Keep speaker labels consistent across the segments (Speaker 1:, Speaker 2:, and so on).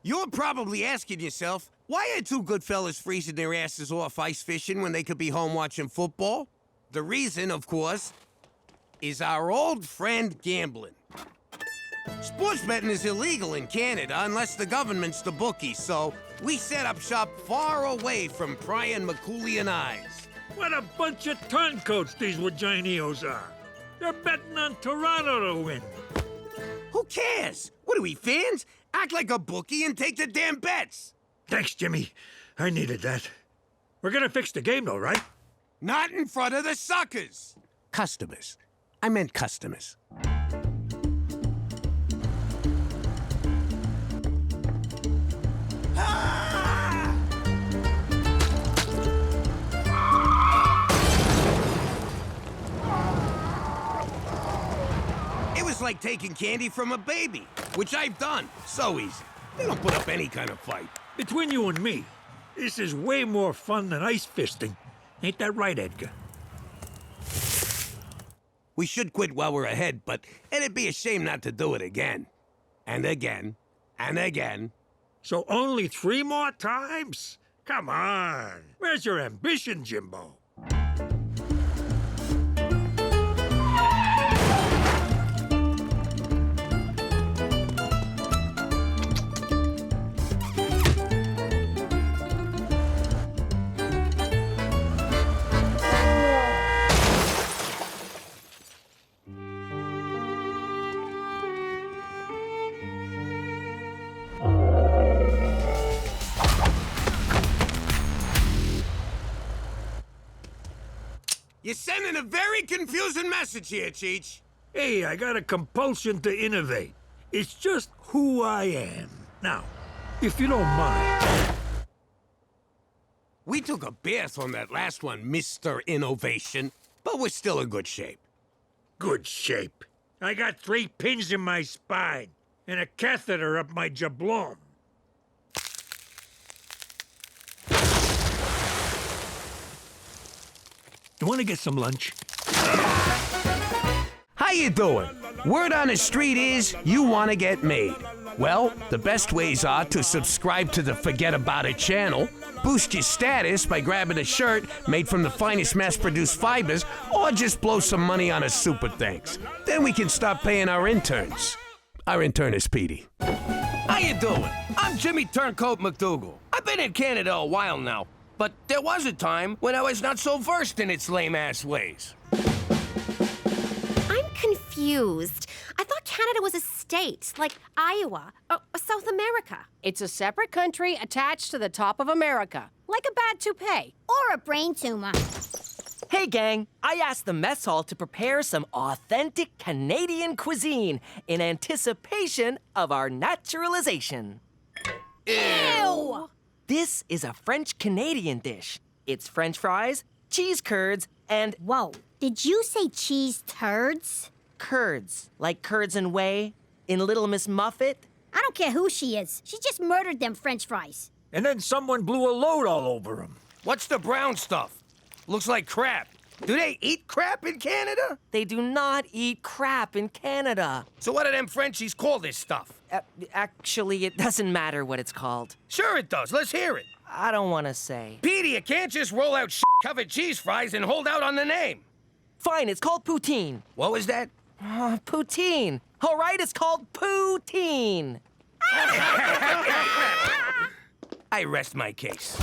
Speaker 1: You're probably asking yourself, why are two good fellas freezing their asses off ice fishing when they could be home watching football? The reason, of course, is our old friend gambling. Sports betting is illegal in Canada unless the government's the bookie, so we set up shop far away from prying Macaulay eyes.
Speaker 2: What a bunch of turncoats these Reginios are. They're betting on Toronto to win.
Speaker 1: Who cares? What are we, fans? Act like a bookie and take the damn bets.
Speaker 2: Thanks, Jimmy. I needed that. We're gonna fix the game, though, right?
Speaker 1: Not in front of the suckers. Customers. I meant customers. It was like taking candy from a baby, which I've done. So easy. They don't put up any kind of fight.
Speaker 2: Between you and me, this is way more fun than ice fisting. Ain't that right, Edgar?
Speaker 1: We should quit while we're ahead, but it'd be a shame not to do it again. And again. And again.
Speaker 2: So only 3 more times? Come on. Where's your ambition, Jimbo?
Speaker 1: You're sending a very confusing message here, Cheech.
Speaker 2: Hey, I got a compulsion to innovate. It's just who I am. Now, if you don't mind.
Speaker 1: We took a bath on that last one, Mr. Innovation, but we're still in good shape.
Speaker 2: Good shape. I got 3 pins in my spine and a catheter up my jablon. You want to get some lunch?
Speaker 1: How you doing? Word on the street is you want to get made. Well, the best ways are to subscribe to the Fugget About It channel, boost your status by grabbing a shirt made from the finest mass-produced fibers, or just blow some money on a super thanks. Then we can start paying our interns. Our intern is Petey.
Speaker 3: How you doing? I'm Jimmy Turncoat MacDougal. I've been in Canada a while now, but there was a time when I was not so versed in its lame-ass ways.
Speaker 4: I'm confused. I thought Canada was a state, like Iowa or South America.
Speaker 5: It's a separate country attached to the top of America, like a bad toupee.
Speaker 4: Or a brain tumor.
Speaker 6: Hey, gang, I asked the mess hall to prepare some authentic Canadian cuisine in anticipation of our naturalization.
Speaker 4: Ew!
Speaker 6: This is a French-Canadian dish. It's French fries, cheese curds, and...
Speaker 4: Whoa, did you say cheese turds?
Speaker 6: Curds, like curds and whey in Little Miss Muffet.
Speaker 4: I don't care who she is. She just murdered them French fries.
Speaker 2: And then someone blew a load all over them.
Speaker 3: What's the brown stuff? Looks like crap. Do they eat crap in Canada?
Speaker 6: They do not eat crap in Canada.
Speaker 3: So what do them Frenchies call this stuff?
Speaker 6: Actually, it doesn't matter what it's called.
Speaker 3: Sure it does. Let's hear it.
Speaker 6: I don't want to say.
Speaker 3: Petey, you can't just roll out covered cheese fries and hold out on the name.
Speaker 6: Fine, it's called poutine.
Speaker 3: What was that?
Speaker 6: Poutine. All right, it's called poutine.
Speaker 3: I rest my case.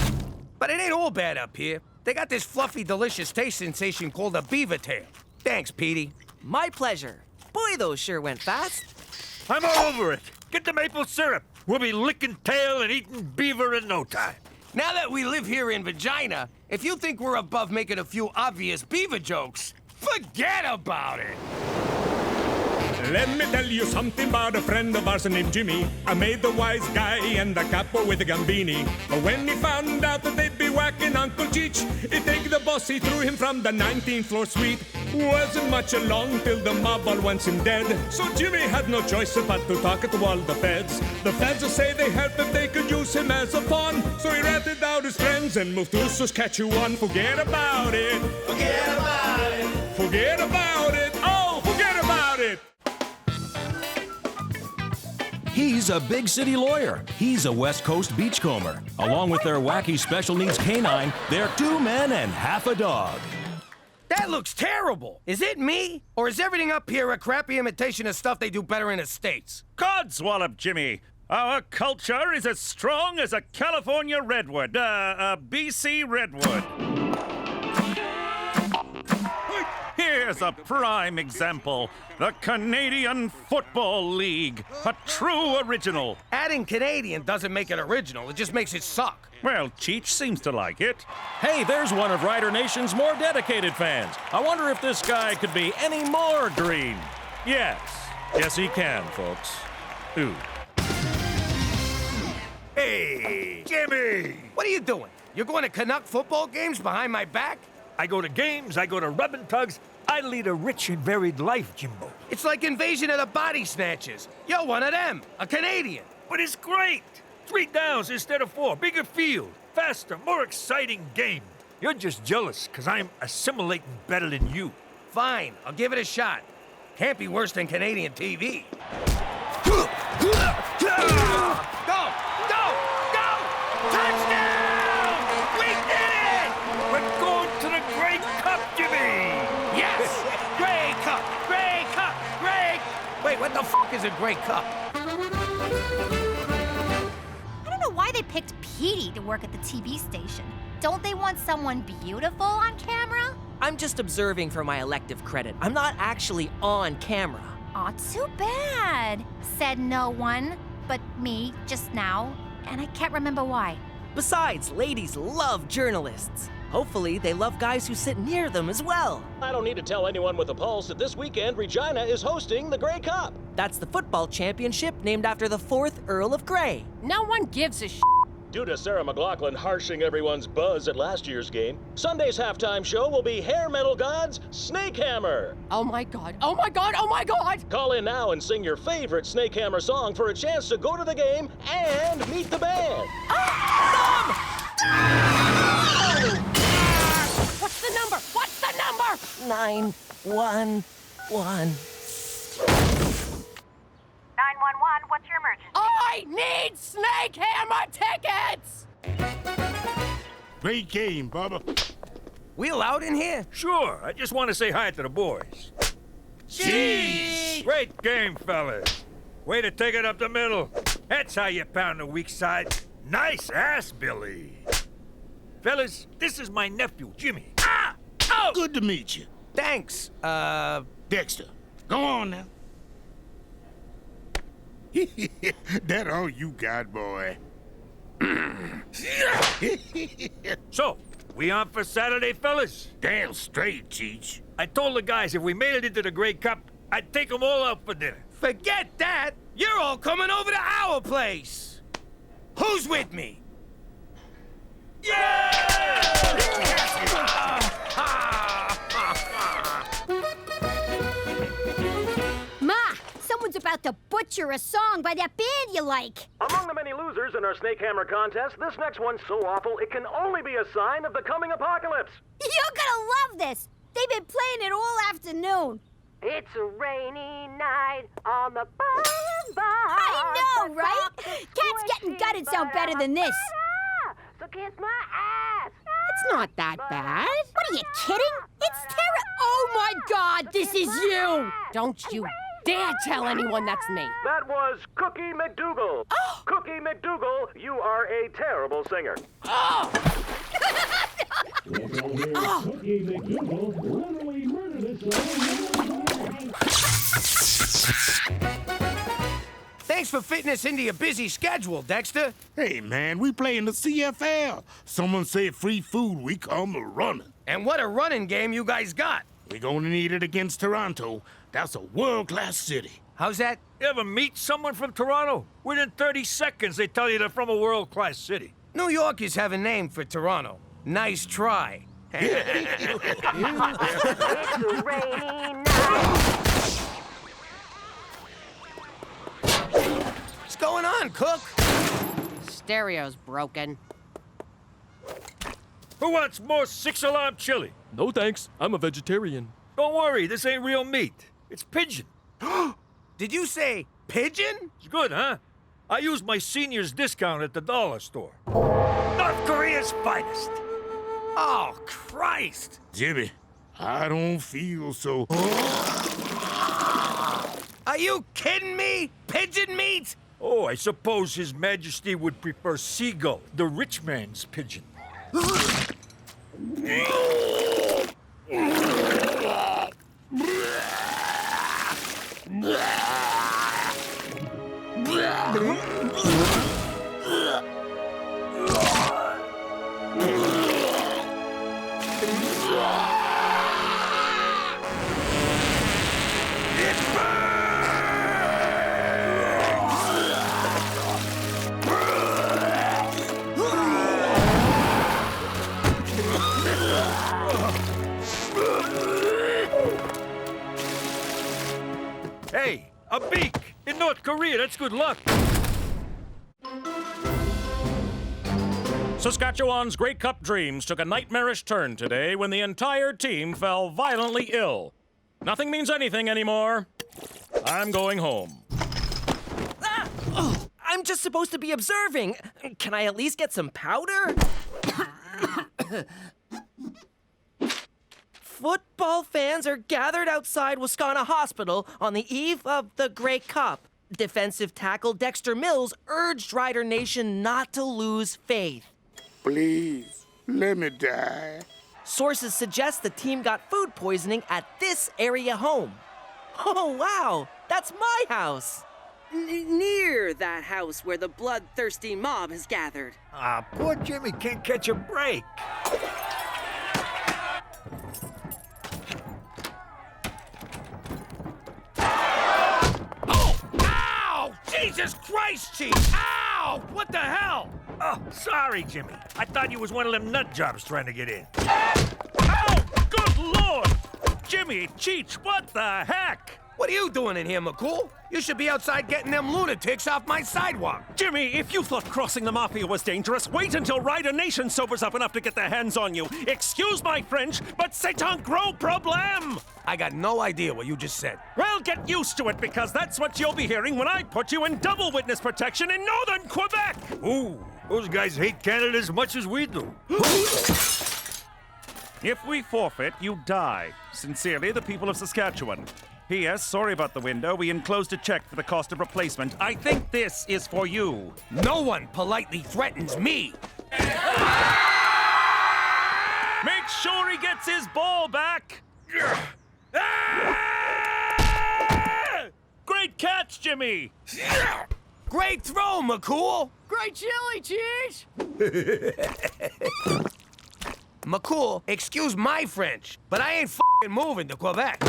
Speaker 3: But it ain't all bad up here. They got this fluffy, delicious taste sensation called a beaver tail. Thanks, Petey.
Speaker 6: My pleasure. Boy, those sure went fast.
Speaker 2: I'm all over it. Get the maple syrup. We'll be licking tail and eating beaver in no time.
Speaker 3: Now that we live here in Regina, if you think we're above making a few obvious beaver jokes, forget about it.
Speaker 7: Let me tell you something about a friend of ours named Jimmy. I made the wise guy and the capo with the Gambini. But when he found out that they'd be whacking Uncle Cheech, he'd take the boss, he threw him from the 19th floor suite. Wasn't much along till the mob all wants him dead. So Jimmy had no choice but to talk to all the feds. The feds say they help if they could use him as a pawn. So he ratted out his friends and moved to Saskatchewan. Forget about it. Forget about it. Forget about it. Oh, forget about it.
Speaker 8: He's a big city lawyer. He's a West Coast beachcomber. Along with their wacky special needs canine, they're 2 men and half a dog.
Speaker 3: That looks terrible. Is it me? Or is everything up here a crappy imitation of stuff they do better in the States?
Speaker 9: Codswallop, Jimmy. Our culture is as strong as a California redwood, a BC redwood. Here's a prime example. The Canadian Football League. A true original.
Speaker 3: Adding Canadian doesn't make it original. It just makes it suck.
Speaker 9: Well, Cheech seems to like it.
Speaker 8: Hey, there's one of Rider Nation's more dedicated fans. I wonder if this guy could be any more green.
Speaker 9: Yes. Yes, he can, folks. Ooh.
Speaker 2: Hey, Jimmy!
Speaker 3: What are you doing? You're going to Canuck football games behind my back?
Speaker 2: I go to games, I go to rubbing tugs. I lead a rich and varied life, Jimbo.
Speaker 3: It's like Invasion of the Body Snatchers. You're one of them, a Canadian.
Speaker 2: But it's great! 3 downs instead of 4, bigger field, faster, more exciting game. You're just jealous because I'm assimilating better than you.
Speaker 3: Fine, I'll give it a shot. Can't be worse than Canadian TV. Go! Touchdown! We did it!
Speaker 2: We're going to the Grey Cup, Jimmy!
Speaker 3: Yes! Grey Cup! Grey Cup! Grey... Wait, what the f*** is a Grey Cup?
Speaker 10: I don't know why they picked Petey to work at the TV station. Don't they want someone beautiful on camera?
Speaker 6: I'm just observing for my elective credit. I'm not actually on camera.
Speaker 10: Aw, too bad. Said no one, but me just now. And I can't remember why.
Speaker 6: Besides, ladies love journalists. Hopefully, they love guys who sit near them as well.
Speaker 11: I don't need to tell anyone with a pulse that this weekend Regina is hosting the Grey Cup.
Speaker 6: That's the football championship named after the 4th Earl of Grey.
Speaker 5: No one gives a sh**.
Speaker 11: Due to Sarah McLachlan harshing everyone's buzz at last year's game, Sunday's halftime show will be hair metal gods Snakehammer.
Speaker 5: Oh my God, oh my God, oh my God!
Speaker 11: Call in now and sing your favorite Snakehammer song for a chance to go to the game and meet the band.
Speaker 5: What's the number? What's the number?
Speaker 6: 911.
Speaker 10: 911, what's your emergency?
Speaker 5: I need Snakehammer tickets!
Speaker 12: Great game, Bubba.
Speaker 3: We allowed in here?
Speaker 2: Sure, I just want to say hi to the boys.
Speaker 3: Jeez!
Speaker 2: Great game, fellas. Way to take it up the middle. That's how you pound the weak side. Nice ass, Billy. Fellas, this is my nephew, Jimmy. Ah! Oh!
Speaker 12: Good to meet you.
Speaker 3: Thanks,
Speaker 12: Dexter, go on now. That all you got, boy.
Speaker 2: So, we on for Saturday, fellas?
Speaker 12: Damn straight, Cheech.
Speaker 2: I told the guys if we made it into the Grey Cup, I'd take them all out for dinner.
Speaker 3: Forget that! You're all coming over to our place! Who's with me?
Speaker 10: Ma, someone's about to butcher a song by that band you like.
Speaker 11: Among the many losers in our Snakehammer contest, this next one's so awful it can only be a sign of the coming apocalypse.
Speaker 10: You're gonna love this. They've been playing it all afternoon. It's a rainy night on the boulevard. I know, right? Cats Getting Gutted sound better than this. So kiss my ass.
Speaker 5: It's not that bad.
Speaker 10: What are you kidding? It's terrible.
Speaker 5: Oh my God, this is you! Don't you dare tell anyone that's me.
Speaker 11: That was Cookie MacDougal. Cookie MacDougal, you are a terrible singer.
Speaker 3: Thanks for fitting us into your busy schedule, Dexter.
Speaker 12: Hey, man, we play in the CFL. Someone said free food, we come running.
Speaker 3: And what a running game you guys got.
Speaker 12: We're gonna need it against Toronto. That's a world-class city.
Speaker 3: How's that?
Speaker 2: You ever meet someone from Toronto? Within 30 seconds, they tell you they're from a world-class city.
Speaker 3: New Yorkers have a name for Toronto. Nice try.
Speaker 10: It's a rainy night.
Speaker 3: What's going on, Cook?
Speaker 5: Stereo's broken.
Speaker 2: Who wants more 6-alarm chili?
Speaker 13: No thanks, I'm a vegetarian.
Speaker 2: Don't worry, this ain't real meat. It's pigeon.
Speaker 3: Did you say pigeon?
Speaker 2: It's good, huh? I used my senior's discount at the dollar store. North Korea's finest.
Speaker 3: Oh, Christ!
Speaker 12: Jimmy, I don't feel so...
Speaker 3: Are you kidding me? Pigeon meat?
Speaker 2: Oh, I suppose His Majesty would prefer seagull, the rich man's pigeon. Hey, a beak! In North Korea, that's good luck.
Speaker 8: Saskatchewan's Grey Cup dreams took a nightmarish turn today when the entire team fell violently ill. Nothing means anything anymore. I'm going home.
Speaker 6: Ah! Oh, I'm just supposed to be observing. Can I at least get some powder? Football fans are gathered outside Wascana Hospital on the eve of the Grey Cup. Defensive tackle Dexter Mills urged Rider Nation not to lose faith.
Speaker 12: Please, let me die.
Speaker 6: Sources suggest the team got food poisoning at this area home. Oh, wow, that's my house. Near that house where the bloodthirsty mob has gathered.
Speaker 2: Ah, poor Jimmy can't catch a break.
Speaker 3: Jesus Christ, Cheech! Ow! What the hell?
Speaker 2: Oh, sorry, Jimmy. I thought you was one of them nut jobs trying to get in. Oh, good Lord! Jimmy, Cheech, what the heck?
Speaker 3: What are you doing in here, McCool? You should be outside getting them lunatics off my sidewalk.
Speaker 9: Jimmy, if you thought crossing the Mafia was dangerous, wait until Rider Nation sobers up enough to get their hands on you. Excuse my French, but c'est un gros problème!
Speaker 3: I got no idea what you just said.
Speaker 9: Well, get used to it, because that's what you'll be hearing when I put you in double witness protection in northern Quebec!
Speaker 2: Ooh, those guys hate Canada as much as we do.
Speaker 9: If we forfeit, you die. Sincerely, the people of Saskatchewan. P.S. Sorry about the window. We enclosed a check for the cost of replacement. I think this is for you.
Speaker 3: No one politely threatens me.
Speaker 9: Make sure he gets his ball back. Great catch, Jimmy.
Speaker 3: Great throw, McCool.
Speaker 5: Great chili, Cheech!
Speaker 3: McCool, excuse my French, but I ain't f***ing moving to Quebec.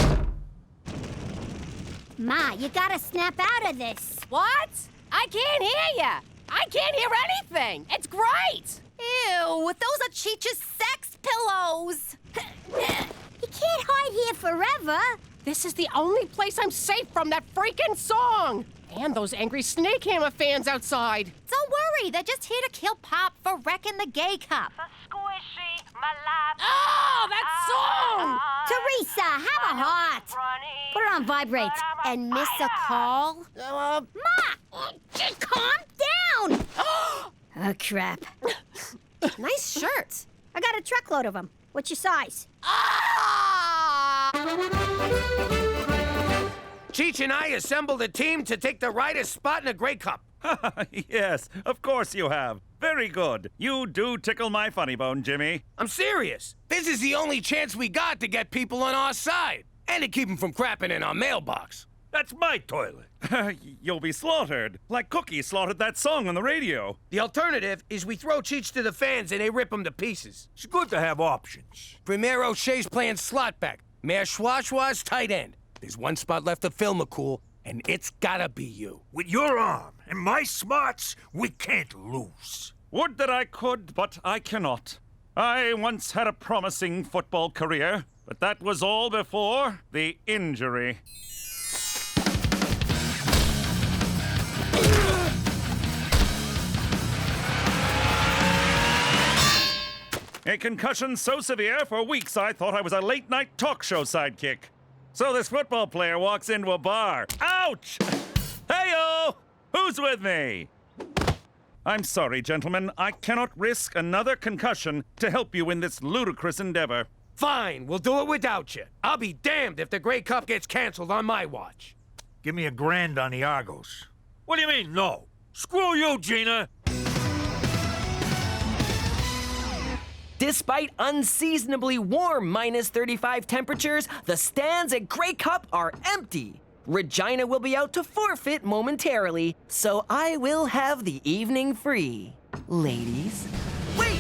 Speaker 10: Ma, you gotta snap out of this.
Speaker 5: What? I can't hear ya! I can't hear anything! It's great!
Speaker 4: Ew, those are Cheech's sex pillows!
Speaker 10: You can't hide here forever.
Speaker 5: This is the only place I'm safe from that freaking song! And those angry Snake Hammer fans outside!
Speaker 4: Don't worry, they're just here to kill Pop for wrecking the gay cup.
Speaker 14: Squishy, my life.
Speaker 5: Oh, that song!
Speaker 10: Teresa, have a heart. Put it on vibrate.
Speaker 4: And miss a call?
Speaker 10: Ma! Just calm down! Oh, crap.
Speaker 4: Nice shirt.
Speaker 10: I got a truckload of them. What's your size?
Speaker 3: Cheech and I assembled a team to take the Riders' spot in the Grey Cup.
Speaker 9: Yes, of course you have. Very good. You do tickle my funny bone, Jimmy.
Speaker 3: I'm serious. This is the only chance we got to get people on our side. And to keep them from crapping in our mailbox.
Speaker 2: That's my toilet.
Speaker 9: You'll be slaughtered, like Cookie slaughtered that song on the radio.
Speaker 3: The alternative is we throw Cheech to the fans and they rip him to pieces.
Speaker 2: It's good to have options.
Speaker 3: Premier O'Shea's playing slot back. Mayor Schwa's tight end. There's one spot left to fill, McCool, and it's gotta be you.
Speaker 2: With your arm and my smarts, we can't lose.
Speaker 9: Would that I could, but I cannot. I once had a promising football career, but that was all before the injury. A concussion so severe, for weeks I thought I was a late-night talk show sidekick. So this football player walks into a bar. Ouch! Hey-o! Who Who's with me? I'm sorry, gentlemen. I cannot risk another concussion to help you in this ludicrous endeavor.
Speaker 3: Fine, we'll do it without you. I'll be damned if the Grey Cup gets canceled on my watch.
Speaker 2: Give me $1,000 on the Argos. What do you mean, no? Screw you, Gina!
Speaker 6: Despite unseasonably warm -35 temperatures, the stands at Grey Cup are empty. Regina will be out to forfeit momentarily, so I will have the evening free. Ladies, wait!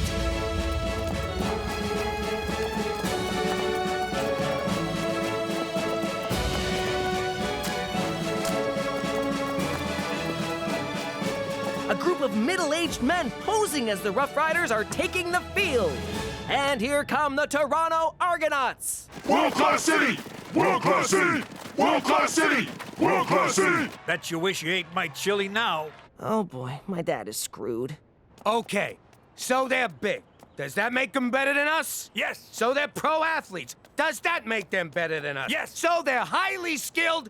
Speaker 6: A group of middle-aged men posing as the Rough Riders are taking the field. And here come the Toronto Argonauts.
Speaker 12: World-class city! World-class city! World-class city! World-class city!
Speaker 2: Bet you wish you ate my chili now.
Speaker 6: Oh boy, my dad is screwed.
Speaker 3: Okay, so they're big. Does that make them better than us?
Speaker 2: Yes.
Speaker 3: So they're pro athletes. Does that make them better than us?
Speaker 2: Yes.
Speaker 3: So they're highly skilled.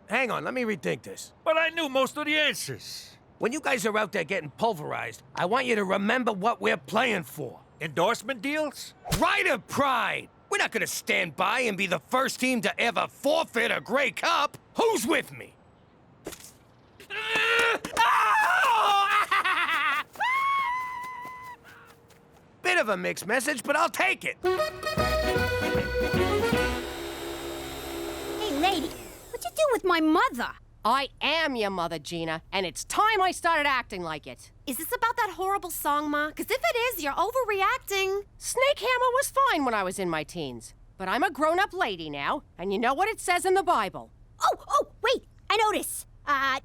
Speaker 3: Hang on, let me rethink this.
Speaker 2: But I knew most of the answers.
Speaker 3: When you guys are out there getting pulverized, I want you to remember what we're playing for.
Speaker 2: Endorsement deals?
Speaker 3: Rider pride! We're not gonna stand by and be the first team to ever forfeit a Grey Cup. Who's with me? Bit of a mixed message, but I'll take it.
Speaker 10: Hey, lady, what'd you do with my mother?
Speaker 5: I am your mother, Gina, and it's time I started acting like it.
Speaker 4: Is this about that horrible song, Ma? Because if it is, you're overreacting.
Speaker 5: Snakehammer was fine when I was in my teens, but I'm a grown-up lady now, and you know what it says in the Bible.
Speaker 10: Oh, wait, I notice.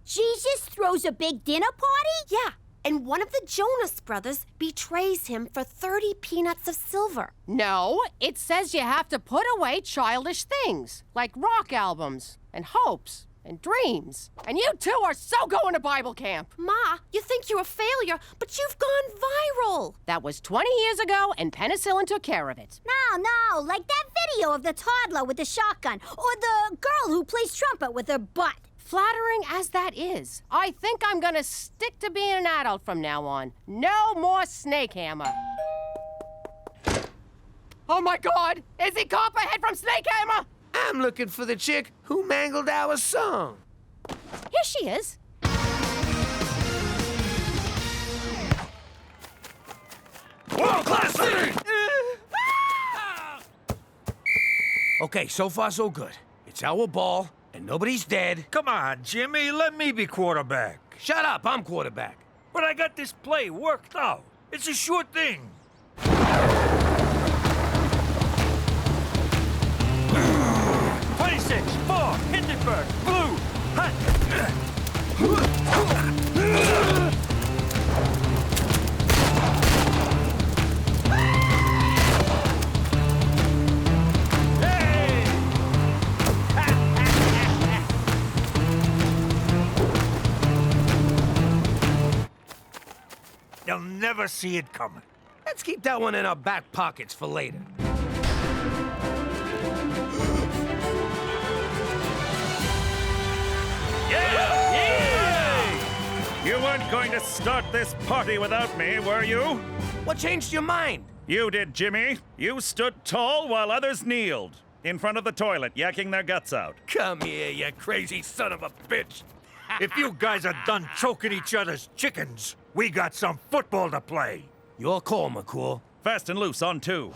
Speaker 10: Jesus throws a big dinner party?
Speaker 4: Yeah, and one of the Jonas brothers betrays him for 30 peanuts of silver.
Speaker 5: No, it says you have to put away childish things, like rock albums and hopes and dreams. And you two are so going to Bible camp.
Speaker 4: Ma, you think you're a failure, but you've gone viral.
Speaker 5: That was 20 years ago, and penicillin took care of it.
Speaker 10: No, like that video of the toddler with the shotgun, or the girl who plays trumpet with her butt.
Speaker 5: Flattering as that is, I think I'm gonna stick to being an adult from now on. No more Snakehammer. Oh my God! Is he Copperhead from Snakehammer?
Speaker 3: I'm looking for the chick who mangled our song.
Speaker 5: Here she is.
Speaker 3: World-class city! Okay, so far so good. It's our ball, and nobody's dead.
Speaker 2: Come on, Jimmy, let me be quarterback.
Speaker 3: Shut up, I'm quarterback.
Speaker 2: But I got this play worked out. It's a sure thing. 26, 4, Hindenburg, blue, hot. They'll never see it coming.
Speaker 3: Let's keep that one in our back pockets for later.
Speaker 9: You weren't going to start this party without me, were you?
Speaker 3: What changed your mind?
Speaker 9: You did, Jimmy. You stood tall while others kneeled. In front of the toilet, yakking their guts out.
Speaker 3: Come here, you crazy son of a bitch.
Speaker 2: If you guys are done choking each other's chickens, we got some football to play.
Speaker 3: Your call, McCool.
Speaker 9: Fast and loose on 2.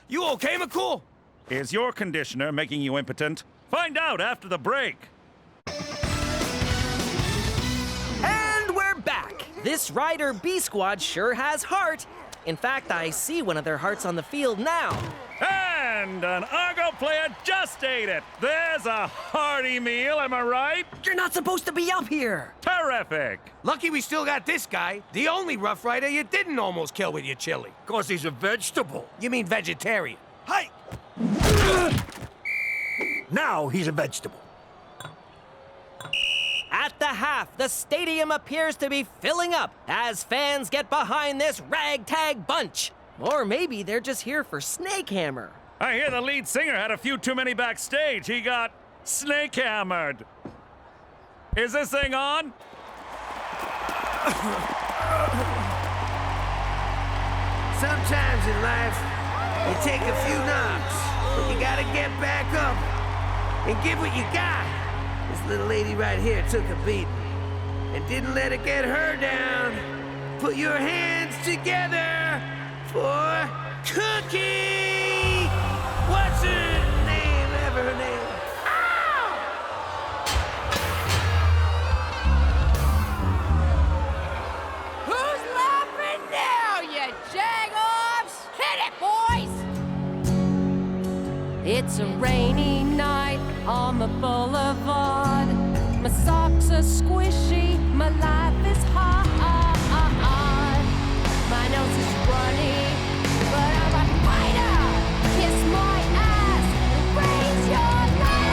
Speaker 3: You okay, McCool?
Speaker 9: Is your conditioner making you impotent? Find out after the break.
Speaker 6: And we're back. This Rider B Squad sure has heart. In fact, I see one of their hearts on the field now.
Speaker 9: And an Argo player just ate it. There's a hearty meal, am I right?
Speaker 6: You're not supposed to be up here.
Speaker 9: Terrific.
Speaker 3: Lucky we still got this guy, the only Rough Rider you didn't almost kill with your chili.
Speaker 2: 'Cause he's a vegetable.
Speaker 3: You mean vegetarian?
Speaker 2: Hey! Now he's a vegetable.
Speaker 6: At the half, the stadium appears to be filling up as fans get behind this ragtag bunch. Or maybe they're just here for Snake Hammer.
Speaker 9: I hear the lead singer had a few too many backstage. He got snake hammered. Is this thing on?
Speaker 1: Sometimes in life, you take a few knocks, but you gotta get back up and give what you got. This little lady right here took a beating and didn't let it get her down. Put your hands together for Cookie! What's her name? Ever her name?
Speaker 5: Who's laughing now, you jagoffs? Hit it, boys! It's a rainy night on the boulevard. My socks are squishy, my life is hard. My nose is runny, but I'm a fighter. Kiss my ass and raise your light.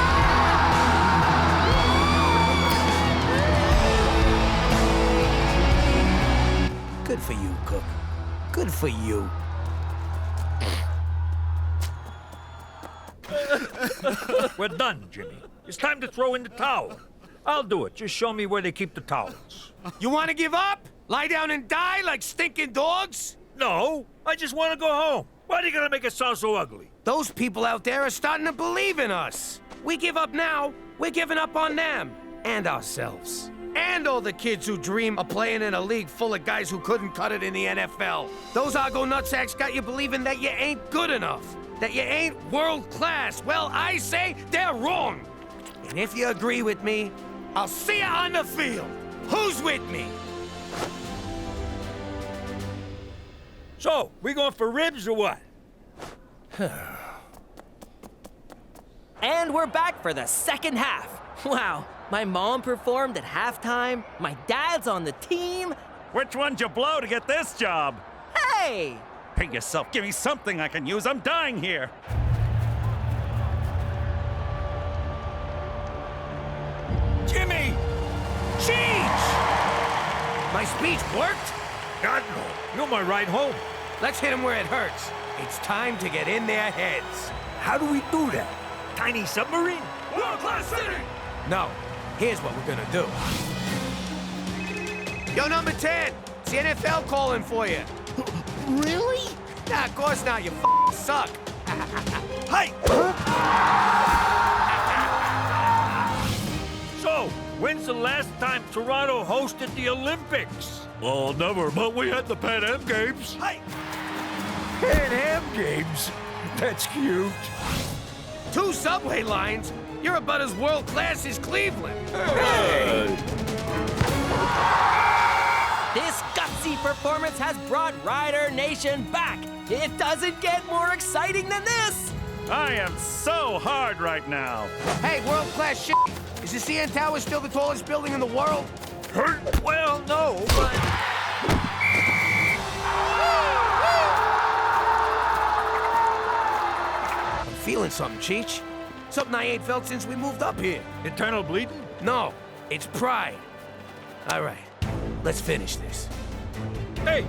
Speaker 1: Good for you, Cook. Good for you.
Speaker 2: We're done, Jimmy. It's time to throw in the towel. I'll do it. Just show me where they keep the towels.
Speaker 1: You want to give up? Lie down and die like stinking dogs?
Speaker 2: No, I just want to go home. Why are you gonna make it sound so ugly?
Speaker 1: Those people out there are starting to believe in us. We give up now, we're giving up on them. And ourselves. And all the kids who dream of playing in a league full of guys who couldn't cut it in the NFL. Those Argo nutsacks got you believing that you ain't good enough. That you ain't world class. Well, I say they're wrong. And if you agree with me, I'll see you on the field. Who's with me?
Speaker 2: So, we going for ribs or what?
Speaker 6: And we're back for the second half. Wow, my mom performed at halftime, my dad's on the team.
Speaker 9: Which one'd you blow to get this job?
Speaker 6: Hey!
Speaker 9: Hey yourself, give me something I can use. I'm dying here.
Speaker 1: Jimmy! Cheech! My speech worked?
Speaker 2: God, no. You're my ride home.
Speaker 1: Let's hit them where it hurts. It's time to get in their heads.
Speaker 2: How do we do that? Tiny submarine?
Speaker 1: World-class city! No. Here's what we're gonna do. Yo, number 10! It's the NFL calling for you.
Speaker 12: Really?
Speaker 1: Nah, of course not. You suck.
Speaker 2: Hey! So, when's the last time Toronto hosted the Olympics?
Speaker 8: Well, never, but we had the Pan Am Games.
Speaker 2: Hey! Pan Am Games? That's cute.
Speaker 1: 2 subway lines? You're about as world-class as Cleveland.
Speaker 6: This gutsy performance has brought Rider Nation back. It doesn't get more exciting than this.
Speaker 9: I am so hard right now.
Speaker 1: Hey, world-class shit. Is the CN Tower still the tallest building in the world?
Speaker 2: Well, no, but...
Speaker 1: I'm feeling something, Cheech. Something I ain't felt since we moved up here.
Speaker 2: Internal bleeding?
Speaker 1: No, it's pride. All right, let's finish this.
Speaker 2: Hey,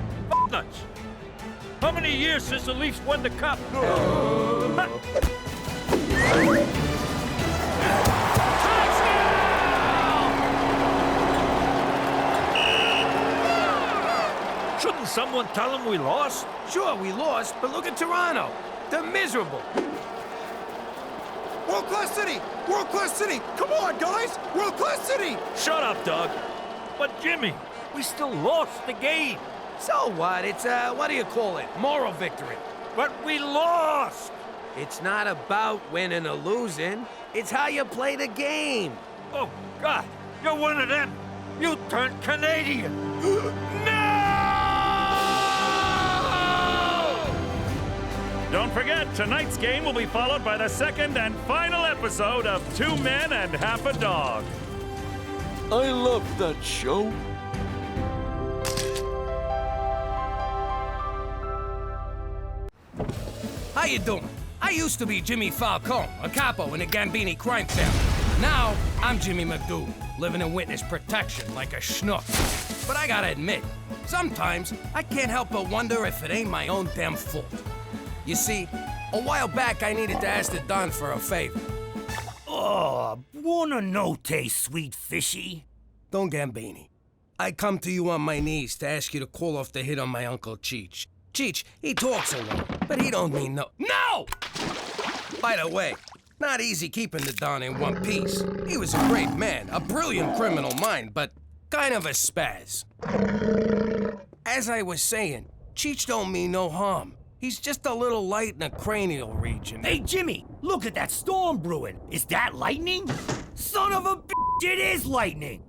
Speaker 2: nuts! How many years since the Leafs won the cup? Shouldn't someone tell them we lost?
Speaker 1: Sure, we lost, but look at Toronto. They're miserable.
Speaker 15: World-class city! World-class city! Come on, guys! World-class city!
Speaker 2: Shut up, Doug. But Jimmy, we still lost the game.
Speaker 1: So what? It's what do you call it? Moral victory.
Speaker 2: But we lost!
Speaker 1: It's not about winning or losing. It's how you play the game.
Speaker 2: Oh, God. You're one of them. You turned Canadian.
Speaker 9: Don't forget, tonight's game will be followed by the second and final episode of 2 Men and Half a Dog.
Speaker 15: I love that show.
Speaker 3: How you doing? I used to be Jimmy Falcone, a capo in the Gambini crime family. Now, I'm Jimmy MacDougal, living in witness protection like a schnook. But I gotta admit, sometimes I can't help but wonder if it ain't my own damn fault. You see, a while back I needed to ask the Don for a favor.
Speaker 16: Oh, buona notte, sweet fishy.
Speaker 3: Don Gambini, I come to you on my knees to ask you to call off the hit on my Uncle Cheech. Cheech, he talks a lot, but he don't mean no. No! By the way, not easy keeping the Don in one piece. He was a great man, a brilliant criminal mind, but kind of a spaz. As I was saying, Cheech don't mean no harm. He's just a little light in the cranial region.
Speaker 16: Hey, Jimmy, look at that storm brewing. Is that lightning? Son of a bitch, it is lightning!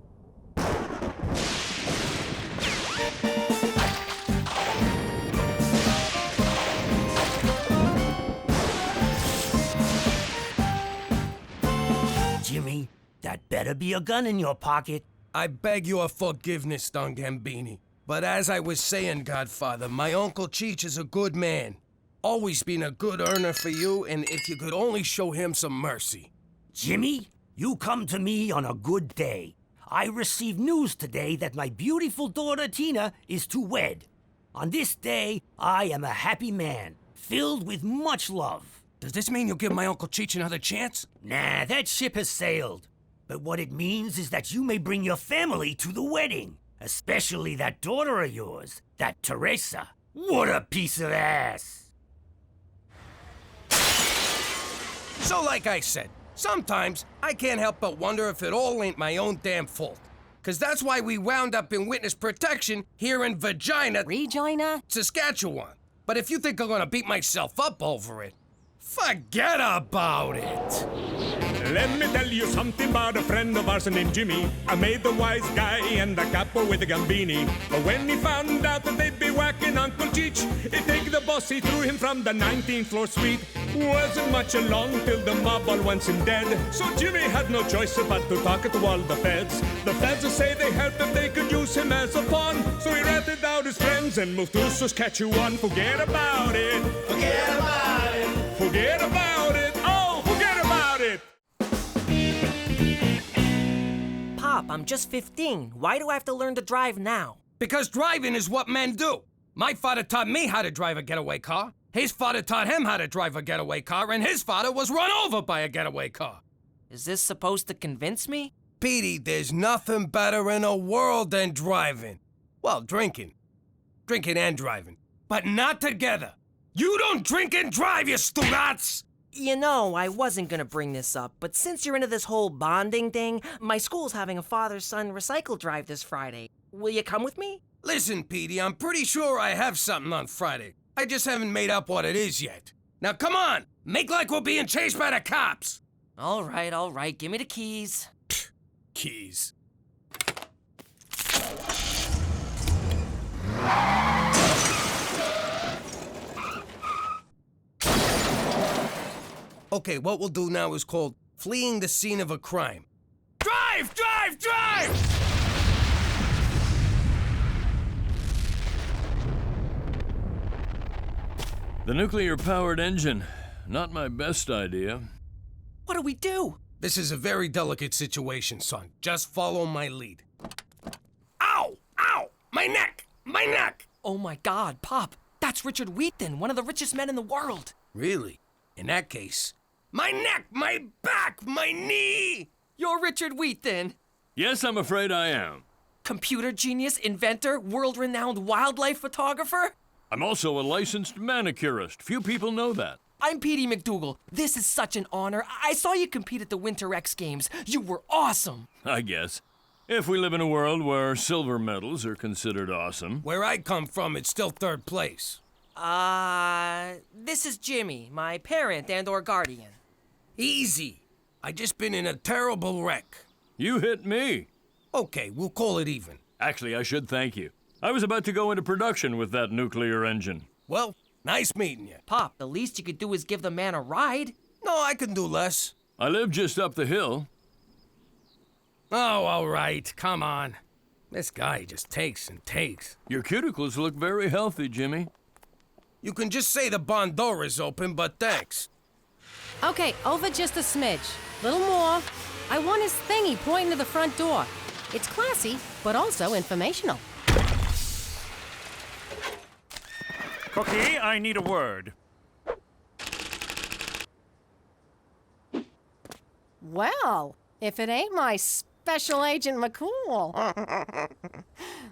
Speaker 16: Jimmy, that better be a gun in your pocket.
Speaker 3: I beg your forgiveness, Don Gambini. But as I was saying, Godfather, my Uncle Cheech is a good man. Always been a good earner for you, and if you could only show him some mercy.
Speaker 16: Jimmy, you come to me on a good day. I received news today that my beautiful daughter Tina is to wed. On this day, I am a happy man, filled with much love.
Speaker 3: Does this mean you'll give my Uncle Cheech another chance?
Speaker 16: Nah, that ship has sailed. But what it means is that you may bring your family to the wedding. Especially that daughter of yours, that Teresa. What a piece of ass!
Speaker 3: So like I said, sometimes I can't help but wonder if it all ain't my own damn fault. 'Cause that's why we wound up in witness protection here in Regina, Saskatchewan. But if you think I'm gonna beat myself up over it, forget about it.
Speaker 7: Let me tell you something about a friend of ours named Jimmy. I made the wise guy and the capo with the Gambini. But when he found out that they'd be whacking Uncle Cheech, he take the boss, he threw him from the 19th floor suite. Wasn't much along till the mob all wants him dead. So Jimmy had no choice but to talk to all the feds. The feds will say they helped if they could use him as a pawn. So he ratted out his friends and moved to Saskatchewan. Forget about it. Forget about it. Forget about it. Oh, forget about it.
Speaker 6: Pop, I'm just 15. Why do I have to learn to drive now?
Speaker 3: Because driving is what men do. My father taught me how to drive a getaway car. His father taught him how to drive a getaway car, and his father was run over by a getaway car.
Speaker 6: Is this supposed to convince me?
Speaker 3: Petey, there's nothing better in the world than driving. Well, drinking. Drinking and driving. But not together. You don't drink and drive, you stoots!
Speaker 6: You know, I wasn't gonna bring this up, but since you're into this whole bonding thing, my school's having a father-son recycle drive this Friday. Will you come with me?
Speaker 3: Listen, Petey, I'm pretty sure I have something on Friday. I just haven't made up what it is yet. Now come on, make like we're being chased by the cops.
Speaker 6: All right, give me the keys.
Speaker 3: Keys. Okay, what we'll do now is called fleeing the scene of a crime. Drive, drive, drive!
Speaker 13: The nuclear-powered engine. Not my best idea.
Speaker 6: What do we do?
Speaker 3: This is a very delicate situation, son. Just follow my lead. Ow! Ow! My neck! My neck!
Speaker 6: Oh my God, Pop. That's Richard Wheaton, one of the richest men in the world.
Speaker 3: Really? In that case, my neck, my back, my knee!
Speaker 6: You're Richard Wheaton.
Speaker 13: Yes, I'm afraid I am.
Speaker 6: Computer genius, inventor, world-renowned wildlife photographer?
Speaker 13: I'm also a licensed manicurist. Few people know that.
Speaker 6: I'm Petey MacDougal. This is such an honor. I saw you compete at the Winter X Games. You were awesome.
Speaker 13: I guess. If we live in a world where silver medals are considered awesome.
Speaker 3: Where I come from, it's still third place.
Speaker 6: This is Jimmy, my parent and/or guardian.
Speaker 3: Easy. I just been in a terrible wreck.
Speaker 13: You hit me.
Speaker 3: Okay, we'll call it even.
Speaker 13: Actually, I should thank you. I was about to go into production with that nuclear engine.
Speaker 3: Well, nice meeting you.
Speaker 6: Pop, the least you could do is give the man a ride.
Speaker 3: No, I can do less.
Speaker 13: I live just up the hill.
Speaker 3: Oh, all right. Come on. This guy just takes and takes.
Speaker 13: Your cuticles look very healthy, Jimmy.
Speaker 3: You can just say the barn door is open, but thanks.
Speaker 5: Okay, over just a smidge. Little more. I want his thingy pointing to the front door. It's classy, but also informational.
Speaker 9: Cookie, I need a word.
Speaker 5: Well, if it ain't my Special Agent McCool.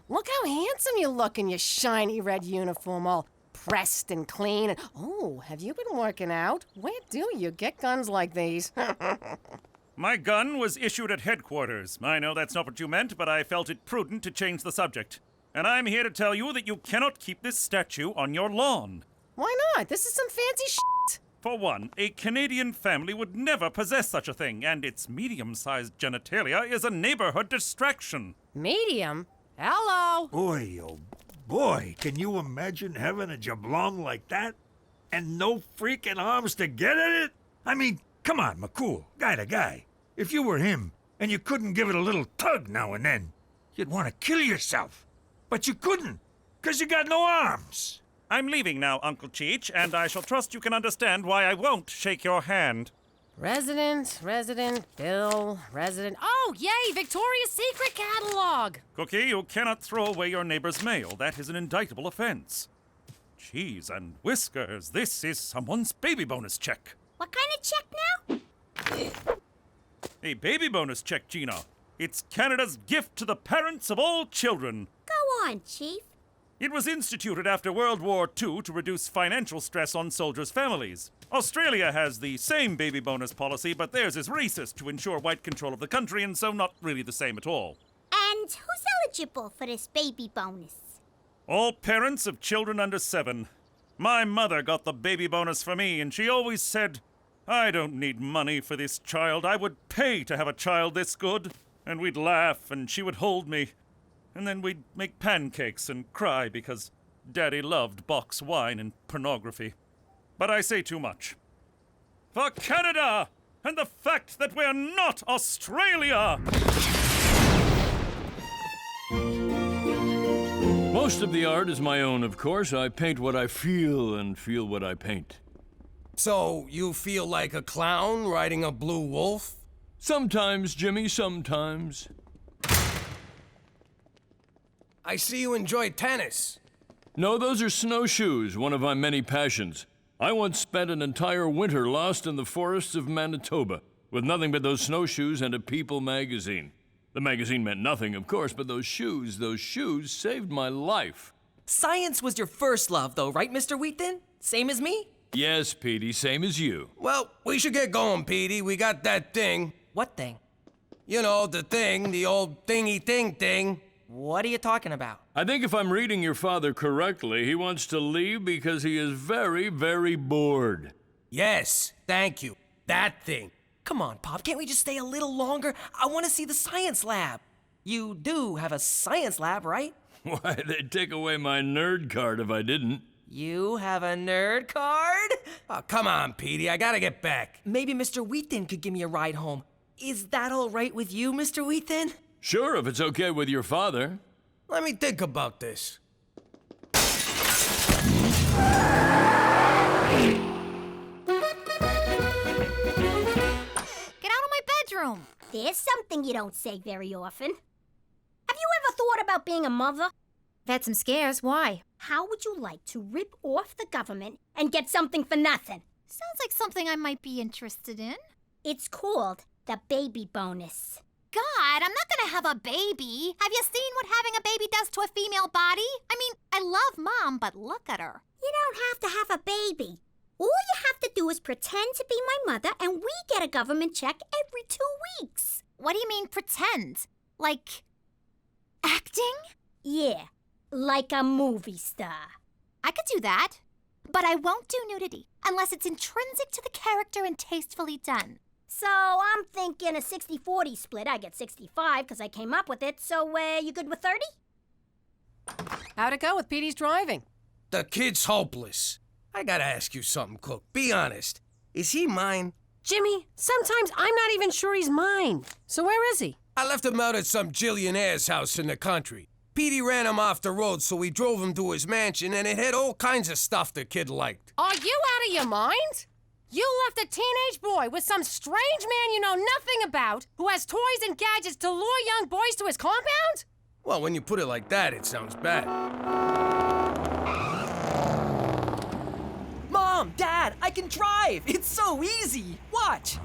Speaker 5: Look how handsome you look in your shiny red uniform, all pressed and clean. And, oh, have you been working out? Where do you get guns like these?
Speaker 9: My gun was issued at headquarters. I know that's not what you meant, but I felt it prudent to change the subject. And I'm here to tell you that you cannot keep this statue on your lawn.
Speaker 5: Why not? This is some fancy shit.
Speaker 9: For one, a Canadian family would never possess such a thing, and its medium-sized genitalia is a neighborhood distraction.
Speaker 5: Medium? Hello?
Speaker 2: Boy, oh boy, can you imagine having a jablong like that? And no freaking arms to get at it? I mean, come on, McCool, guy to guy. If you were him, and you couldn't give it a little tug now and then, you'd want to kill yourself. But you couldn't, because you got no arms.
Speaker 9: I'm leaving now, Uncle Cheech, and I shall trust you can understand why I won't shake your hand.
Speaker 5: Resident, Bill, resident. Oh, yay, Victoria's Secret catalog!
Speaker 9: Cookie, you cannot throw away your neighbor's mail. That is an indictable offense. Cheese and whiskers, this is someone's baby bonus check.
Speaker 10: What kind of check now?
Speaker 9: A baby bonus check, Gina. It's Canada's gift to the parents of all children.
Speaker 10: Go on, Chief.
Speaker 9: It was instituted after World War II to reduce financial stress on soldiers' families. Australia has the same baby bonus policy, but theirs is racist to ensure white control of the country, and so not really the same at all.
Speaker 10: And who's eligible for this baby bonus?
Speaker 9: All parents of children under 7. My mother got the baby bonus for me, and she always said, I don't need money for this child. I would pay to have a child this good. And we'd laugh, and she would hold me. And then we'd make pancakes and cry because Daddy loved box wine and pornography. But I say too much. For Canada and the fact that we're not Australia!
Speaker 13: Most of the art is my own, of course. I paint what I feel and feel what I paint.
Speaker 3: So, you feel like a clown riding a blue wolf?
Speaker 13: Sometimes, Jimmy, sometimes.
Speaker 3: I see you enjoy tennis.
Speaker 13: No, those are snowshoes, one of my many passions. I once spent an entire winter lost in the forests of Manitoba, with nothing but those snowshoes and a People magazine. The magazine meant nothing, of course, but those shoes saved my life.
Speaker 6: Science was your first love, though, right, Mr. Wheaton? Same as me?
Speaker 13: Yes, Petey, same as you.
Speaker 3: Well, we should get going, Petey. We got that thing.
Speaker 6: What thing?
Speaker 3: You know, the thing, the old thingy thing.
Speaker 6: What are you talking about?
Speaker 13: I think if I'm reading your father correctly, he wants to leave because he is very, very bored.
Speaker 3: Yes, thank you. That thing.
Speaker 6: Come on, Pop, can't we just stay a little longer? I want to see the science lab. You do have a science lab, right?
Speaker 13: Why, they'd take away my nerd card if I didn't.
Speaker 6: You have a nerd card?
Speaker 3: Oh, come on, Petey, I gotta get back.
Speaker 6: Maybe Mr. Wheaton could give me a ride home. Is that all right with you, Mr. Wheaton?
Speaker 13: Sure, if it's okay with your father.
Speaker 3: Let me think about this.
Speaker 10: Get out of my bedroom. There's something you don't say very often. Have you ever thought about being a mother? I've had some scares. Why? How would you like to rip off the government and get something for nothing?
Speaker 17: Sounds like something I might be interested in.
Speaker 10: It's called the baby bonus.
Speaker 17: God, I'm not gonna have a baby. Have you seen what having a baby does to a female body? I mean, I love Mom, but look at her.
Speaker 10: You don't have to have a baby. All you have to do is pretend to be my mother, and we get a government check every 2 weeks.
Speaker 17: What do you mean, pretend? Like, acting?
Speaker 10: Yeah, like a movie star.
Speaker 17: I could do that, but I won't do nudity unless it's intrinsic to the character and tastefully done.
Speaker 10: So I'm thinking a 60-40 split. I get 65 because I came up with it. So you good with 30?
Speaker 5: How'd it go with Petey's driving?
Speaker 3: The kid's hopeless. I gotta ask you something, Cook. Be honest. Is he mine?
Speaker 5: Jimmy, sometimes I'm not even sure he's mine. So where is he?
Speaker 3: I left him out at some jillionaire's house in the country. Petey ran him off the road, so we drove him to his mansion, and it had all kinds of stuff the kid liked.
Speaker 5: Are you out of your mind? You left a teenage boy with some strange man you know nothing about who has toys and gadgets to lure young boys to his compound?
Speaker 3: Well, when you put it like that, it sounds bad.
Speaker 6: Mom, Dad, I can drive! It's so easy! Watch!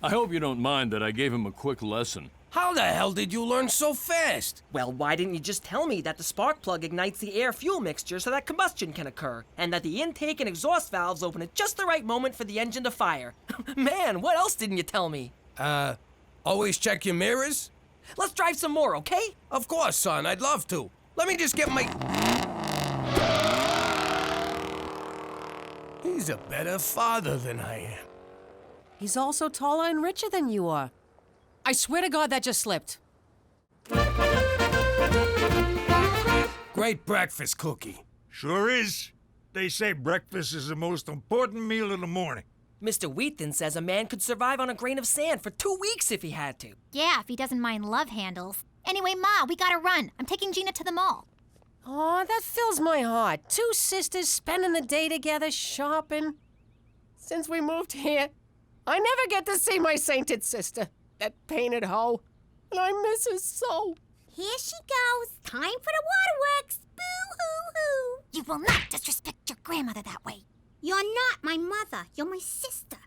Speaker 13: I hope you don't mind that I gave him a quick lesson.
Speaker 3: How the hell did you learn so fast?
Speaker 6: Well, why didn't you just tell me that the spark plug ignites the air-fuel mixture so that combustion can occur, and that the intake and exhaust valves open at just the right moment for the engine to fire? Man, what else didn't you tell me?
Speaker 3: Always check your mirrors?
Speaker 6: Let's drive some more, okay?
Speaker 3: Of course, son, I'd love to. Let me just get my... He's a better father than I am.
Speaker 5: He's also taller and richer than you are. I swear to God that just slipped.
Speaker 3: Great breakfast, Cookie.
Speaker 2: Sure is. They say breakfast is the most important meal in the morning.
Speaker 6: Mr. Wheaton says a man could survive on a grain of sand for 2 weeks if he had to.
Speaker 17: Yeah, if he doesn't mind love handles. Anyway, Ma, we gotta run. I'm taking Gina to the mall.
Speaker 5: Oh, that fills my heart. 2 sisters spending the day together shopping. Since we moved here, I never get to see my sainted sister, that painted hoe, and I miss her so.
Speaker 10: Here she goes. Time for the waterworks. Boo-hoo-hoo.
Speaker 17: You will not disrespect your grandmother that way.
Speaker 10: You're not my mother. You're my sister.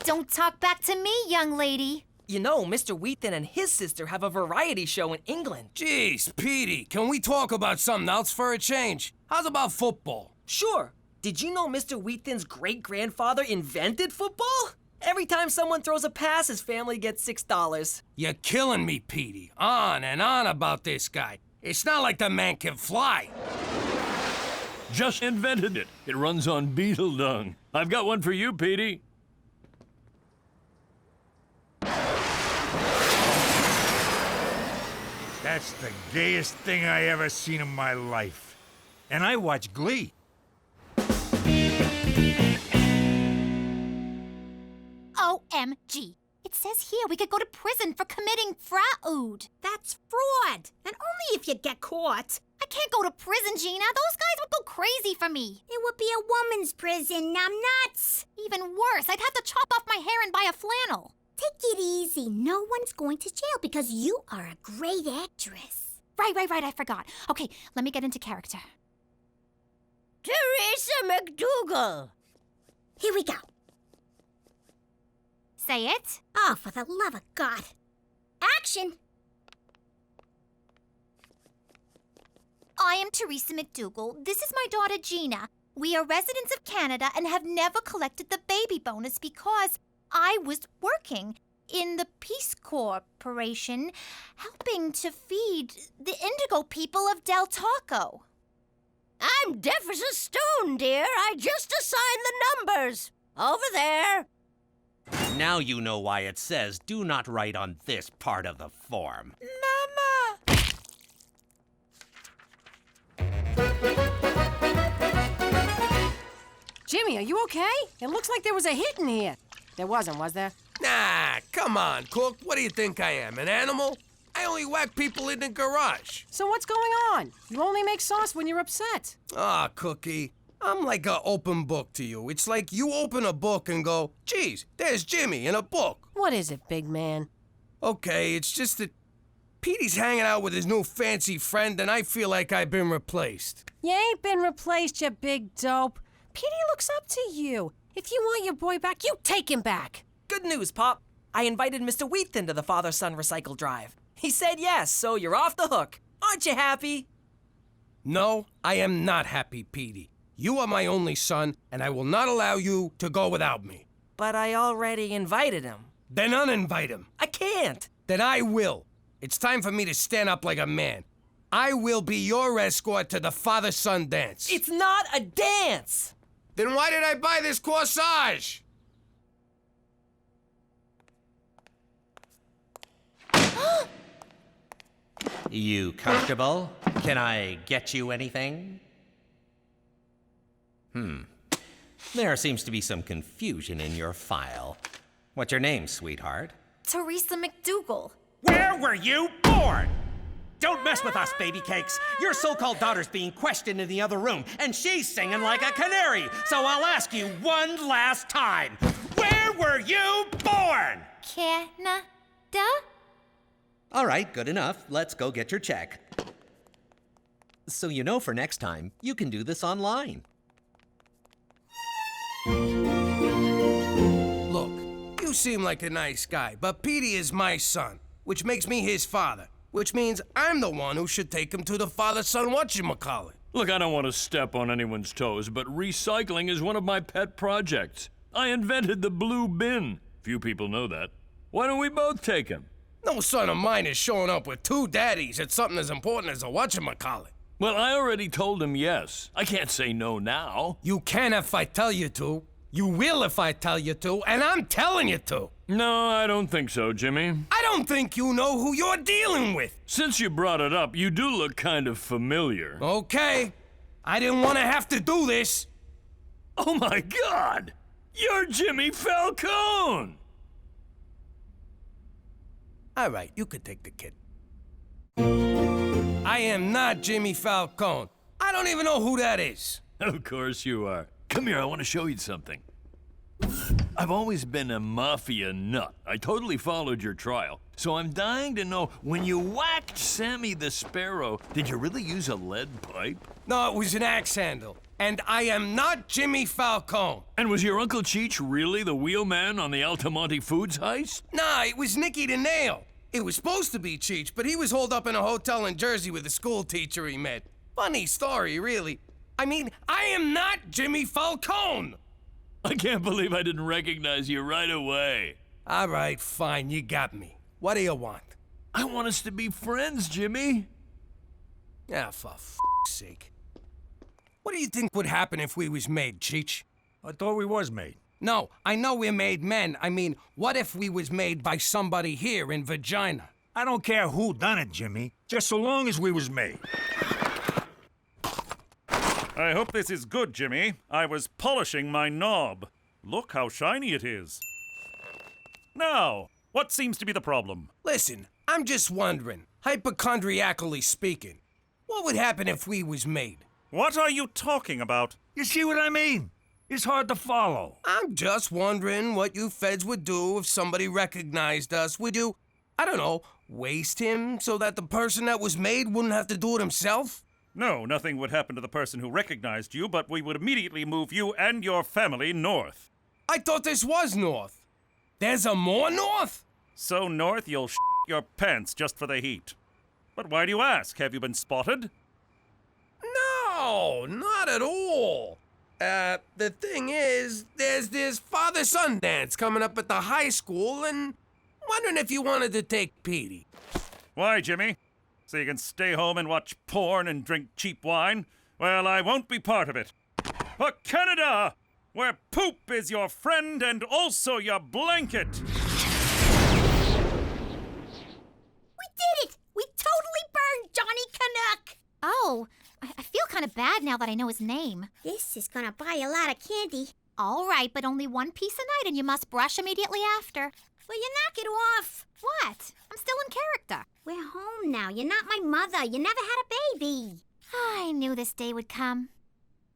Speaker 17: Don't talk back to me, young lady.
Speaker 6: You know, Mr. Wheaton and his sister have a variety show in England.
Speaker 3: Jeez, Petey, can we talk about something else for a change? How's about football?
Speaker 6: Sure. Did you know Mr. Wheaton's great-grandfather invented football? Every time someone throws a pass, his family gets $6.
Speaker 3: You're killing me, Petey. On and on about this guy. It's not like the man can fly.
Speaker 13: Just invented it. It runs on beetle dung. I've got one for you, Petey.
Speaker 2: That's the gayest thing I ever seen in my life. And I watch Glee.
Speaker 17: OMG. It says here we could go to prison for committing fraud.
Speaker 10: That's fraud. And only if you get caught.
Speaker 17: I can't go to prison, Gina. Those guys would go crazy for me.
Speaker 10: It would be a woman's prison, numbnuts.
Speaker 17: Even worse, I'd have to chop off my hair and buy a flannel.
Speaker 10: Take it easy. No one's going to jail because you are a great actress.
Speaker 17: Right, I forgot. Okay, let me get into character.
Speaker 10: Teresa MacDougal. Here we go.
Speaker 17: Say it.
Speaker 10: Oh, for the love of God. Action!
Speaker 17: I am Teresa MacDougal. This is my daughter, Gina. We are residents of Canada and have never collected the baby bonus because I was working in the Peace Corporation helping to feed the indigo people of Del Taco.
Speaker 10: I'm deaf as a stone, dear. I just assigned the numbers. Over there.
Speaker 18: Now you know why it says do not write on this part of the form.
Speaker 10: Mama!
Speaker 5: Jimmy, are you okay? It looks like there was a hit in here. There wasn't, was there?
Speaker 3: Nah, come on, Cook. What do you think I am, an animal? I only whack people in the garage.
Speaker 5: So what's going on? You only make sauce when you're upset.
Speaker 3: Ah, Cookie. I'm like an open book to you. It's like you open a book and go, geez, there's Jimmy in a book.
Speaker 5: What is it, big man?
Speaker 3: Okay, it's just that Petey's hanging out with his new fancy friend and I feel like I've been replaced.
Speaker 5: You ain't been replaced, you big dope. Petey looks up to you. If you want your boy back, you take him back.
Speaker 6: Good news, Pop. I invited Mr. Wheaton to the father-son recycle drive. He said yes, so you're off the hook. Aren't you happy?
Speaker 3: No, I am not happy, Petey. You are my only son, and I will not allow you to go without me.
Speaker 6: But I already invited him.
Speaker 3: Then uninvite him.
Speaker 6: I can't.
Speaker 3: Then I will. It's time for me to stand up like a man. I will be your escort to the father-son dance.
Speaker 6: It's not a dance!
Speaker 3: Then why did I buy this corsage?
Speaker 18: You comfortable? Can I get you anything? There seems to be some confusion in your file. What's your name, sweetheart?
Speaker 17: Teresa MacDougal.
Speaker 18: Where were you born? Don't mess with us, baby cakes. Your so-called daughter's being questioned in the other room, and she's singing like a canary. So I'll ask you one last time. Where were you born?
Speaker 17: Canada?
Speaker 18: All right, good enough. Let's go get your check. So you know for next time, you can do this online.
Speaker 3: Look, you seem like a nice guy, but Petey is my son, which makes me his father, which means I'm the one who should take him to the father-son whatchamacallit.
Speaker 13: Look, I don't want to step on anyone's toes, but recycling is one of my pet projects. I invented the blue bin. Few people know that. Why don't we both take him?
Speaker 3: No son of mine is showing up with two daddies at something as important as a whatchamacallit.
Speaker 13: Well, I already told him yes. I can't say no now.
Speaker 3: You can if I tell you to. You will if I tell you to, and I'm telling you to.
Speaker 13: No, I don't think so, Jimmy.
Speaker 3: I don't think you know who you're dealing with.
Speaker 13: Since you brought it up, you do look kind of familiar.
Speaker 3: Okay. I didn't want to have to do this.
Speaker 13: Oh my God! You're Jimmy Falcone!
Speaker 3: All right, you could take the kid. I am not Jimmy Falcone. I don't even know who that is.
Speaker 13: Of course you are. Come here, I want to show you something. I've always been a mafia nut. I totally followed your trial. So I'm dying to know, when you whacked Sammy the Sparrow, did you really use a lead pipe?
Speaker 3: No, it was an axe handle. And I am not Jimmy Falcone.
Speaker 13: And was your Uncle Cheech really the wheelman on the Altamonte Foods heist?
Speaker 3: Nah, it was Nicky the Nail. It was supposed to be Cheech, but he was holed up in a hotel in Jersey with a school teacher he met. Funny story, really. I mean, I am not Jimmy Falcone.
Speaker 13: I can't believe I didn't recognize you right away.
Speaker 3: All right, fine, you got me. What do you want?
Speaker 13: I want us to be friends, Jimmy.
Speaker 3: Ah, for f***'s sake. What do you think would happen if we was made, Cheech?
Speaker 2: I thought we was made.
Speaker 3: No, I know we're made men. I mean, what if we was made by somebody here in Regina?
Speaker 2: I don't care who done it, Jimmy. Just so long as we was made.
Speaker 9: I hope this is good, Jimmy. I was polishing my knob. Look how shiny it is. Now, what seems to be the problem?
Speaker 3: Listen, I'm just wondering, hypochondriacally speaking, what would happen if we was made?
Speaker 9: What are you talking about?
Speaker 2: You see what I mean? It's hard to follow.
Speaker 3: I'm just wondering what you feds would do if somebody recognized us. Would you, I don't know, waste him so that the person that was made wouldn't have to do it himself?
Speaker 9: No, nothing would happen to the person who recognized you, but we would immediately move you and your family north.
Speaker 3: I thought this was north. There's a more north?
Speaker 9: So north you'll your pants just for the heat. But why do you ask? Have you been spotted?
Speaker 3: No, not at all. The thing is, there's this father-son dance coming up at the high school, and I'm wondering if you wanted to take Petey.
Speaker 9: Why, Jimmy? So you can stay home and watch porn and drink cheap wine? Well, I won't be part of it. For Canada, where poop is your friend and also your blanket.
Speaker 10: We did it! We totally burned Johnny Canuck!
Speaker 17: Oh, I feel kind of bad now that I know his name.
Speaker 10: This is gonna buy a lot of candy.
Speaker 17: All right, but only one piece a night and you must brush immediately after.
Speaker 10: Will you knock it off?
Speaker 17: What? I'm still in character.
Speaker 10: We're home now. You're not my mother. You never had a baby.
Speaker 17: I knew this day would come.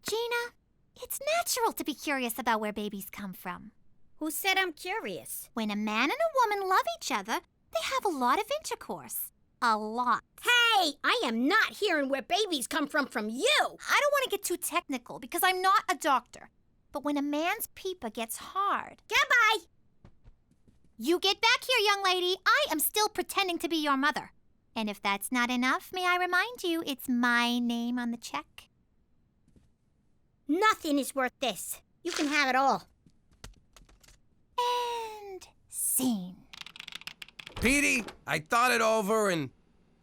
Speaker 17: Gina, it's natural to be curious about where babies come from.
Speaker 10: Who said I'm curious?
Speaker 17: When a man and a woman love each other, they have a lot of intercourse. A lot.
Speaker 10: Hey, I am not hearing where babies come from you.
Speaker 17: I don't want to get too technical because I'm not a doctor. But when a man's peeper gets hard...
Speaker 10: Goodbye!
Speaker 17: You get back here, young lady. I am still pretending to be your mother. And if that's not enough, may I remind you, it's my name on the check.
Speaker 10: Nothing is worth this. You can have it all.
Speaker 17: And scene.
Speaker 3: Petey, I thought it over, and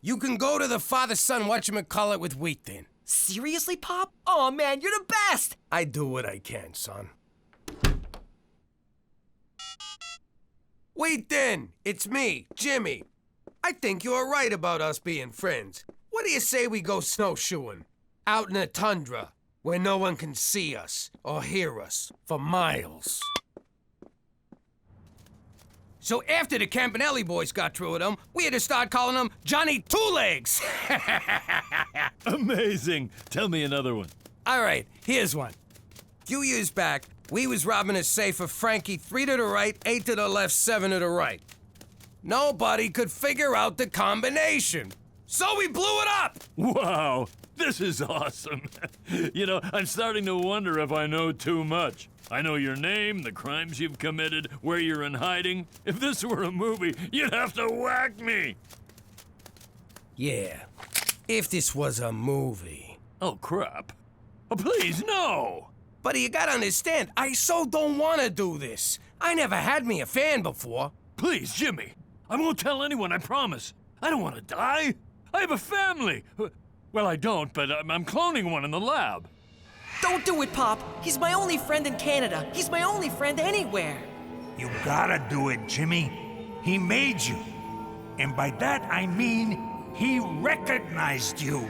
Speaker 3: you can go to the father-son whatchamacallit with Wheat Thin.
Speaker 6: Seriously, Pop? Oh, man, you're the best!
Speaker 3: I do what I can, son. Wheat Thin, it's me, Jimmy. I think you're right about us being friends. What do you say we go snowshoeing? Out in the tundra. where no one can see us or hear us for miles. So after the Campanelli boys got through with him, we had to start calling him Johnny Two Legs.
Speaker 13: Amazing. Tell me another one.
Speaker 3: All right, here's one. A few years back, we was robbing a safe of Frankie 3 to the right, 8 to the left, 7 to the right. Nobody could figure out the combination. So we blew it up!
Speaker 13: Wow, this is awesome. You know, I'm starting to wonder if I know too much. I know your name, the crimes you've committed, where you're in hiding. If this were a movie, you'd have to whack me.
Speaker 3: Yeah, if this was a movie.
Speaker 13: Oh, crap. Oh, please, no!
Speaker 3: Buddy, you gotta understand, I so don't wanna do this. I never had me a fan before.
Speaker 13: Please, Jimmy. I won't tell anyone, I promise. I don't want to die. I have a family. Well, I don't, but I'm cloning one in the lab.
Speaker 6: Don't do it, Pop. He's my only friend in Canada. He's my only friend anywhere.
Speaker 2: You gotta do it, Jimmy. He made you. And by that, I mean he recognized you.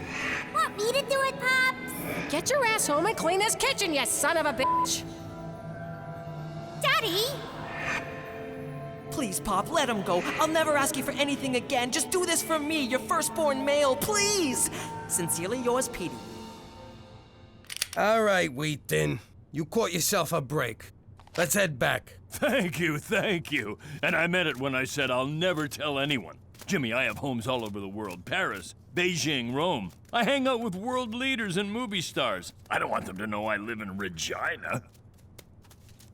Speaker 10: Want me to do it, Pops?
Speaker 5: Get your ass home and clean this kitchen, you son of a bitch!
Speaker 10: Daddy!
Speaker 6: Please, Pop, let him go. I'll never ask you for anything again. Just do this for me, your firstborn male, please. Sincerely yours, Petey.
Speaker 3: All right, Wheat Thin. You caught yourself a break. Let's head back.
Speaker 13: Thank you, thank you. And I meant it when I said I'll never tell anyone. Jimmy, I have homes all over the world. Paris, Beijing, Rome. I hang out with world leaders and movie stars. I don't want them to know I live in Regina.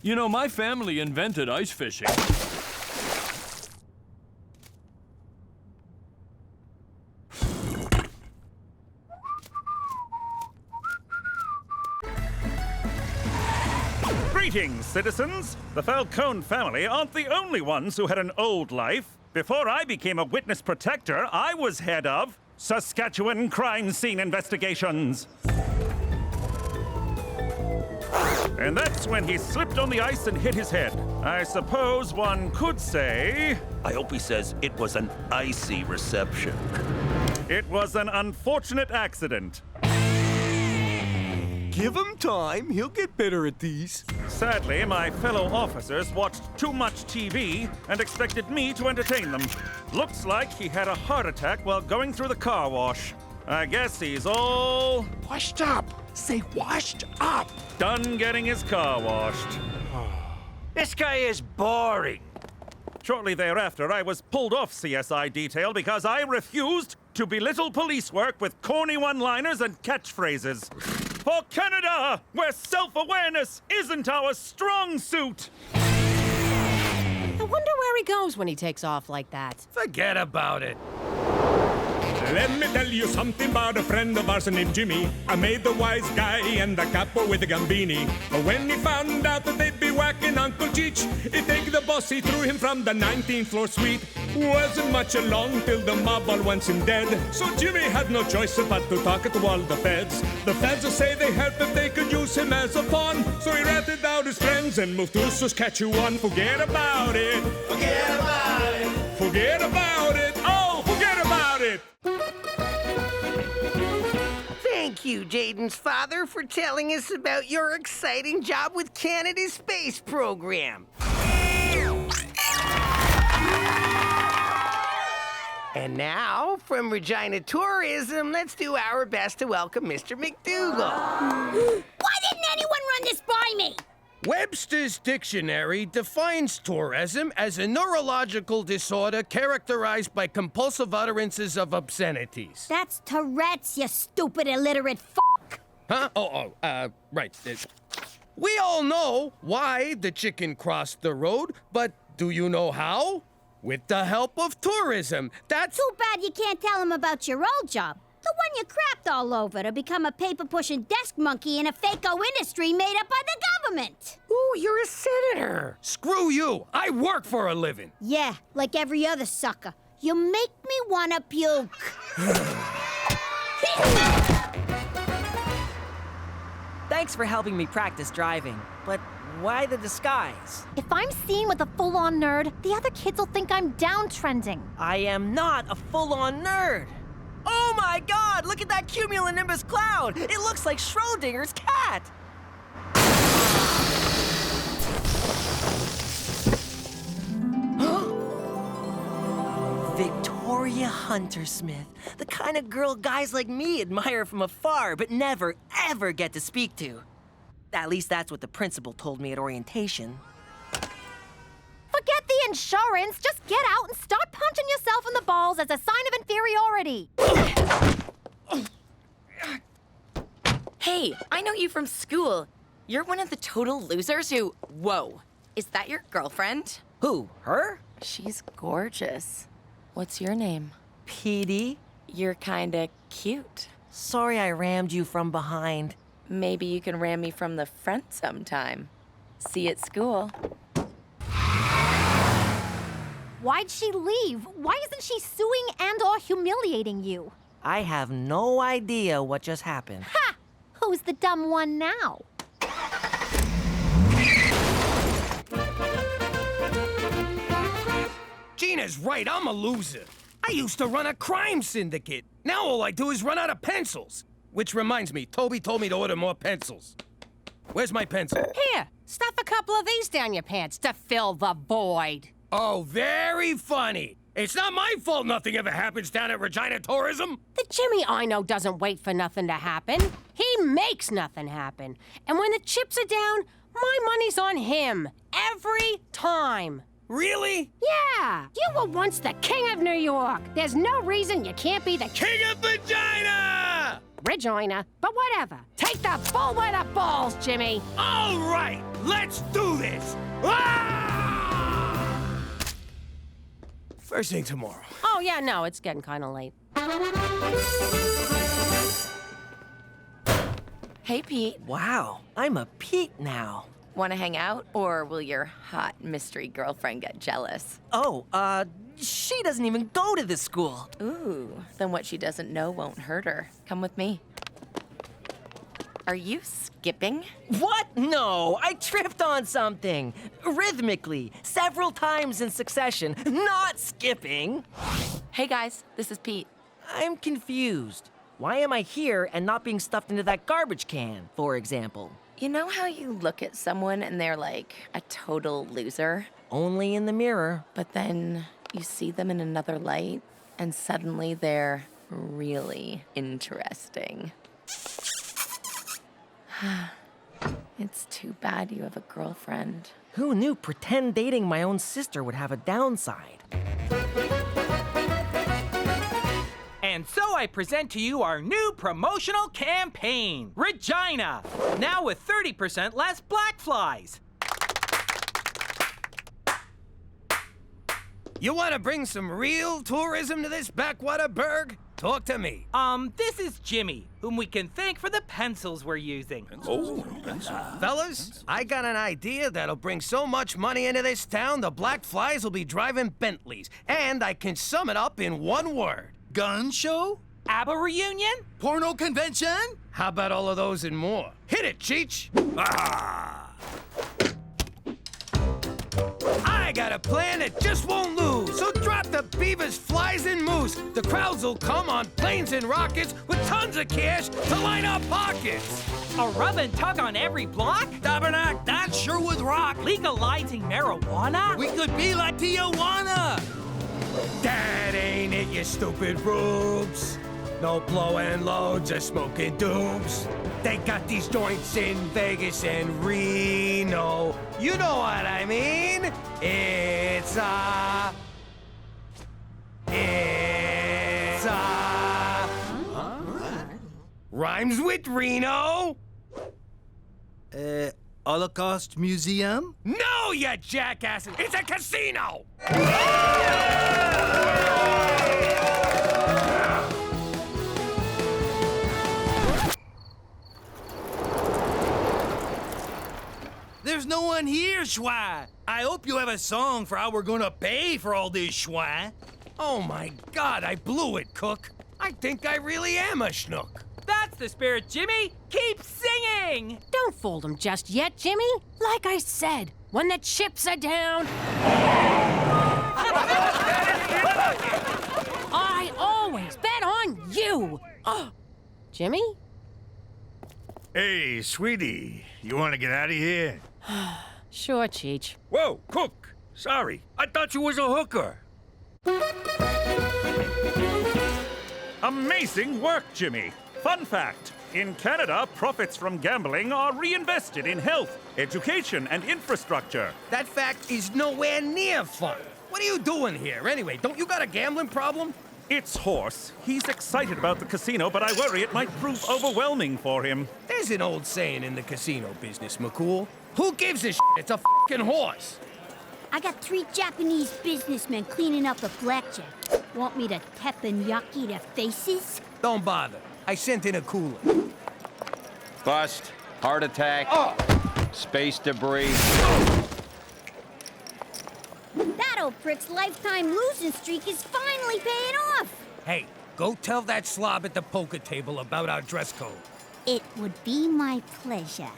Speaker 13: You know, my family invented ice fishing.
Speaker 9: Greetings, citizens! The Falcone family aren't the only ones who had an old life. Before I became a witness protector, I was head of Saskatchewan crime scene investigations. And that's when he slipped on the ice and hit his head. I suppose one could say...
Speaker 19: I hope he says it was an icy reception.
Speaker 9: It was an unfortunate accident.
Speaker 15: Give him time. He'll get better at these.
Speaker 9: Sadly, my fellow officers watched too much TV and expected me to entertain them. Looks like he had a heart attack while going through the car wash. I guess he's all...
Speaker 12: washed up. Say washed up.
Speaker 9: Done getting his car washed.
Speaker 16: This guy is boring.
Speaker 9: Shortly thereafter, I was pulled off CSI detail because I refused to belittle police work with corny one-liners and catchphrases. For Canada, where self-awareness isn't our strong suit.
Speaker 5: I wonder where he goes when he takes off like that.
Speaker 3: Forget about it.
Speaker 7: Let me tell you something about a friend of ours named Jimmy. I made the wise guy and the capo with the Gambini. But when he found out that they'd be whacking Uncle Cheech, he take the boss, he threw him from the 19th floor suite. Wasn't much along till the mob all wants him dead. So Jimmy had no choice but to talk to all the feds. The feds say they help if they could use him as a pawn. So he ratted out his friends and moved to Saskatchewan. Forget about it. Forget about it. Forget about it. Oh, forget about it.
Speaker 1: Thank you, Jaden's father, for telling us about your exciting job with Canada's space program. And now, from Regina Tourism, let's do our best to welcome Mr. MacDougal.
Speaker 10: Why didn't anyone run this by me?
Speaker 3: Webster's Dictionary defines tourism as a neurological disorder characterized by compulsive utterances of obscenities.
Speaker 10: That's Tourette's, you stupid illiterate fuck.
Speaker 3: Huh? Right. We all know why the chicken crossed the road, but do you know how? With the help of tourism. That's...
Speaker 10: Too bad you can't tell him about your old job. The one you crapped all over to become a paper-pushing desk monkey in a fake-o industry made up by the government.
Speaker 1: Ooh, you're a senator.
Speaker 3: Screw you. I work for a living.
Speaker 10: Yeah, like every other sucker. You make me wanna puke.
Speaker 6: Thanks for helping me practice driving, but why the disguise?
Speaker 17: If I'm seen with a full-on nerd, the other kids will think I'm downtrending.
Speaker 6: I am not a full-on nerd. Oh my God! Look at that cumulonimbus cloud! It looks like Schrodinger's cat! Victoria Huntersmith, the kind of girl guys like me admire from afar but never, ever get to speak to. At least that's what the principal told me at orientation.
Speaker 4: Forget the insurance. Just get out and start punching yourself in the balls as a sign of inferiority.
Speaker 20: Hey, I know you from school. You're one of the total losers who... Whoa. Is that your girlfriend?
Speaker 6: Who, her?
Speaker 20: She's gorgeous. What's your name?
Speaker 6: Petey.
Speaker 20: You're kinda cute.
Speaker 6: Sorry I rammed you from behind.
Speaker 20: Maybe you can ram me from the front sometime. See you at school.
Speaker 4: Why'd she leave? Why isn't she suing and/or humiliating you?
Speaker 6: I have no idea what just happened.
Speaker 4: Ha! Who's the dumb one now?
Speaker 3: Gina's right, I'm a loser. I used to run a crime syndicate. Now all I do is run out of pencils. Which reminds me, Toby told me to order more pencils. Where's my pencil?
Speaker 5: Here, stuff a couple of these down your pants to fill the void.
Speaker 3: Oh, very funny. It's not my fault nothing ever happens down at Regina Tourism.
Speaker 5: The Jimmy I know doesn't wait for nothing to happen. He makes nothing happen. And when the chips are down, my money's on him. Every time.
Speaker 3: Really?
Speaker 5: Yeah. You were once the king of New York. There's no reason you can't be the
Speaker 3: king of Regina!
Speaker 5: Regina, but whatever. Take the bull by the balls, Jimmy.
Speaker 3: All right, let's do this. Ah! First thing tomorrow.
Speaker 5: Oh, yeah, no, it's getting kind of late.
Speaker 20: Hey, Pete.
Speaker 6: Wow, I'm a Pete now.
Speaker 20: Want to hang out, or will your hot mystery girlfriend get jealous?
Speaker 6: Oh, she doesn't even go to this school.
Speaker 20: Ooh, then what she doesn't know won't hurt her. Come with me. Are you skipping?
Speaker 6: What? No, I tripped on something. Rhythmically, several times in succession, not skipping.
Speaker 20: Hey guys, this is Pete.
Speaker 6: I'm confused. Why am I here and not being stuffed into that garbage can, for example?
Speaker 20: You know how you look at someone and they're like a total loser?
Speaker 6: Only in the mirror.
Speaker 20: But then you see them in another light and suddenly they're really interesting. It's too bad you have a girlfriend.
Speaker 6: Who knew pretend dating my own sister would have a downside?
Speaker 21: And so I present to you our new promotional campaign, Regina, now with 30% less black flies.
Speaker 3: You want to bring some real tourism to this backwater burg? Talk to me.
Speaker 21: This is Jimmy, whom we can thank for the pencils we're using.
Speaker 3: Oh, fellas, I got an idea that'll bring so much money into this town, the black flies will be driving Bentleys. And I can sum it up in one word.
Speaker 15: Gun show?
Speaker 21: ABBA reunion?
Speaker 15: Porno convention?
Speaker 3: How about all of those and more? Hit it, Cheech! Ah! I got a plan that just won't lose. So drop the beavers, flies, and moose. The crowds will come on planes and rockets with tons of cash to line our pockets.
Speaker 21: A rub and tug on every block?
Speaker 15: Tabernacle, that sure would rock.
Speaker 21: Legalizing marijuana?
Speaker 15: We could be like Tijuana.
Speaker 3: That ain't it, you stupid rubes. No blowing loads or smoking dooms. They got these joints in Vegas and Reno. You know what I mean? It's rhymes with Reno.
Speaker 15: Holocaust Museum?
Speaker 3: No, you jackasses! It's a casino!
Speaker 15: There's no one here, Schwa. I hope you have a song for how we're gonna pay for all this, Schwa.
Speaker 3: Oh my God, I blew it, Cook. I think I really am a schnook.
Speaker 21: That's the spirit, Jimmy! Keep singing!
Speaker 5: Don't fool them just yet, Jimmy. Like I said, when the chips are down... I always bet on you! you. Jimmy?
Speaker 2: Hey, sweetie, you want to get out of here?
Speaker 5: Sure, Cheech.
Speaker 2: Whoa, Cook. Sorry, I thought you was a hooker.
Speaker 9: Amazing work, Jimmy. Fun fact. In Canada, profits from gambling are reinvested in health, education, and infrastructure.
Speaker 3: That fact is nowhere near fun. What are you doing here, anyway? Don't you got a gambling problem?
Speaker 9: It's Horse. He's excited about the casino, but I worry it might prove overwhelming for him.
Speaker 3: There's an old saying in the casino business, McCool. Who gives a shit? It's a fucking horse.
Speaker 10: I got 3 Japanese businessmen cleaning up a blackjack. Want me to teppanyaki their faces?
Speaker 3: Don't bother. I sent in a cooler.
Speaker 11: Bust, heart attack, space debris.
Speaker 10: That old prick's lifetime losing streak is finally paying off.
Speaker 3: Hey, go tell that slob at the poker table about our dress code.
Speaker 10: It would be my pleasure.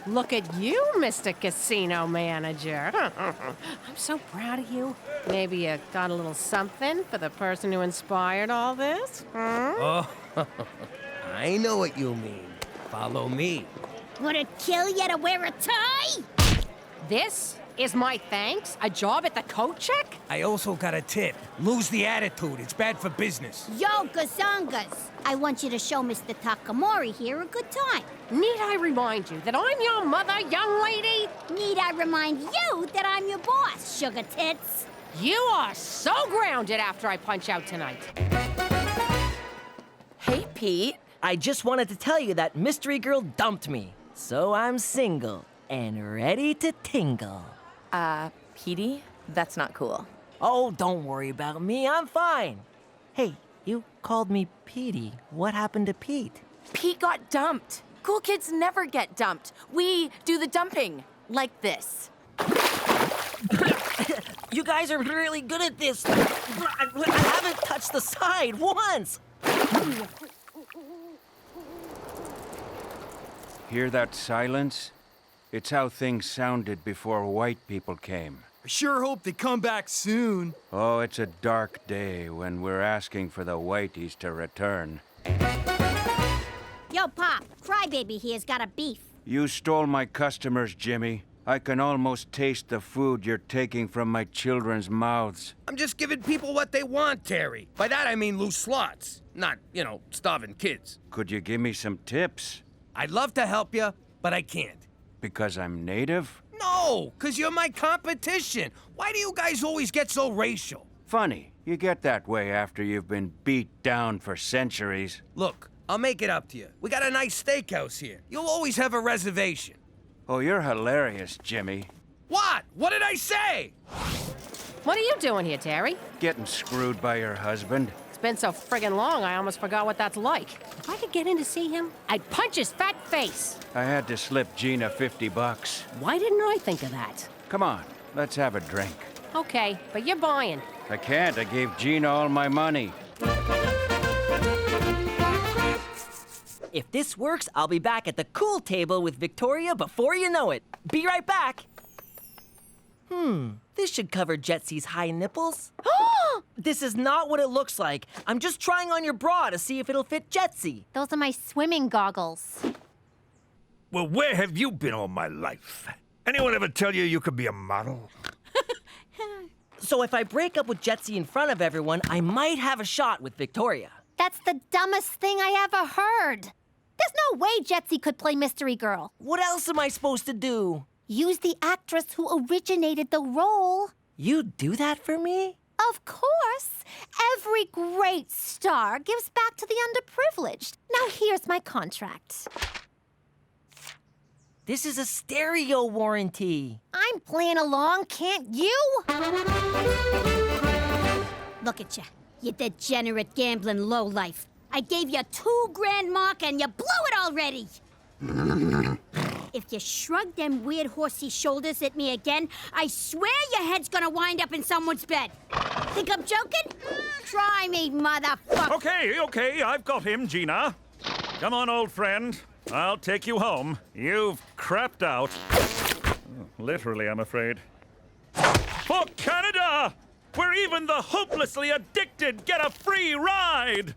Speaker 5: Look at you, Mr. Casino Manager. I'm so proud of you. Maybe you got a little something for the person who inspired all this?
Speaker 3: Oh, I know what you mean. Follow me.
Speaker 10: Would it kill you to wear a tie?
Speaker 5: This is my thanks? A job at the coat check?
Speaker 3: I also got a tip. Lose the attitude. It's bad for business.
Speaker 10: Yo, gazongas. I want you to show Mr. Takamori here a good time.
Speaker 5: Need I remind you that I'm your mother, young lady?
Speaker 10: Need I remind you that I'm your boss, sugar tits?
Speaker 5: You are so grounded after I punch out tonight.
Speaker 6: Hey, Pete. I just wanted to tell you that Mystery Girl dumped me. So I'm single and ready to tingle.
Speaker 20: Petey, that's not cool.
Speaker 6: Oh, don't worry about me. I'm fine. Hey, you called me Petey. What happened to Pete?
Speaker 20: Pete got dumped. Cool kids never get dumped. We do the dumping. Like this.
Speaker 6: You guys are really good at this. I haven't touched the side once.
Speaker 11: Hear that silence? It's how things sounded before white people came.
Speaker 15: I sure hope they come back soon.
Speaker 11: Oh, it's a dark day when we're asking for the whiteys to return.
Speaker 10: Yo, Pop, Crybaby here's got a beef.
Speaker 11: You stole my customers, Jimmy. I can almost taste the food you're taking from my children's mouths.
Speaker 3: I'm just giving people what they want, Terry. By that I mean loose slots. Not, starving kids.
Speaker 11: Could you give me some tips?
Speaker 3: I'd love to help you, but I can't.
Speaker 11: Because I'm native?
Speaker 3: No, because you're my competition. Why do you guys always get so racial?
Speaker 11: Funny. You get that way after you've been beat down for centuries.
Speaker 3: Look, I'll make it up to you. We got a nice steakhouse here. You'll always have a reservation.
Speaker 11: Oh, you're hilarious, Jimmy.
Speaker 3: What? What did I say?
Speaker 5: What are you doing here, Terry?
Speaker 11: Getting screwed by your husband.
Speaker 5: It's been so friggin' long, I almost forgot what that's like. If I could get in to see him, I'd punch his fat face.
Speaker 11: I had to slip Gina $50.
Speaker 5: Why didn't I think of that?
Speaker 11: Come on, let's have a drink.
Speaker 5: Okay, but you're buying.
Speaker 11: I can't. I gave Gina all my money.
Speaker 6: If this works, I'll be back at the cool table with Victoria before you know it. Be right back. This should cover Jetsy's high nipples. This is not what it looks like. I'm just trying on your bra to see if it'll fit Jetsy.
Speaker 17: Those are my swimming goggles.
Speaker 2: Well, where have you been all my life? Anyone ever tell you you could be a model?
Speaker 6: So if I break up with Jetsy in front of everyone, I might have a shot with Victoria.
Speaker 17: That's the dumbest thing I ever heard. There's no way Jetsy could play Mystery Girl.
Speaker 6: What else am I supposed to do?
Speaker 17: Use the actress who originated the role.
Speaker 6: You do that for me?
Speaker 17: Of course. Every great star gives back to the underprivileged. Now here's my contract.
Speaker 6: This is a stereo warranty.
Speaker 17: I'm playing along, can't you?
Speaker 10: Look at you. You degenerate gambling lowlife. I gave you $2 grand mark and you blew it already. If you shrug them weird horsey shoulders at me again, I swear your head's gonna wind up in someone's bed. Think I'm joking? Try me, motherfucker.
Speaker 9: Okay, I've got him, Gina. Come on, old friend. I'll take you home. You've crapped out. Literally, I'm afraid. For Canada! Where even the hopelessly addicted get a free ride!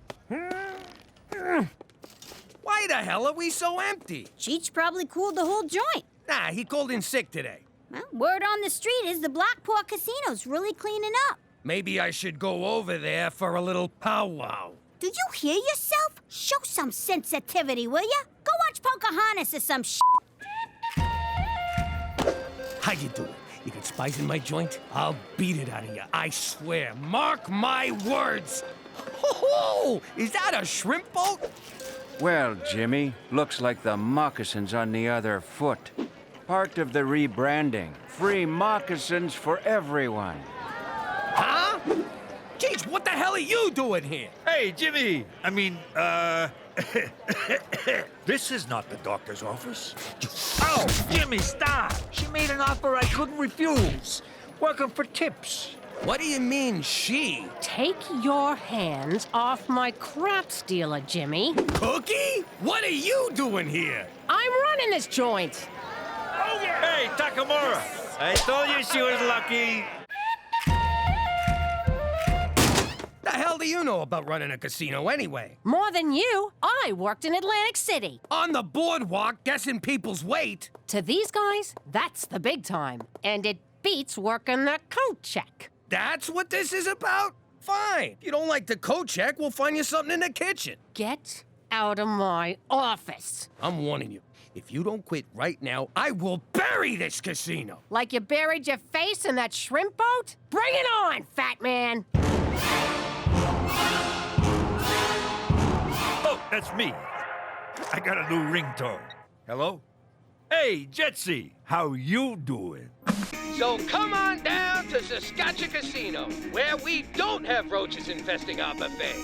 Speaker 3: Why the hell are we so empty?
Speaker 10: Cheech probably cooled the whole joint.
Speaker 3: Nah, he called in sick today.
Speaker 10: Well, word on the street is the Blackport Casino's really cleaning up.
Speaker 3: Maybe I should go over there for a little powwow.
Speaker 10: Did you hear yourself? Show some sensitivity, will ya? Go watch Pocahontas or some shit.
Speaker 3: How you doing? You got spies in my joint? I'll beat it out of you, I swear. Mark my words. Ho-ho! Is that a shrimp boat?
Speaker 11: Well, Jimmy, looks like the moccasins on the other foot. Part of the rebranding. Free moccasins for everyone.
Speaker 3: Huh? Cheech, what the hell are you doing here?
Speaker 2: Hey, Jimmy! This is not the doctor's office. Oh, Jimmy, stop! She made an offer I couldn't refuse. Welcome for tips.
Speaker 3: What do you mean, she?
Speaker 5: Take your hands off my crap stealer, Jimmy.
Speaker 3: Cookie? What are you doing here?
Speaker 5: I'm running this joint.
Speaker 2: Oh, yeah. Hey, Takamura! I told you she was lucky.
Speaker 3: The hell do you know about running a casino anyway?
Speaker 5: More than you. I worked in Atlantic City.
Speaker 3: On the boardwalk, guessing people's weight.
Speaker 5: To these guys, that's the big time. And it beats working the coat check.
Speaker 3: That's what this is about? Fine. If you don't like the coat check, we'll find you something in the kitchen.
Speaker 5: Get out of my office.
Speaker 3: I'm warning you. If you don't quit right now, I will bury this casino.
Speaker 5: Like you buried your face in that shrimp boat? Bring it on, fat man.
Speaker 2: Oh, that's me. I got a new ringtone. Hello? Hey, Jetsy, how you doing?
Speaker 3: So come on down to Saskatchewan Casino, where we don't have roaches infesting our buffet.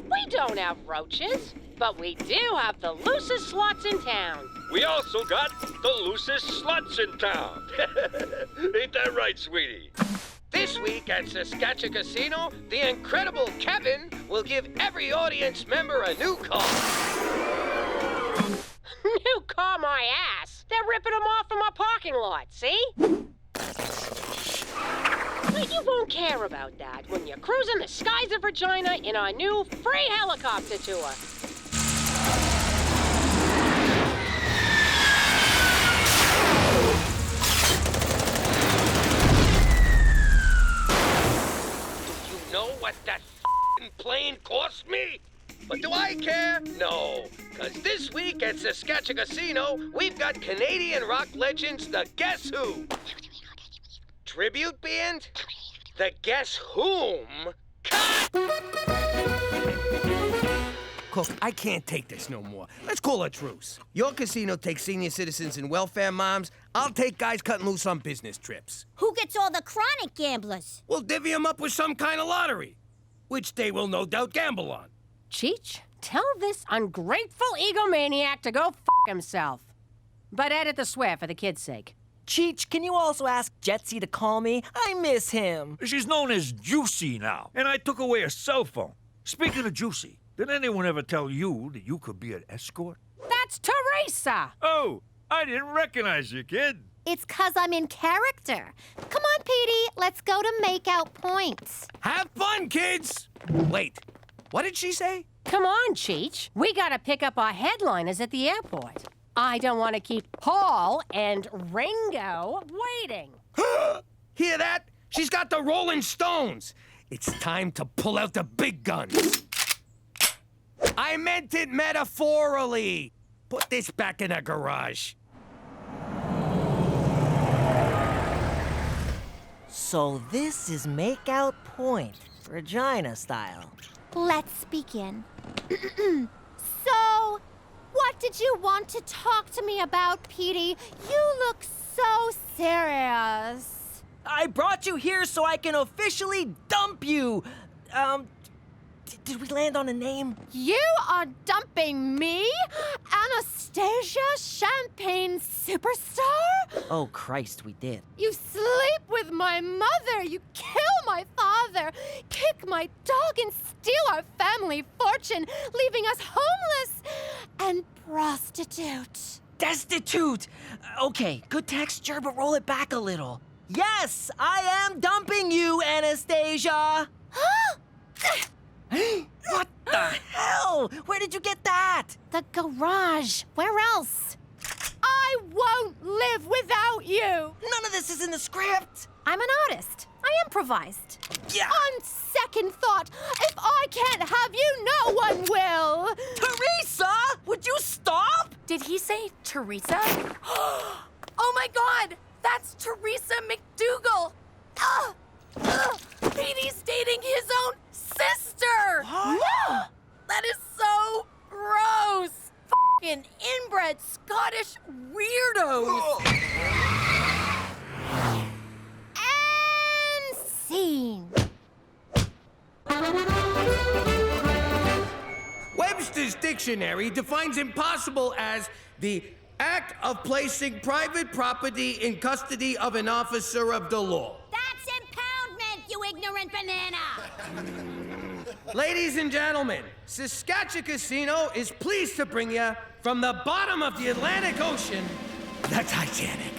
Speaker 5: We don't have roaches, but we do have the loosest slots in town.
Speaker 13: We also got the loosest sluts in town. Ain't that right, sweetie?
Speaker 3: This week at Saskatchewan Casino, the incredible Kevin will give every audience member a new car.
Speaker 5: New car, my ass. They're ripping them off from our parking lot, see? But you won't care about that when you're cruising the skies of Regina in our new free helicopter tour.
Speaker 3: Do you know what that f***ing plane cost me? But do I care? No. Because this week at Saskatchewan Casino, we've got Canadian rock legends, the Guess Who. Tribute band? The Guess Whom? Cut! Cook, I can't take this no more. Let's call a truce. Your casino takes senior citizens and welfare moms. I'll take guys cutting loose on business trips.
Speaker 10: Who gets all the chronic gamblers?
Speaker 3: We'll divvy them up with some kind of lottery, which they will no doubt gamble on.
Speaker 5: Cheech, tell this ungrateful egomaniac to go f*** himself. But edit the swear for the kid's sake.
Speaker 6: Cheech, can you also ask Jetsy to call me? I miss him.
Speaker 2: She's known as Juicy now, and I took away her cell phone. Speaking of Juicy, did anyone ever tell you that you could be an escort?
Speaker 5: That's Teresa!
Speaker 2: Oh, I didn't recognize you, kid.
Speaker 4: It's 'cause I'm in character. Come on, Petey, let's go to make out points.
Speaker 3: Have fun, kids! Wait, what did she say?
Speaker 5: Come on, Cheech. We gotta pick up our headliners at the airport. I don't want to keep Paul and Ringo waiting.
Speaker 3: Hear that? She's got the Rolling Stones. It's time to pull out the big guns. I meant it metaphorically. Put this back in the garage.
Speaker 6: So this is make out point, Regina style.
Speaker 4: Let's begin. So, what did you want to talk to me about, Petey? You look so serious.
Speaker 6: I brought you here so I can officially dump you. Did we land on a name?
Speaker 4: You are dumping me? Anastasia, champagne superstar?
Speaker 6: Oh, Christ, we did.
Speaker 4: You sleep with my mother, you kill my father, kick my dog and steal our family fortune, leaving us homeless and prostitute.
Speaker 6: Destitute! Okay, good texture, but roll it back a little. Yes, I am dumping you, Anastasia! What The hell? Where did you get that?
Speaker 5: The garage. Where else?
Speaker 4: I won't live without you!
Speaker 6: None of this is in the script.
Speaker 5: I'm an artist. I improvised.
Speaker 6: Yeah.
Speaker 4: On second thought, if I can't have you, no one will!
Speaker 6: Teresa! Would you stop?
Speaker 20: Did he say Teresa? Oh my God! That's Teresa MacDougal! Petey's dating his own sister! That is so gross! F***ing inbred Scottish weirdos!
Speaker 4: And scene.
Speaker 1: Webster's dictionary defines impossible as the act of placing private property in custody of an officer of the law.
Speaker 10: That's impoundment, you ignorant banana!
Speaker 1: Ladies and gentlemen, Saskatchewan Casino is pleased to bring you from the bottom of the Atlantic Ocean, the Titanic.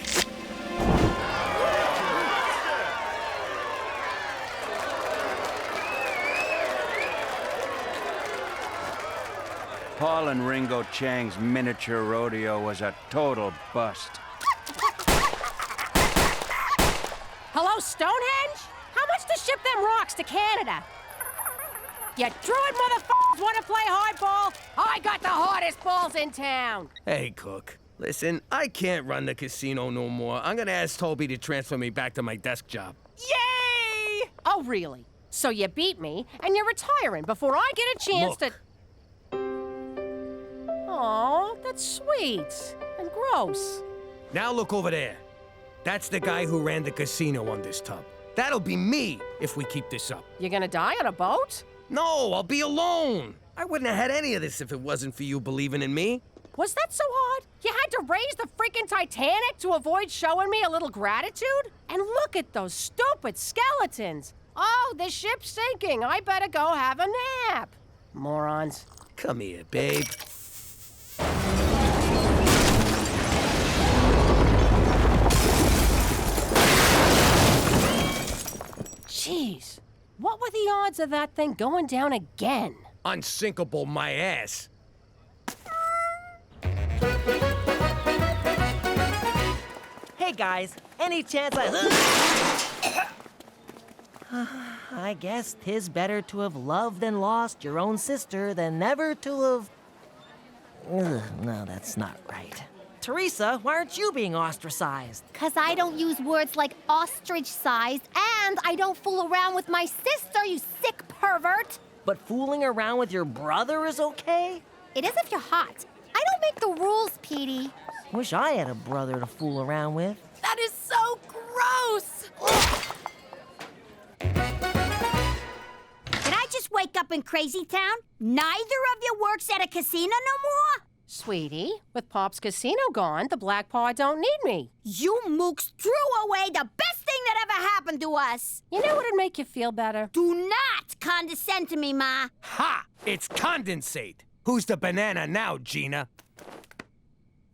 Speaker 11: Paul and Ringo Chang's miniature rodeo was a total bust.
Speaker 5: Hello, Stonehenge? How much to ship them rocks to Canada? You druid motherfuckers want to play hardball? I got the hardest balls in town.
Speaker 1: Hey, Cook. Listen, I can't run the casino no more. I'm gonna ask Toby to transfer me back to my desk job.
Speaker 5: Yay! Oh, really? So you beat me, and you're retiring before I get a chance to... Aw, that's sweet. And gross.
Speaker 1: Now look over there. That's the guy who ran the casino on this tub. That'll be me if we keep this up.
Speaker 5: You gonna die on a boat?
Speaker 1: No, I'll be alone. I wouldn't have had any of this if it wasn't for you believing in me.
Speaker 5: Was that so hard? You had to raise the freaking Titanic to avoid showing me a little gratitude? And look at those stupid skeletons. Oh, the ship's sinking. I better go have a nap. Morons.
Speaker 1: Come here, babe.
Speaker 5: Jeez, what were the odds of that thing going down again?
Speaker 1: Unsinkable my ass.
Speaker 6: Hey guys, any chance I guess 'tis better to have loved and lost your own sister than never to have... no, that's not right. Teresa, why aren't you being ostracized?
Speaker 17: 'Cause I don't use words like ostrich-sized, and I don't fool around with my sister, you sick pervert!
Speaker 6: But fooling around with your brother is okay?
Speaker 17: It is if you're hot. I don't make the rules, Petey.
Speaker 6: Wish I had a brother to fool around with.
Speaker 20: That is so gross!
Speaker 10: Did I just wake up in Crazy Town? Neither of you works at a casino no more?
Speaker 5: Sweetie, with Pop's casino gone, the Black Paw don't need me.
Speaker 10: You mooks threw away the best thing that ever happened to us.
Speaker 5: You know what'd make you feel better?
Speaker 10: Do not condescend to me, Ma.
Speaker 1: Ha! It's condensate. Who's the banana now, Gina?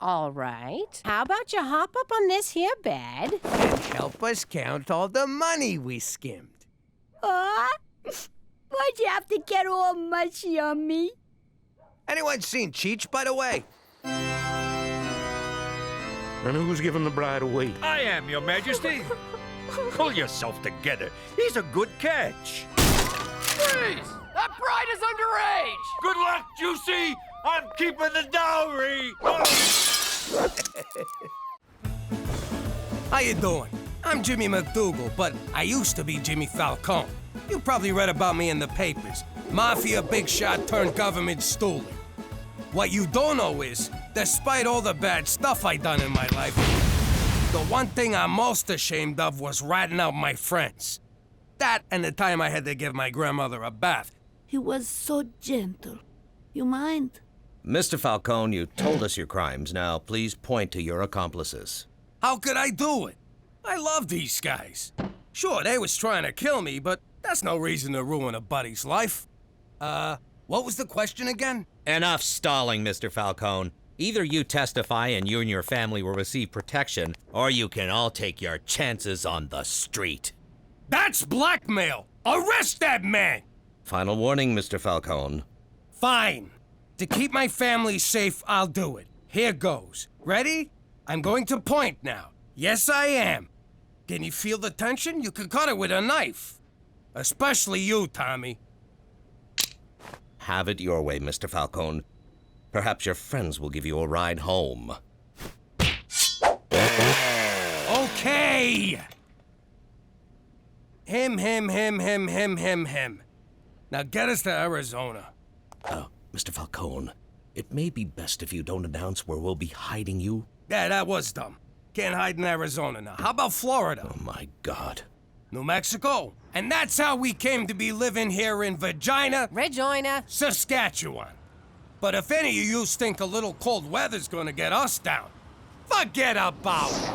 Speaker 5: All right. How about you hop up on this here bed?
Speaker 1: And help us count all the money we skimmed.
Speaker 10: Why'd you have to get all mushy on me?
Speaker 1: Anyone seen Cheech, by the way?
Speaker 12: And who's giving the bride away?
Speaker 2: I am, Your Majesty. Pull yourself together. He's a good catch.
Speaker 15: Freeze! That bride is underage!
Speaker 2: Good luck, Juicy. I'm keeping the dowry.
Speaker 3: How you doing? I'm Jimmy MacDougal, but I used to be Jimmy Falcone. You probably read about me in the papers. Mafia big shot turned government stoolie. What you don't know is, despite all the bad stuff I done in my life, the one thing I'm most ashamed of was ratting out my friends. That and the time I had to give my grandmother a bath.
Speaker 14: He was so gentle. You mind?
Speaker 22: Mr. Falcone, you told us your crimes. Now, please point to your accomplices.
Speaker 3: How could I do it? I love these guys. Sure, they was trying to kill me, but that's no reason to ruin a buddy's life. What was the question again?
Speaker 22: Enough stalling, Mr. Falcone. Either you testify and you and your family will receive protection, or you can all take your chances on the street.
Speaker 3: That's blackmail! Arrest that man!
Speaker 22: Final warning, Mr. Falcone.
Speaker 3: Fine. To keep my family safe, I'll do it. Here goes. Ready? I'm going to point now. Yes, I am. Can you feel the tension? You can cut it with a knife. Especially you, Tommy.
Speaker 22: Have it your way, Mr. Falcone. Perhaps your friends will give you a ride home.
Speaker 3: Okay! Him. Now get us to Arizona.
Speaker 22: Mr. Falcone, it may be best if you don't announce where we'll be hiding you.
Speaker 3: Yeah, that was dumb. Can't hide in Arizona now. How about Florida?
Speaker 22: Oh, my God.
Speaker 3: New Mexico. And that's how we came to be living here in Regina, Saskatchewan. But if any of you think a little cold weather's gonna get us down, forget about it.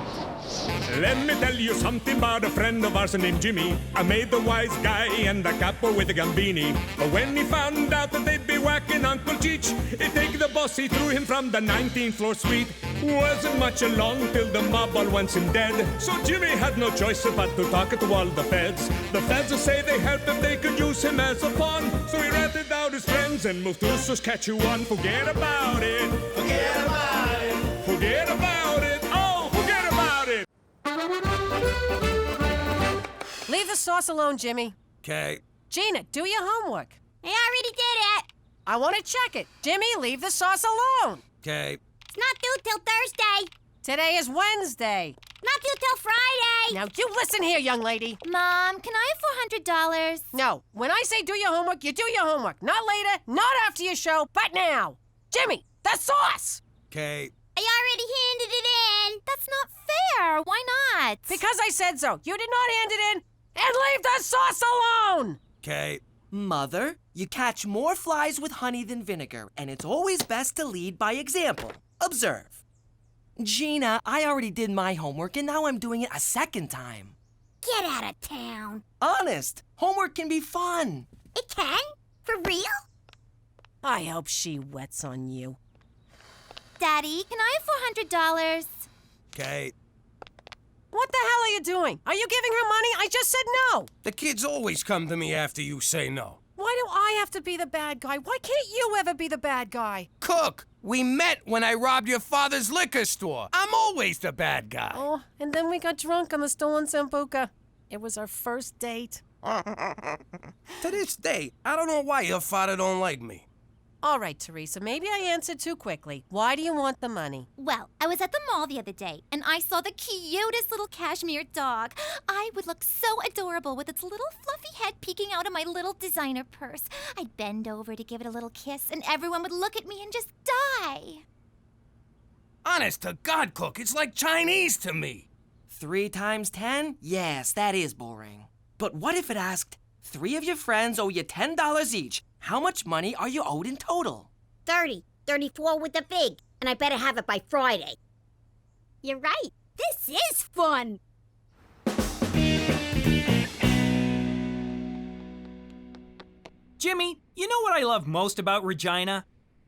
Speaker 7: Let me tell you something about a friend of ours named Jimmy. I made the wise guy and the capo with the Gambini. But when he found out that they'd be whacking Uncle Cheech, he'd take the boss, he threw him from the 19th floor suite. Wasn't much along till the mob all wants him dead. So Jimmy had no choice but to talk to all the feds. The feds will say they helped if they could use him as a pawn. So he ratted out his friends and moved to Saskatchewan. Forget about it. Forget about it. Forget about it. Oh, forget about it.
Speaker 5: Leave the sauce alone, Jimmy.
Speaker 3: Okay.
Speaker 5: Gina, do your homework.
Speaker 10: I already did it.
Speaker 5: I want to check it. Jimmy, leave the sauce alone.
Speaker 3: Okay.
Speaker 10: It's not due till Thursday.
Speaker 5: Today is Wednesday.
Speaker 10: Not due till Friday.
Speaker 5: Now, you listen here, young lady.
Speaker 17: Mom, can I have $400?
Speaker 5: No, when I say do your homework, you do your homework. Not later, not after your show, but now. Jimmy, the sauce!
Speaker 3: Okay.
Speaker 10: I already handed it in.
Speaker 17: That's not fair. Why not?
Speaker 5: Because I said so. You did not hand it in, and leave the sauce alone!
Speaker 3: Okay.
Speaker 6: Mother, you catch more flies with honey than vinegar, and it's always best to lead by example. Observe. Gina, I already did my homework, and now I'm doing it a second time.
Speaker 10: Get out of town.
Speaker 6: Honest, homework can be fun.
Speaker 10: It can? For real?
Speaker 5: I hope she wets on you.
Speaker 17: Daddy, can I have $400?
Speaker 3: Okay.
Speaker 5: What the hell are you doing? Are you giving her money? I just said no.
Speaker 3: The kids always come to me after you say no.
Speaker 5: Why do I have to be the bad guy? Why can't you ever be the bad guy?
Speaker 3: Cook, we met when I robbed your father's liquor store. I'm always the bad guy.
Speaker 5: Oh, and then we got drunk on the stolen Sambuca. It was our first date.
Speaker 3: To this day, I don't know why your father don't like me.
Speaker 5: All right, Teresa, maybe I answered too quickly. Why do you want the money?
Speaker 17: Well, I was at the mall the other day, and I saw the cutest little cashmere dog. I would look so adorable with its little fluffy head peeking out of my little designer purse. I'd bend over to give it a little kiss, and everyone would look at me and just die.
Speaker 3: Honest to God, Cook, it's like Chinese to me.
Speaker 6: 3 times 10? Yes, that is boring. But what if it asked, 3 of your friends owe you $10 each. How much money are you owed in total?
Speaker 10: 30. 34 with the big. And I better have it by Friday. You're right. This is fun.
Speaker 21: Jimmy, you know what I love most about Regina?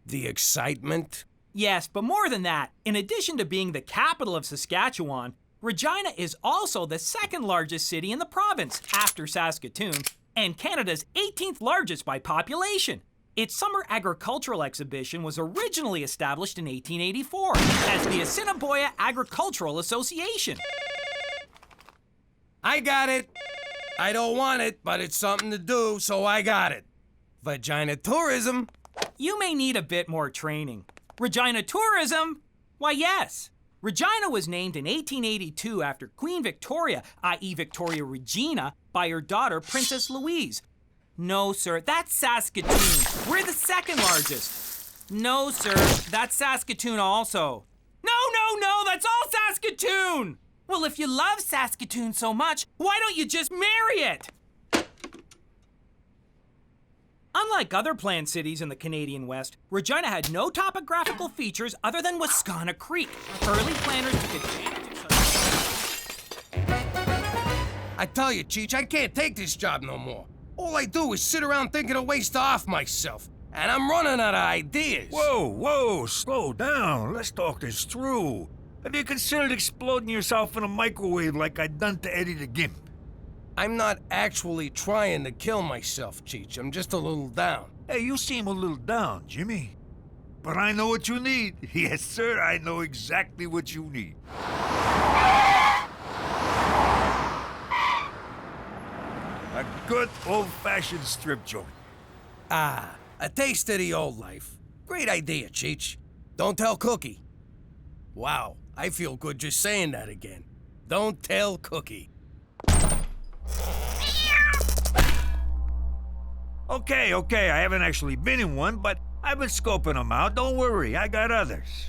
Speaker 3: The excitement?
Speaker 21: Yes, but more than that, in addition to being the capital of Saskatchewan, Regina is also the 2nd largest city in the province, after Saskatoon, and Canada's 18th largest by population. Its summer agricultural exhibition was originally established in 1884 as the Assiniboia Agricultural Association.
Speaker 3: I got it. I don't want it, but it's something to do, so I got it. Vagina tourism.
Speaker 21: You may need a bit more training. Regina tourism? Why, yes. Regina was named in 1882 after Queen Victoria, i.e. Victoria Regina, by her daughter, Princess Louise. No, sir, that's Saskatoon. We're the 2nd largest. No, sir, that's Saskatoon also. No, that's all Saskatoon! Well, if you love Saskatoon so much, why don't you just marry it? Unlike other planned cities in the Canadian West, Regina had no topographical features other than Wascana Creek. Early planners took advantage of...
Speaker 3: I tell you, Cheech, I can't take this job no more. All I do is sit around thinking of ways to off myself. And I'm running out of ideas.
Speaker 2: Whoa, slow down. Let's talk this through. Have you considered exploding yourself in a microwave like I done to Eddie the Gimp?
Speaker 3: I'm not actually trying to kill myself, Cheech. I'm just a little down.
Speaker 2: Hey, you seem a little down, Jimmy. But I know what you need. Yes, sir, I know exactly what you need. A good old-fashioned strip joint.
Speaker 3: Ah, a taste of the old life. Great idea, Cheech. Don't tell Cookie. Wow, I feel good just saying that again. Don't tell Cookie.
Speaker 2: Okay, I haven't actually been in one, but I've been scoping them out. Don't worry, I got others.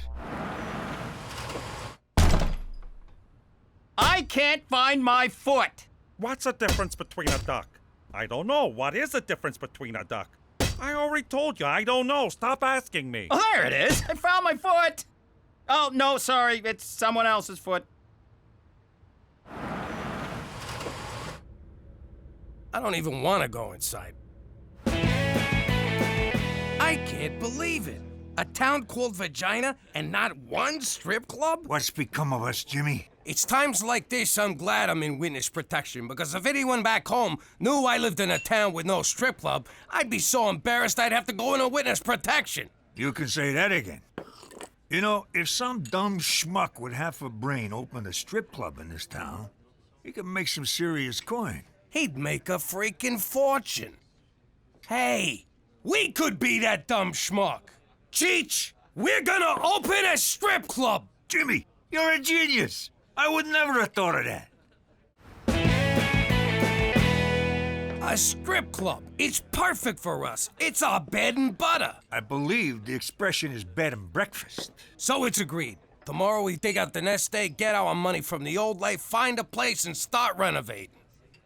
Speaker 8: I can't find my foot.
Speaker 9: What's the difference between a duck? I don't know. What is the difference between a duck? I already told you, I don't know. Stop asking me.
Speaker 8: Oh, there it is. I found my foot. Oh, no, sorry. It's someone else's foot.
Speaker 3: I don't even want to go inside. I can't believe it. A town called Regina and not one strip club?
Speaker 2: What's become of us, Jimmy?
Speaker 3: It's times like this I'm glad I'm in witness protection, because if anyone back home knew I lived in a town with no strip club, I'd be so embarrassed I'd have to go into witness protection.
Speaker 2: You can say that again. You know, if some dumb schmuck with half a brain opened a strip club in this town, he could make some serious coin.
Speaker 3: He'd make a freaking fortune. Hey, we could be that dumb schmuck. Cheech, we're gonna open a strip club.
Speaker 2: Jimmy, you're a genius. I would never have thought of that.
Speaker 3: A strip club. It's perfect for us. It's our bed and butter.
Speaker 2: I believe the expression is bed and breakfast.
Speaker 3: So it's agreed. Tomorrow we dig out the nest egg, get our money from the old life, find a place, and start renovating.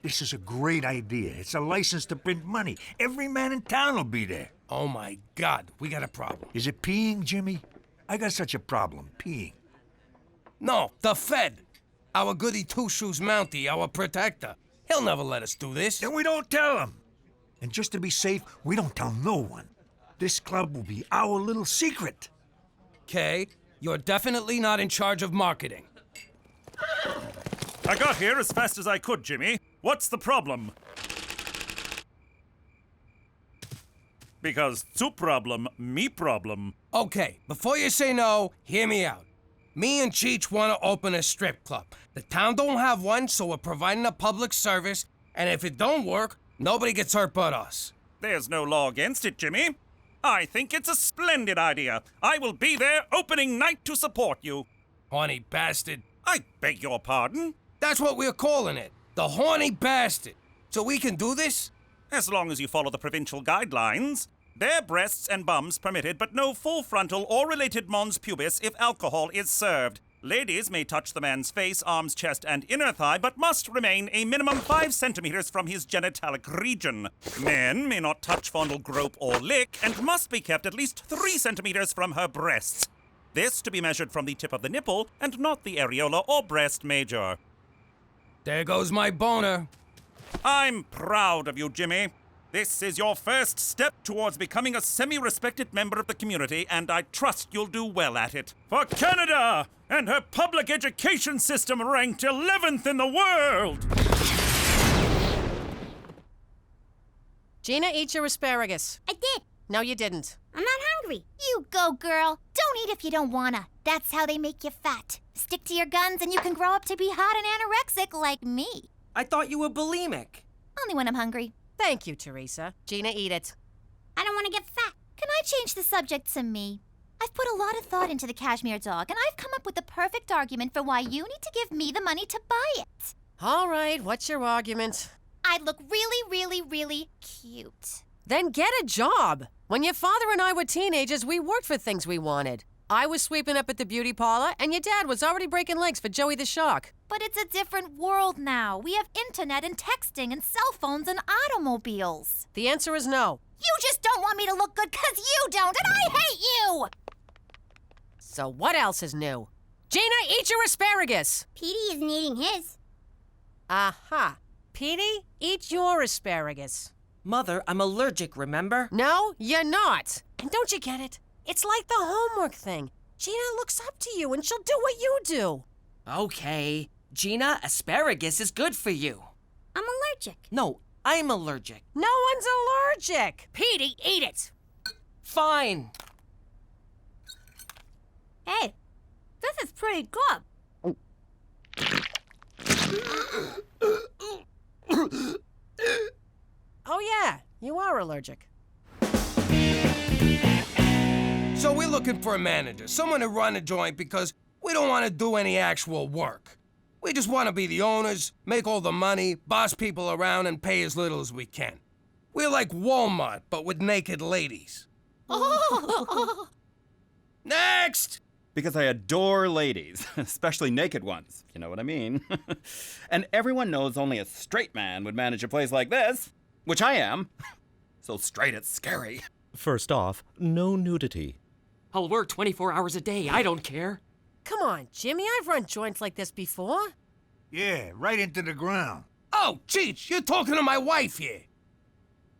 Speaker 2: This is a great idea. It's a license to print money. Every man in town will be there.
Speaker 3: Oh my God, we got a problem.
Speaker 2: Is it peeing, Jimmy? I got such a problem, peeing.
Speaker 3: No, the Fed. Our goody two-shoes Mountie, our protector. He'll never let us do this.
Speaker 2: Then we don't tell him. And just to be safe, we don't tell no one. This club will be our little secret.
Speaker 3: Okay, you're definitely not in charge of marketing.
Speaker 9: I got here as fast as I could, Jimmy. What's the problem? Because two problem, me problem.
Speaker 3: Okay, before you say no, hear me out. Me and Cheech want to open a strip club. The town don't have one, so we're providing a public service, and if it don't work, nobody gets hurt but us.
Speaker 9: There's no law against it, Jimmy. I think it's a splendid idea. I will be there opening night to support you.
Speaker 3: Horny bastard.
Speaker 9: I beg your pardon?
Speaker 3: That's what we're calling it. The horny bastard. So we can do this?
Speaker 9: As long as you follow the provincial guidelines. Bare breasts and bums permitted, but no full frontal or related mons pubis if alcohol is served. Ladies may touch the man's face, arms, chest, and inner thigh, but must remain a minimum 5 centimeters from his genitalic region. Men may not touch, fondle, grope, or lick, and must be kept at least 3 centimeters from her breasts. This to be measured from the tip of the nipple, and not the areola or breast major.
Speaker 3: There goes my boner.
Speaker 9: I'm proud of you, Jimmy. This is your first step towards becoming a semi-respected member of the community, and I trust you'll do well at it. For Canada and her public education system ranked 11th in the world!
Speaker 5: Gina, eat your asparagus.
Speaker 10: I did.
Speaker 5: No, you didn't.
Speaker 10: I'm not hungry.
Speaker 17: You go, girl. Don't eat if you don't wanna. That's how they make you fat. Stick to your guns and you can grow up to be hot and anorexic like me.
Speaker 6: I thought you were bulimic.
Speaker 17: Only when I'm hungry.
Speaker 5: Thank you, Teresa. Gina, eat it.
Speaker 10: I don't want to get fat.
Speaker 17: Can I change the subject to me? I've put a lot of thought into the cashmere dog, and I've come up with the perfect argument for why you need to give me the money to buy it.
Speaker 5: All right, what's your argument?
Speaker 17: I'd look really, really, really cute.
Speaker 5: Then get a job. When your father and I were teenagers, we worked for things we wanted. I was sweeping up at the beauty parlor, and your dad was already breaking legs for Joey the Shark.
Speaker 17: But it's a different world now. We have internet and texting and cell phones and automobiles.
Speaker 5: The answer is no.
Speaker 17: You just don't want me to look good because you don't, and I hate you!
Speaker 5: So what else is new? Gina, eat your asparagus!
Speaker 10: Petey isn't eating his.
Speaker 5: Aha. Petey, eat your asparagus.
Speaker 6: Mother, I'm allergic, remember?
Speaker 5: No, you're not. And don't you get it? It's like the homework thing. Gina looks up to you and she'll do what you do.
Speaker 6: Okay. Gina, asparagus is good for you.
Speaker 10: I'm allergic.
Speaker 6: No, I'm allergic.
Speaker 5: No one's allergic.
Speaker 10: Petey, eat it.
Speaker 6: Fine.
Speaker 10: Hey, this is pretty good.
Speaker 5: Oh, yeah, you are allergic.
Speaker 3: So we're looking for a manager, someone to run a joint because we don't want to do any actual work. We just want to be the owners, make all the money, boss people around, and pay as little as we can. We're like Walmart, but with naked ladies. Next!
Speaker 18: Because I adore ladies, especially naked ones, you know what I mean? And everyone knows only a straight man would manage a place like this, which I am. So straight it's scary.
Speaker 22: First off, no nudity.
Speaker 6: I'll work 24 hours a day. I don't care.
Speaker 5: Come on, Jimmy, I've run joints like this before.
Speaker 2: Yeah, right into the ground.
Speaker 3: Oh, Cheech, you're talking to my wife here.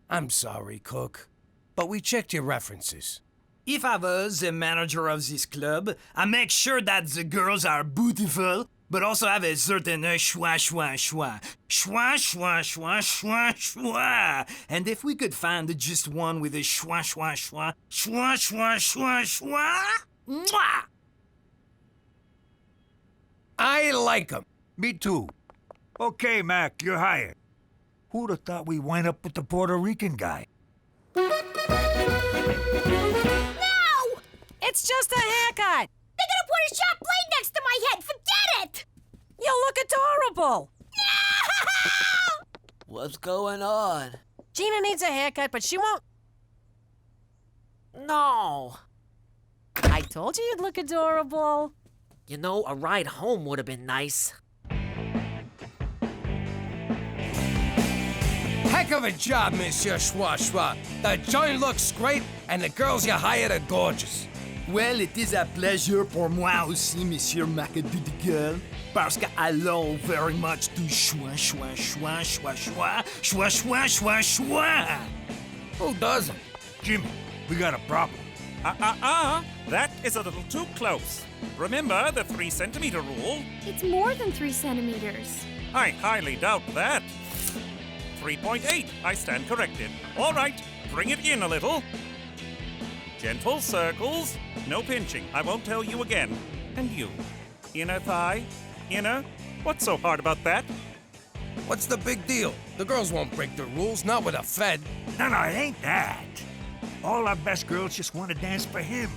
Speaker 3: I'm sorry, Cook, but we checked your references.
Speaker 15: If I was the manager of this club, I make sure that the girls are beautiful, but also have a certain schwa, schwa, schwa. Schwa, schwa, schwa, schwa, schwa. And if we could find just one with a schwa, schwa, schwa, schwa, schwa, schwa, schwa, mwah!
Speaker 3: I like him.
Speaker 2: Me too. Okay, Mac, you're hired. Who'd have thought we'd wind up with the Puerto Rican guy?
Speaker 5: It's just a haircut.
Speaker 10: They're gonna put a sharp blade next to my head. Forget it.
Speaker 5: You look adorable.
Speaker 6: What's going on?
Speaker 5: Gina needs a haircut, but she won't.
Speaker 6: No.
Speaker 5: I told you you'd look adorable.
Speaker 6: You know, a ride home would have been nice.
Speaker 3: Heck of a job, Monsieur Schwa Schwa. The joint looks great, and the girls you hired are gorgeous.
Speaker 15: Well, it is a pleasure pour moi aussi, Monsieur MacDougal, parce que allons very much to schwa, schwa, schwa, schwa, schwa, schwa, schwa, schwa, schwa.
Speaker 3: Who doesn't?
Speaker 2: Jimmy, we got a problem.
Speaker 9: That is a little too close. Remember the 3 centimeter rule?
Speaker 4: It's more than 3 centimeters.
Speaker 9: I highly doubt that. 3.8, I stand corrected. All right, bring it in a little. Gentle circles, no pinching. I won't tell you again. And you, inner thigh, inner. What's so hard about that?
Speaker 3: What's the big deal? The girls won't break the rules, not with a Fed.
Speaker 2: No, it ain't that. All our best girls just want to dance for him.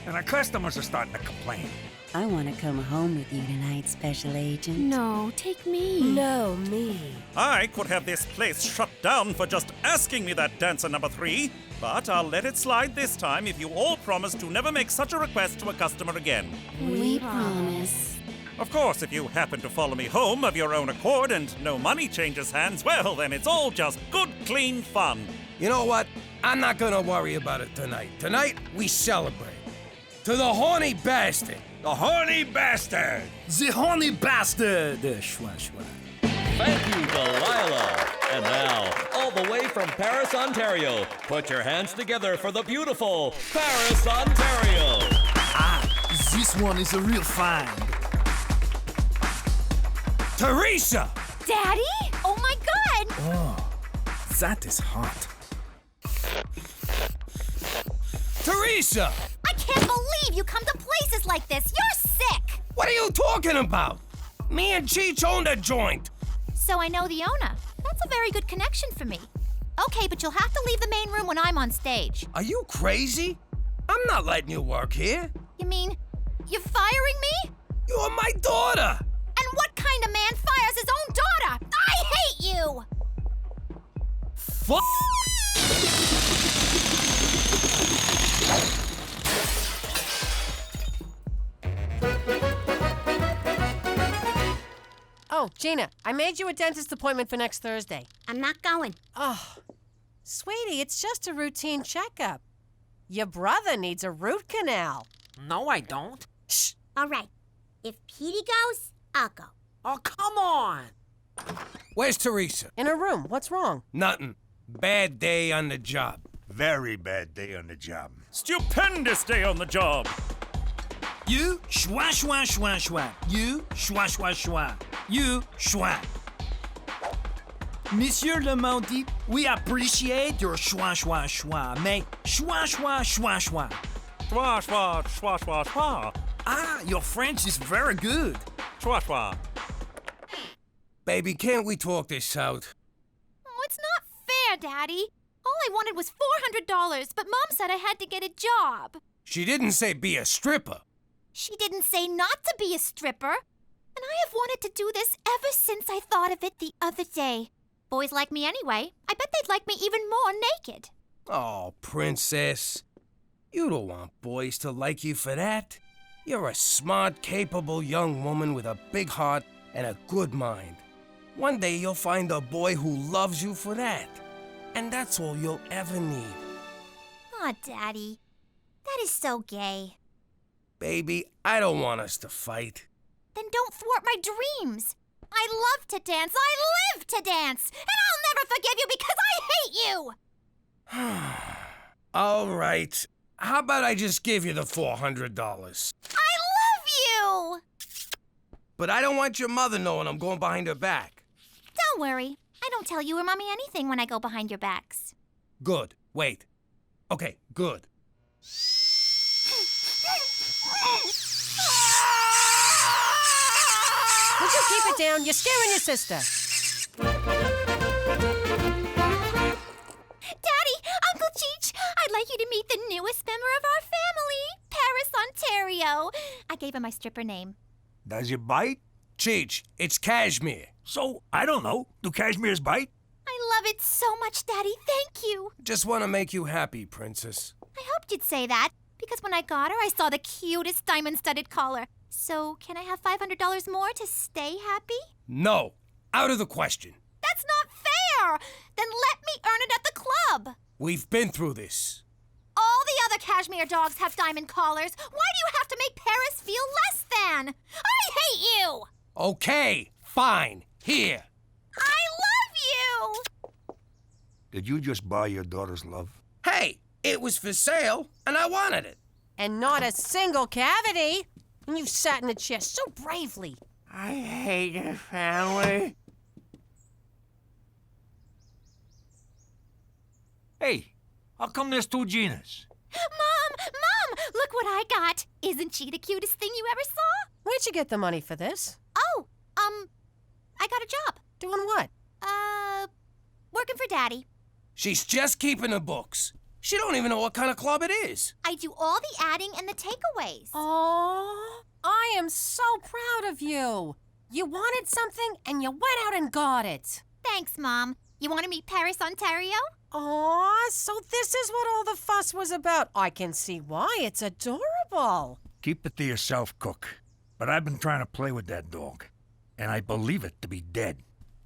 Speaker 2: And our customers are starting to complain.
Speaker 19: I want to come home with you tonight, Special Agent.
Speaker 4: No, take me.
Speaker 19: No, me.
Speaker 9: I could have this place shut down for just asking me that, dancer number 3. But I'll let it slide this time if you all promise to never make such a request to a customer again.
Speaker 19: We promise.
Speaker 9: Of course, if you happen to follow me home of your own accord and no money changes hands, well, then it's all just good, clean fun.
Speaker 3: You know what? I'm not gonna worry about it tonight. Tonight, we celebrate. To the horny bastard.
Speaker 2: The horny bastard!
Speaker 15: The horny bastard! Schwa, schwa.
Speaker 22: Thank you, Delilah. And now, all the way from Paris, Ontario, put your hands together for the beautiful Paris, Ontario.
Speaker 15: This one is a real find.
Speaker 3: Teresa!
Speaker 4: Daddy? Oh my God!
Speaker 15: Oh, that is hot.
Speaker 3: Teresa!
Speaker 17: I can't believe you come to places like this. You're sick.
Speaker 3: What are you talking about? Me and Cheech owned a joint.
Speaker 17: So I know the owner. That's a very good connection for me. Okay, but you'll have to leave the main room when I'm on stage.
Speaker 3: Are you crazy? I'm not letting you work here.
Speaker 17: You mean you're firing me?
Speaker 3: You're my daughter.
Speaker 17: And what kind of man fires his own daughter? I hate you!
Speaker 3: Fuck!
Speaker 5: Oh, Gina, I made you a dentist appointment for next Thursday.
Speaker 10: I'm not going.
Speaker 5: Oh, sweetie, it's just a routine checkup. Your brother needs a root canal.
Speaker 6: No, I don't.
Speaker 5: Shh.
Speaker 10: All right. If Petey goes, I'll go.
Speaker 6: Oh, come on.
Speaker 3: Where's Teresa?
Speaker 5: In her room. What's wrong?
Speaker 3: Nothing. Bad day on the job.
Speaker 2: Very bad day on the job.
Speaker 9: Stupendous day on the job.
Speaker 15: You, schwa, schwa, schwa, schwa. You, schwa, schwa, schwa. You, schwa. Monsieur le Maudit, we appreciate your schwa schwa schwa, mais schwa schwa schwa schwa.
Speaker 9: Schwa, schwa, schwa, schwa, schwa.
Speaker 15: Ah, your French is very good.
Speaker 9: Schwa, schwa.
Speaker 3: Baby, can't we talk this out?
Speaker 17: Oh, it's not fair, Daddy. All I wanted was $400, but Mom said I had to get a job.
Speaker 3: She didn't say be a stripper.
Speaker 17: She didn't say not to be a stripper. And I have wanted to do this ever since I thought of it the other day. Boys like me anyway. I bet they'd like me even more naked.
Speaker 3: Oh, princess. You don't want boys to like you for that. You're a smart, capable young woman with a big heart and a good mind. One day you'll find a boy who loves you for that. And that's all you'll ever need.
Speaker 17: Aw, Daddy. That is so gay.
Speaker 3: Baby, I don't want us to fight.
Speaker 17: Then don't thwart my dreams. I love to dance. I live to dance. And I'll never forgive you because I hate you.
Speaker 3: All right. How about I just give you the $400?
Speaker 17: I love you.
Speaker 3: But I don't want your mother knowing I'm going behind her back.
Speaker 17: Don't worry. I don't tell you or Mommy anything when I go behind your backs.
Speaker 3: Good. Wait. Okay, good.
Speaker 5: Would you keep it down? You're scaring your sister.
Speaker 17: Daddy, Uncle Cheech, I'd like you to meet the newest member of our family, Paris, Ontario. I gave him my stripper name.
Speaker 2: Does it bite?
Speaker 3: Cheech, it's cashmere.
Speaker 2: So, I don't know. Do cashmeres bite?
Speaker 17: I love it so much, Daddy. Thank you.
Speaker 3: Just want to make you happy, princess.
Speaker 17: I hoped you'd say that, because when I got her, I saw the cutest diamond-studded collar. So, can I have $500 more to stay happy?
Speaker 3: No. Out of the question.
Speaker 17: That's not fair! Then let me earn it at the club.
Speaker 3: We've been through this.
Speaker 17: All the other cashmere dogs have diamond collars. Why do you have to make Paris feel less than? I hate you!
Speaker 3: Okay, fine. Here.
Speaker 17: I love you!
Speaker 2: Did you just buy your daughter's love?
Speaker 3: Hey, it was for sale, and I wanted it.
Speaker 5: And not a single cavity. And you've sat in the chair so bravely.
Speaker 12: I hate your family.
Speaker 2: Hey, how come there's two Ginas?
Speaker 17: Mom, look what I got. Isn't she the cutest thing you ever saw?
Speaker 5: Where'd you get the money for this?
Speaker 17: Oh, I got a job.
Speaker 5: Doing what?
Speaker 17: Working for Daddy.
Speaker 3: She's just keeping the books. She don't even know what kind of club it is.
Speaker 17: I do all the adding and the takeaways.
Speaker 5: Oh, I am so proud of you. You wanted something and you went out and got it.
Speaker 17: Thanks, Mom. You want to meet Paris, Ontario?
Speaker 5: Aw, so this is what all the fuss was about. I can see why. It's adorable.
Speaker 2: Keep it to yourself, Cook. But I've been trying to play with that dog, and I believe it to be dead.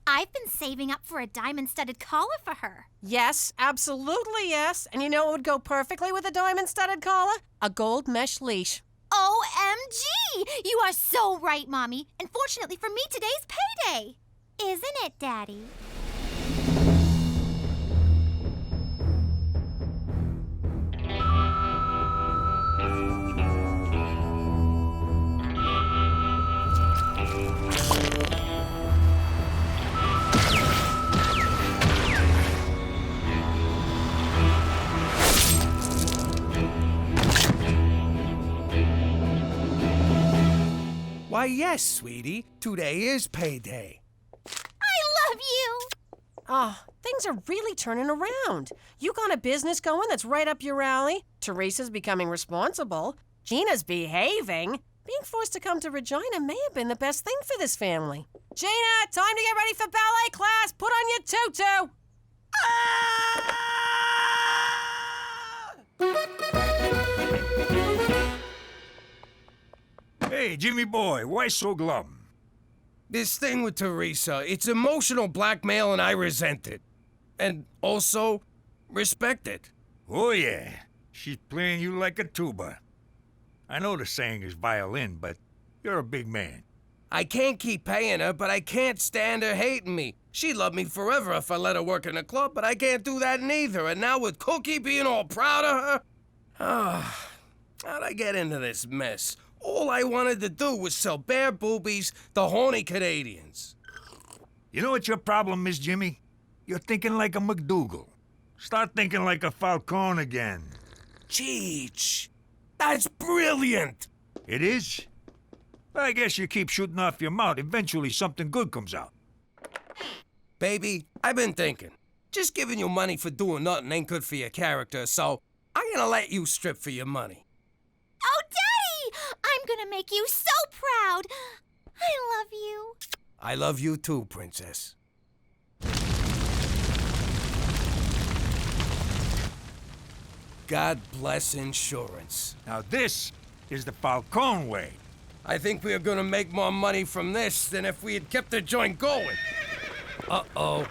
Speaker 17: I've been saving up for a diamond-studded collar for her.
Speaker 5: Yes, absolutely yes. And you know what would go perfectly with a diamond-studded collar? A gold mesh leash.
Speaker 17: OMG! You are so right, Mommy. And fortunately for me, today's payday. Isn't it, Daddy?
Speaker 3: Why, yes, sweetie. Today is payday.
Speaker 17: I love you!
Speaker 5: Ah, things are really turning around. You got a business going that's right up your alley. Teresa's becoming responsible. Gina's behaving. Being forced to come to Regina may have been the best thing for this family. Gina, time to get ready for ballet class. Put on your tutu.
Speaker 2: Hey, Jimmy boy, why so glum?
Speaker 3: This thing with Teresa, it's emotional blackmail and I resent it. And also, respect it.
Speaker 2: Oh, yeah. She's playing you like a tuba. I know the saying is violin, but you're a big man.
Speaker 3: I can't keep paying her, but I can't stand her hating me. She'd love me forever if I let her work in a club, but I can't do that neither. And now with Cookie being all proud of her... how'd I get into this mess? All I wanted to do was sell bare boobies to horny Canadians.
Speaker 2: You know what your problem is, Jimmy? You're thinking like a MacDougal. Start thinking like a Falcone again.
Speaker 3: Cheech, that's brilliant.
Speaker 2: It is? I guess you keep shooting off your mouth. Eventually something good comes out.
Speaker 3: Baby, I've been thinking. Just giving you money for doing nothing ain't good for your character, so I'm gonna let you strip for your money.
Speaker 17: Oh, Daddy! I'm gonna make you so proud. I love you.
Speaker 3: I love you too, Princess. God bless insurance.
Speaker 2: Now this is the Falcone way.
Speaker 3: I think we are gonna make more money from this than if we had kept the joint going. Uh-oh.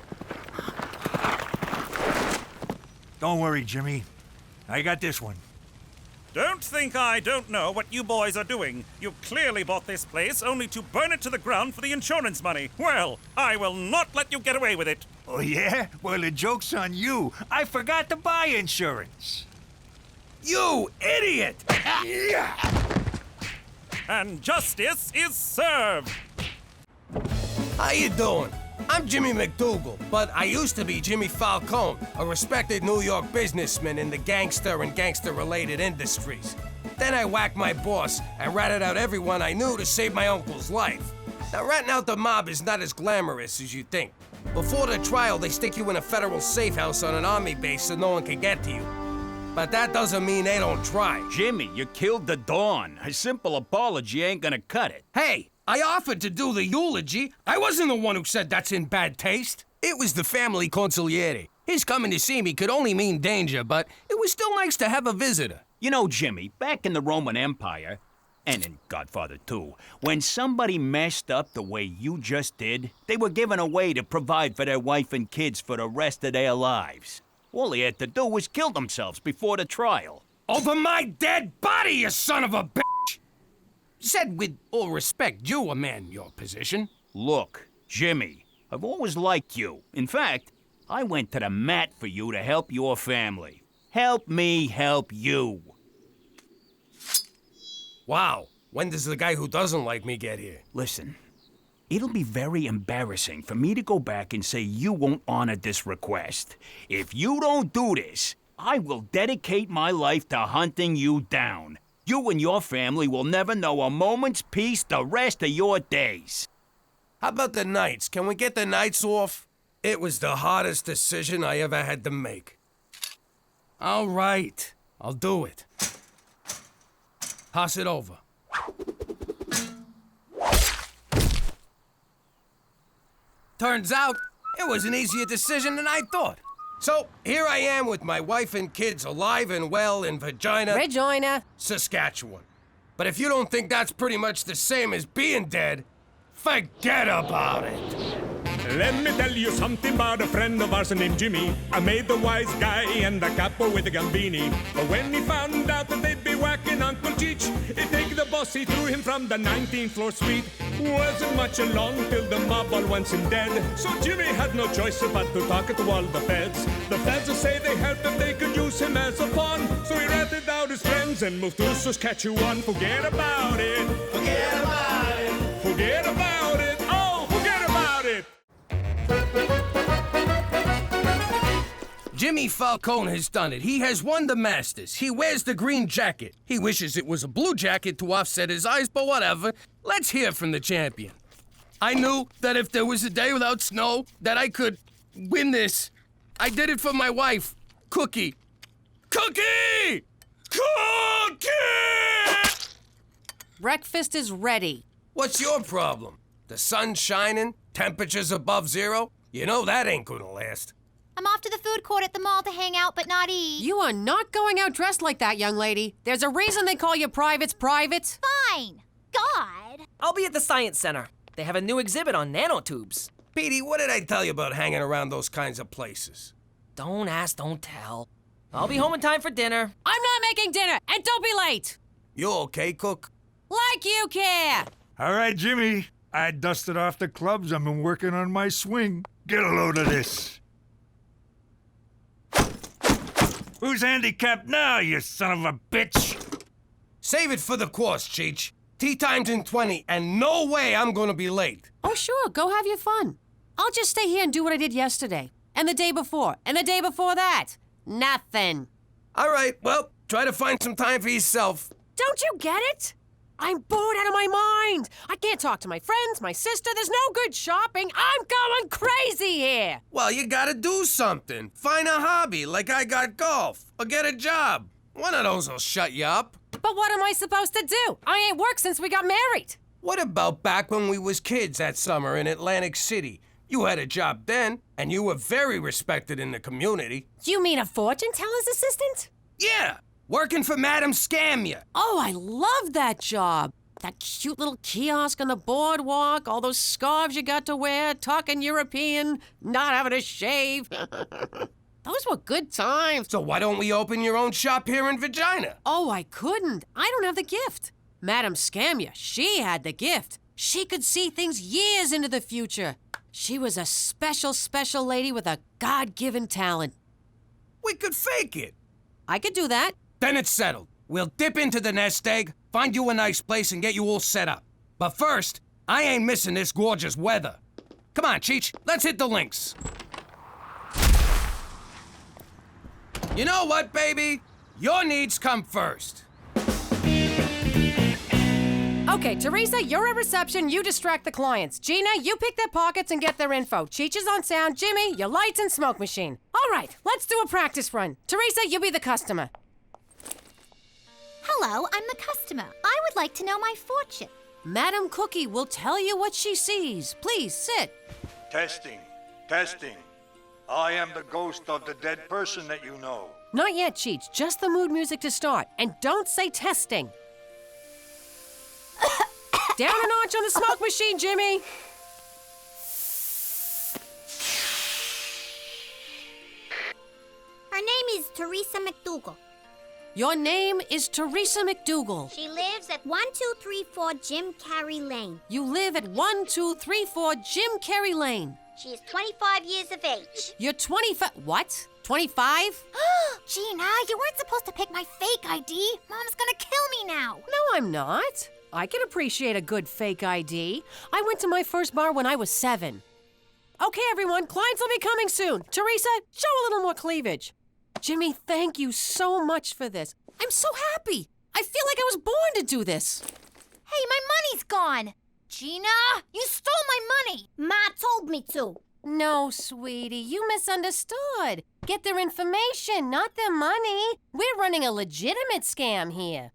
Speaker 2: Don't worry, Jimmy. I got this one.
Speaker 9: Don't think I don't know what you boys are doing. You clearly bought this place only to burn it to the ground for the insurance money. Well, I will not let you get away with it.
Speaker 2: Oh, yeah? Well, the joke's on you. I forgot to buy insurance.
Speaker 3: You idiot!
Speaker 9: And justice is served.
Speaker 3: How you doing? I'm Jimmy MacDougal, but I used to be Jimmy Falcone, a respected New York businessman in the gangster and gangster-related industries. Then I whacked my boss and ratted out everyone I knew to save my uncle's life. Now, ratting out the mob is not as glamorous as you think. Before the trial, they stick you in a federal safe house on an army base so no one can get to you. But that doesn't mean they don't try.
Speaker 11: Jimmy, you killed the Dawn. A simple apology ain't gonna cut it.
Speaker 3: Hey, I offered to do the eulogy. I wasn't the one who said that's in bad taste. It was the family consigliere. His coming to see me could only mean danger, but it was still nice to have a visitor.
Speaker 11: You know, Jimmy, back in the Roman Empire, and in Godfather 2, when somebody messed up the way you just did, they were given a way to provide for their wife and kids for the rest of their lives. All they had to do was kill themselves before the trial.
Speaker 3: Over my dead body, you son of a bitch! Said with all respect, you a man in your position.
Speaker 11: Look, Jimmy, I've always liked you. In fact, I went to the mat for you to help your family. Help me help you.
Speaker 3: Wow, when does the guy who doesn't like me get here?
Speaker 11: Listen, it'll be very embarrassing for me to go back and say you won't honor this request. If you don't do this, I will dedicate my life to hunting you down. You and your family will never know a moment's peace the rest of your days.
Speaker 3: How about the nights? Can we get the nights off? It was the hardest decision I ever had to make. All right, I'll do it. Pass it over. Turns out, it was an easier decision than I thought. So, here I am with my wife and kids alive and well in Regina, Saskatchewan. But if you don't think that's pretty much the same as being dead, forget about it.
Speaker 7: Let me tell you something about a friend of ours named Jimmy. I made the wise guy and the capo with the Gambini. But when he found out that they'd be whacking Uncle Cheech, he'd take the boss, he threw him from the 19th floor suite. Wasn't much along till the mob all wants him dead. So Jimmy had no choice but to talk to all the feds. The feds will say they helped if they could use him as a pawn. So he ratted out his friends and moved to Saskatchewan. Forget about it. Forget about it. Forget about it. Oh, forget about it.
Speaker 3: Jimmy Falcone has done it. He has won the Masters. He wears the green jacket. He wishes it was a blue jacket to offset his eyes, but whatever. Let's hear from the champion. I knew that if there was a day without snow, that I could win this. I did it for my wife, Cookie. Cookie! Cookie!
Speaker 5: Breakfast is ready.
Speaker 3: What's your problem? The sun's shining, temperatures above zero? You know that ain't gonna last.
Speaker 17: I'm off to the food court at the mall to hang out but not eat.
Speaker 5: You are not going out dressed like that, young lady. There's a reason they call you privates private.
Speaker 17: Fine. God.
Speaker 6: I'll be at the Science Center. They have a new exhibit on nanotubes.
Speaker 3: Petey, what did I tell you about hanging around those kinds of places?
Speaker 6: Don't ask, don't tell. I'll be home in time for dinner.
Speaker 5: I'm not making dinner, and don't be late.
Speaker 3: You okay, Cook?
Speaker 5: Like you care.
Speaker 2: All right, Jimmy. I dusted off the clubs. I've been working on my swing. Get a load of this. Who's handicapped now, you son of a bitch?
Speaker 3: Save it for the course, Cheech. Tea time's in 20, and no way I'm gonna be late.
Speaker 5: Oh, sure, go have your fun. I'll just stay here and do what I did yesterday. And the day before? And the day before that? Nothing.
Speaker 3: All right, well, try to find some time for yourself.
Speaker 5: Don't you get it? I'm bored out of my mind. I can't talk to my friends, my sister. There's no good shopping. I'm going crazy here.
Speaker 3: Well, you gotta do something. Find a hobby, like I got golf. Or get a job. One of those will shut you up.
Speaker 5: But what am I supposed to do? I ain't worked since we got married.
Speaker 3: What about back when we was kids that summer in Atlantic City? You had a job then, and you were very respected in the community.
Speaker 5: You mean a fortune teller's assistant?
Speaker 3: Yeah, working for Madam Scamia.
Speaker 5: Oh, I love that job. That cute little kiosk on the boardwalk, all those scarves you got to wear, talking European, not having a shave. Those were good times.
Speaker 3: So why don't we open your own shop here in Regina?
Speaker 5: Oh, I couldn't. I don't have the gift. Madam Scamia, she had the gift. She could see things years into the future. She was a special, special lady with a God-given talent.
Speaker 3: We could fake it.
Speaker 5: I could do that.
Speaker 3: Then it's settled. We'll dip into the nest egg, find you a nice place, and get you all set up. But first, I ain't missing this gorgeous weather. Come on, Cheech, let's hit the links. You know what, baby? Your needs come first.
Speaker 5: Okay, Teresa, you're at reception. You distract the clients. Gina, you pick their pockets and get their info. Cheech is on sound. Jimmy, your lights and smoke machine. All right, let's do a practice run. Teresa, you be the customer.
Speaker 17: Hello, I'm the customer. I would like to know my fortune.
Speaker 5: Madam Cookie will tell you what she sees. Please sit.
Speaker 2: Testing. Testing. I am the ghost of the dead person that you know.
Speaker 5: Not yet, Cheech. Just the mood music to start. And don't say testing. Down a notch on the smoke machine, Jimmy.
Speaker 10: Her name is Teresa MacDougal.
Speaker 5: Your name is Teresa MacDougal.
Speaker 10: She lives at 1234 Jim Carrey Lane.
Speaker 5: You live at 1234 Jim Carrey Lane.
Speaker 10: She is 25 years of age.
Speaker 5: You're 25. What? 25?
Speaker 17: Gina, you weren't supposed to pick my fake ID. Mom's gonna kill me now.
Speaker 5: No, I'm not. I can appreciate a good fake ID. I went to my first bar when I was 7. Okay, everyone, clients will be coming soon. Teresa, show a little more cleavage. Jimmy, thank you so much for this. I'm so happy. I feel like I was born to do this.
Speaker 17: Hey, my money's gone. Gina, you stole my money.
Speaker 10: Ma told me to.
Speaker 5: No, sweetie, you misunderstood. Get their information, not their money. We're running a legitimate scam here.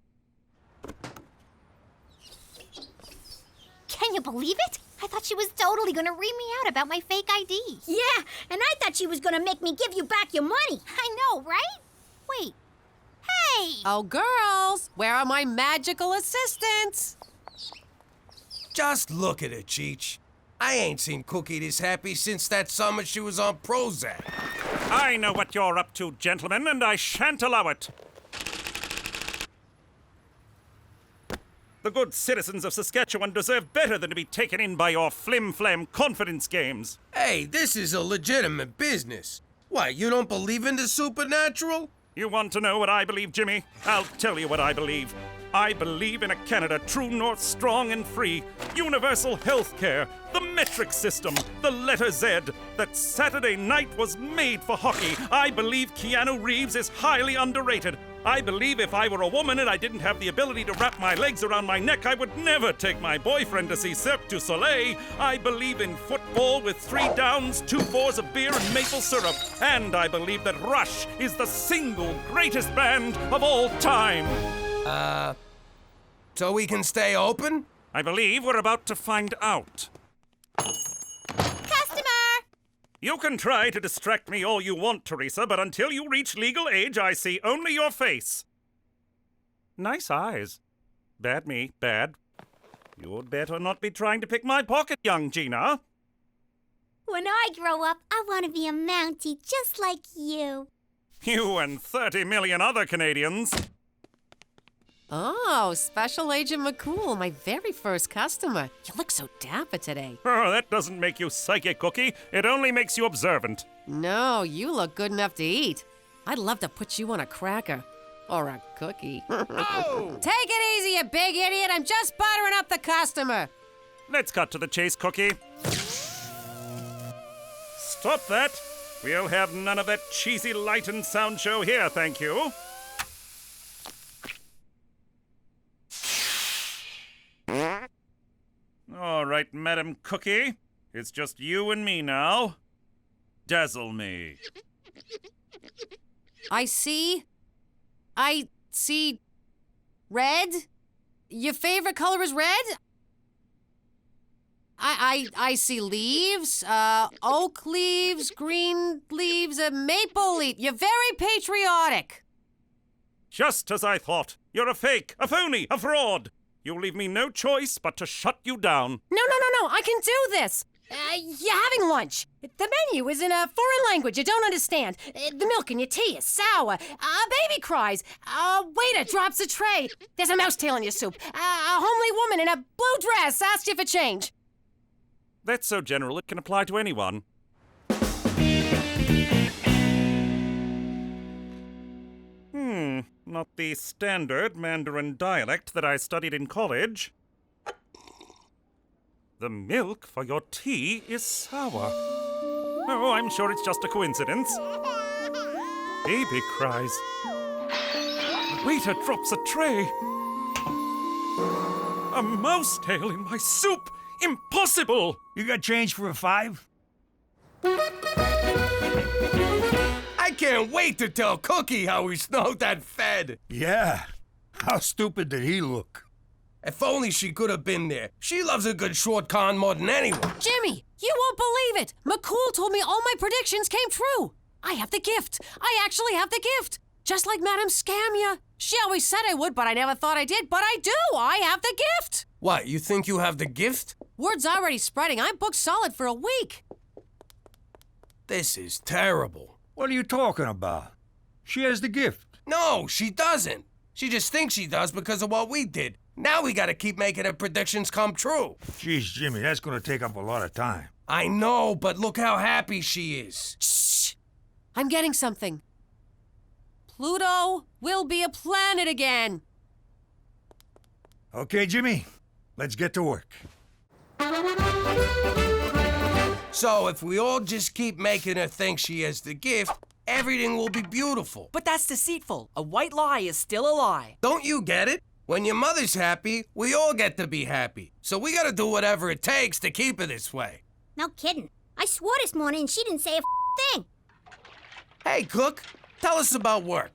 Speaker 17: Can you believe it? I thought she was totally gonna read me out about my fake ID.
Speaker 10: Yeah, and I thought she was gonna make me give you back your money.
Speaker 17: I know, right? Wait. Hey!
Speaker 5: Oh, girls, where are my magical assistants?
Speaker 3: Just look at her, Cheech. I ain't seen Cookie this happy since that summer she was on Prozac.
Speaker 9: I know what you're up to, gentlemen, and I shan't allow it. The good citizens of Saskatchewan deserve better than to be taken in by your flim-flam confidence games.
Speaker 3: Hey, this is a legitimate business. Why, you don't believe in the supernatural?
Speaker 9: You want to know what I believe, Jimmy? I'll tell you what I believe. I believe in a Canada true north, strong and free, universal health care, the metric system, the letter Z, that Saturday night was made for hockey. I believe Keanu Reeves is highly underrated. I believe if I were a woman and I didn't have the ability to wrap my legs around my neck, I would never take my boyfriend to see Cirque du Soleil. I believe in football with 3 downs, 2 fours of beer and maple syrup. And I believe that Rush is the single greatest band of all time.
Speaker 3: So we can stay open?
Speaker 9: I believe we're about to find out.
Speaker 17: Customer!
Speaker 9: You can try to distract me all you want, Teresa, but until you reach legal age, I see only your face. Nice eyes. Bad me, bad. You'd better not be trying to pick my pocket, young Gina.
Speaker 10: When I grow up, I want to be a Mountie just like you.
Speaker 9: You and 30 million other Canadians.
Speaker 5: Oh, Special Agent McCool, my very first customer. You look so dapper today.
Speaker 9: Oh, that doesn't make you psychic, Cookie. It only makes you observant.
Speaker 5: No, you look good enough to eat. I'd love to put you on a cracker. Or a cookie.
Speaker 3: Oh.
Speaker 5: Take it easy, you big idiot. I'm just buttering up the customer.
Speaker 9: Let's cut to the chase, Cookie. Stop that. We'll have none of that cheesy light and sound show here, thank you. All right, Madam Cookie. It's just you and me now. Dazzle me.
Speaker 5: I see red. Your favorite color is red? I see leaves, oak leaves, green leaves, a maple leaf. You're very patriotic.
Speaker 9: Just as I thought. You're a fake, a phony, a fraud. You'll leave me no choice but to shut you down.
Speaker 5: No, I can do this. You're having lunch. The menu is in a foreign language you don't understand. The milk in your tea is sour. A baby cries. A waiter drops a tray. There's a mouse tail in your soup. A homely woman in a blue dress asks you for change.
Speaker 9: That's so general it can apply to anyone. Not the standard Mandarin dialect that I studied in college. The milk for your tea is sour. Oh, I'm sure it's just a coincidence. Baby cries. The waiter drops a tray. A mouse tail in my soup. Impossible!
Speaker 2: You got change for a 5?
Speaker 3: I can't wait to tell Cookie how we snowed that Fed.
Speaker 2: Yeah. How stupid did he look?
Speaker 3: If only she could have been there. She loves a good short con more than anyone.
Speaker 5: Jimmy, you won't believe it. McCool told me all my predictions came true. I have the gift. I actually have the gift. Just like Madame Scamia. She always said I would, but I never thought I did. But I do. I have the gift.
Speaker 3: What, you think you have the gift?
Speaker 5: Word's already spreading. I'm booked solid for a week.
Speaker 3: This is terrible.
Speaker 2: What are you talking about? She has the gift.
Speaker 3: No, she doesn't. She just thinks she does because of what we did. Now we gotta keep making her predictions come true.
Speaker 2: Jeez, Jimmy, that's gonna take up a lot of time.
Speaker 3: I know, but look how happy she is.
Speaker 5: Shh! I'm getting something. Pluto will be a planet again.
Speaker 2: Okay, Jimmy, let's get to work.
Speaker 3: So if we all just keep making her think she has the gift, everything will be beautiful.
Speaker 6: But that's deceitful. A white lie is still a lie.
Speaker 3: Don't you get it? When your mother's happy, we all get to be happy. So we gotta do whatever it takes to keep her this way.
Speaker 10: No kidding. I swore this morning and she didn't say a thing.
Speaker 3: Hey, Cook, tell us about work.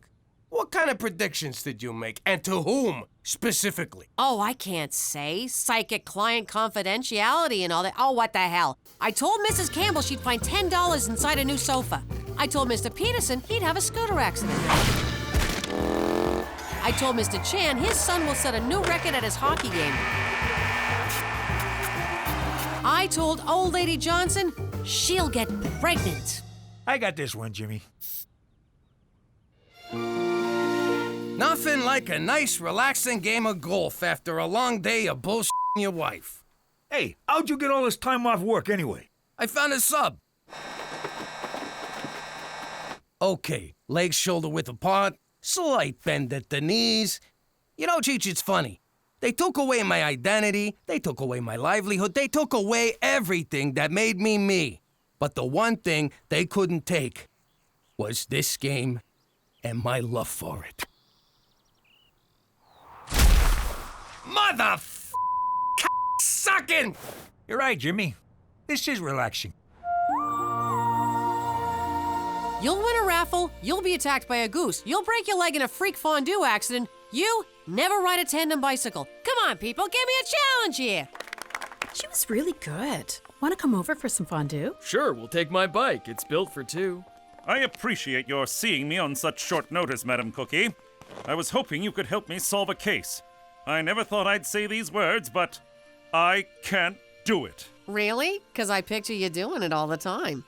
Speaker 3: What kind of predictions did you make, and to whom, specifically?
Speaker 5: Oh, I can't say. Psychic client confidentiality and all that. Oh, what the hell. I told Mrs. Campbell she'd find $10 inside a new sofa. I told Mr. Peterson he'd have a scooter accident. I told Mr. Chan his son will set a new record at his hockey game. I told old lady Johnson she'll get pregnant.
Speaker 2: I got this one, Jimmy.
Speaker 3: Nothing like a nice, relaxing game of golf after a long day of bullshitting your wife.
Speaker 2: Hey, how'd you get all this time off work anyway?
Speaker 3: I found a sub. Okay, legs shoulder width apart, slight bend at the knees. You know, Cheech, it's funny. They took away my identity, they took away my livelihood, they took away everything that made me me. But the one thing they couldn't take was this game and my love for it. Mother sucking!
Speaker 2: You're right, Jimmy. This is relaxing.
Speaker 5: You'll win a raffle, you'll be attacked by a goose, you'll break your leg in a freak fondue accident, you never ride a tandem bicycle. Come on, people, give me a challenge here.
Speaker 13: She was really good. Want to come over for some fondue?
Speaker 16: Sure, we'll take my bike. It's built for two.
Speaker 9: I appreciate your seeing me on such short notice, Madam Cookie. I was hoping you could help me solve a case. I never thought I'd say these words, but I can't do it.
Speaker 5: Really? Because I picture you doing it all the time.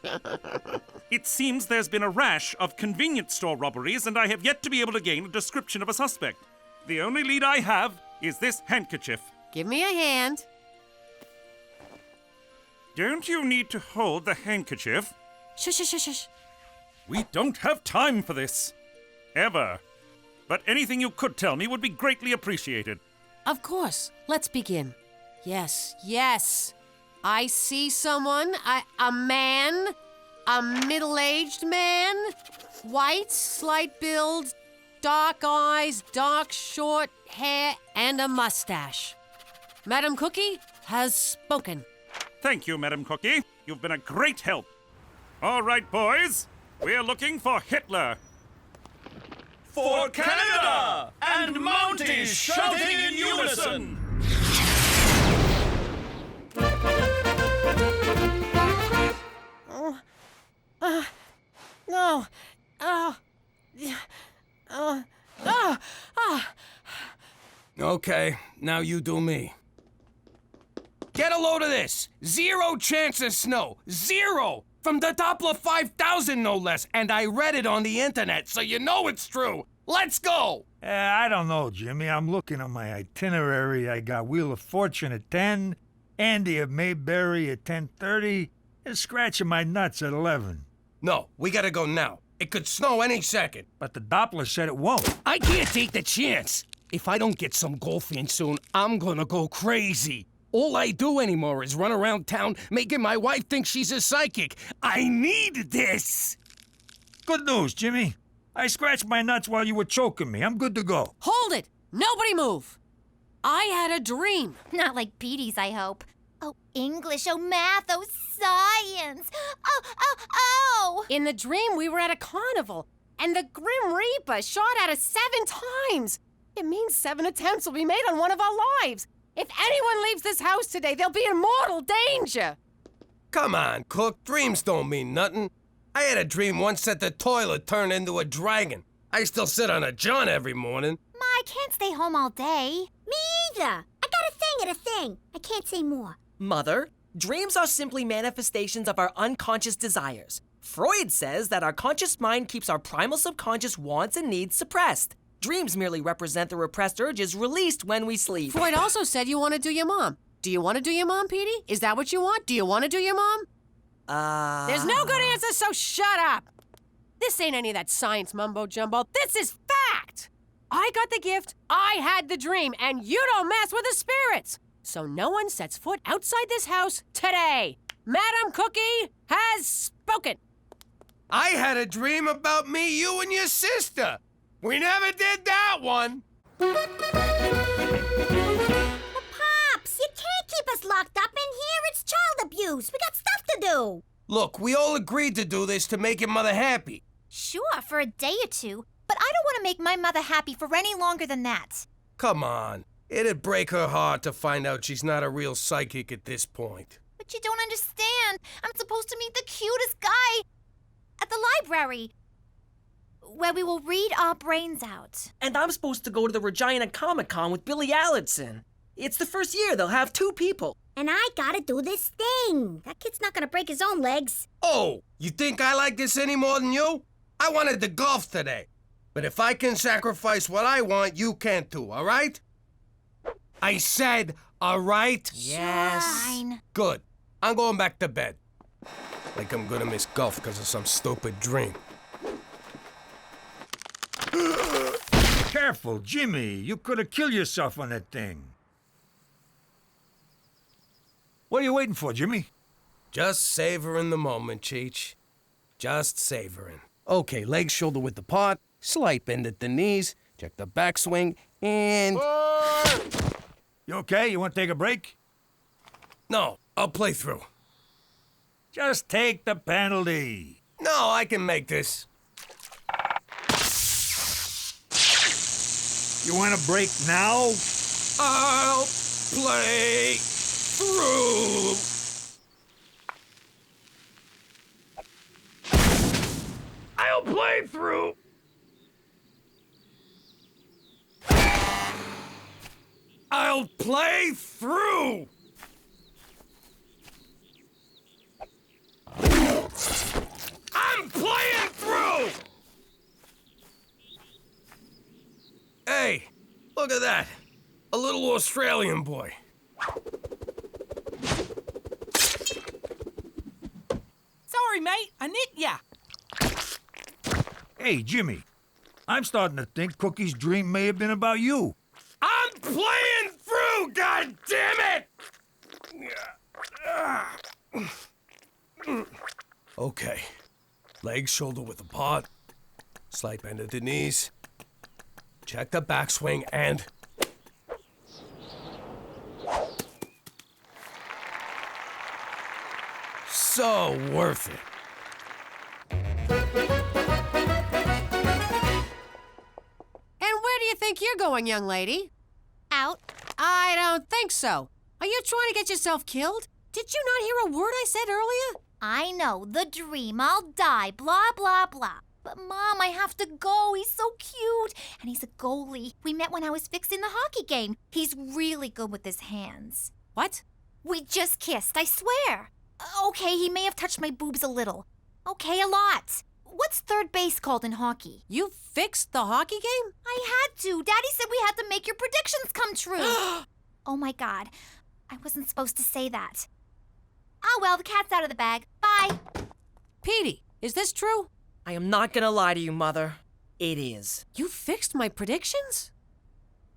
Speaker 9: It seems there's been a rash of convenience store robberies, and I have yet to be able to gain a description of a suspect. The only lead I have is this handkerchief.
Speaker 5: Give me a hand.
Speaker 9: Don't you need to hold the handkerchief?
Speaker 5: Shush, shush, shush, shush.
Speaker 9: We don't have time for this. Ever. But anything you could tell me would be greatly appreciated.
Speaker 5: Of course. Let's begin. Yes, yes. I see someone, a man, A middle-aged man, white, slight build, dark eyes, dark short hair, and a mustache. Madam Cookie has spoken.
Speaker 9: Thank you, Madam Cookie. You've been a great help. All right, boys. We're looking for Hitler.
Speaker 22: For Canada! And Mounties shouting in unison!
Speaker 5: No.
Speaker 3: Okay, now you do me. Get a load of this. 0 chance of snow. 0! From the Doppler 5000, no less. And I read it on the internet, so you know it's true. Let's go!
Speaker 2: I don't know, Jimmy. I'm looking at my itinerary. I got Wheel of Fortune at 10, Andy of Mayberry at 10:30, and scratching my nuts at 11.
Speaker 3: No, we gotta go now. It could snow any second.
Speaker 2: But the Doppler said it won't.
Speaker 3: I can't take the chance. If I don't get some golf in soon, I'm gonna go crazy. All I do anymore is run around town making my wife think she's a psychic. I need this!
Speaker 2: Good news, Jimmy. I scratched my nuts while you were choking me. I'm good to go.
Speaker 5: Hold it! Nobody move! I had a dream.
Speaker 17: Not like Petey's, I hope. Oh, English, oh, math, oh, science. Oh!
Speaker 5: In the dream, we were at a carnival, and the Grim Reaper shot at us 7 times. It means 7 attempts will be made on one of our lives. If anyone leaves this house today, they'll be in mortal danger.
Speaker 3: Come on, Cook. Dreams don't mean nothing. I had a dream once that the toilet turned into a dragon. I still sit on a john every morning.
Speaker 17: Ma, I can't stay home all day.
Speaker 10: Me either. I got a thing and a thing. I can't say more.
Speaker 6: Mother, dreams are simply manifestations of our unconscious desires. Freud says that our conscious mind keeps our primal subconscious wants and needs suppressed. Dreams merely represent the repressed urges released when we sleep.
Speaker 5: Freud also said you want to do your mom. Do you want to do your mom, Petey? Is that what you want? Do you want to do your mom? There's no good answer, so shut up. This ain't any of that science mumbo-jumbo. This is fact. I got the gift, I had the dream, and you don't mess with the spirits. So no one sets foot outside this house today. Madam Cookie has spoken.
Speaker 3: I had a dream about me, you, and your sister. We never did that one.
Speaker 10: But Pops, you can't keep us locked up in here. It's child abuse. We got stuff to do.
Speaker 3: Look, we all agreed to do this to make your mother happy.
Speaker 17: Sure, for a day or two, but I don't want to make my mother happy for any longer than that.
Speaker 3: Come on. It'd break her heart to find out she's not a real psychic at this point.
Speaker 17: But you don't understand. I'm supposed to meet the cutest guy at the library, where we will read our brains out.
Speaker 6: And I'm supposed to go to the Regina Comic-Con with Billy Allison. It's the first year they'll have 2 people.
Speaker 10: And I gotta do this thing. That kid's not gonna break his own legs.
Speaker 3: Oh, you think I like this any more than you? I wanted to golf today. But if I can sacrifice what I want, you can't too, all right? I said, all right?
Speaker 17: Yes. Fine.
Speaker 3: Good. I'm going back to bed. Like I'm gonna miss golf because of some stupid dream.
Speaker 2: Careful, Jimmy. You could have killed yourself on that thing. What are you waiting for, Jimmy?
Speaker 3: Just savoring the moment, Cheech. Just savoring. Okay, leg shoulder width apart, slight bend at the knees, check the backswing, and...
Speaker 2: You okay? You want to take a break?
Speaker 3: No, I'll play through.
Speaker 2: Just take the penalty.
Speaker 3: No, I can make this.
Speaker 2: You want to break now?
Speaker 3: I'll play through. I'll play through. I'll play through. I'm playing through. Hey, look at that. A little Australian boy.
Speaker 21: Sorry, mate. I nicked ya.
Speaker 2: Hey, Jimmy. I'm starting to think Cookie's dream may have been about you.
Speaker 3: I'm playing through, God damn it! Okay, Legs shoulder width apart. Slight bend at the knees. Check the backswing and... So worth it.
Speaker 5: And where do you think you're going, young lady?
Speaker 17: Out.
Speaker 5: I don't think so. Are you trying to get yourself killed? Did you not hear a word I said earlier?
Speaker 17: I know, the dream. I'll die, blah, blah, blah. But, Mom, I have to go. He's so cute. And he's a goalie. We met when I was fixing the hockey game. He's really good with his hands.
Speaker 5: What?
Speaker 17: We just kissed, I swear. Okay, he may have touched my boobs a little. Okay, a lot. What's third base called in hockey?
Speaker 5: You fixed the hockey game?
Speaker 17: I had to. Daddy said we had to make your predictions come true. Oh, my God. I wasn't supposed to say that. Oh, well, the cat's out of the bag. Bye.
Speaker 5: Petey, is this true?
Speaker 6: I am not gonna lie to you, Mother. It is.
Speaker 5: You fixed my predictions?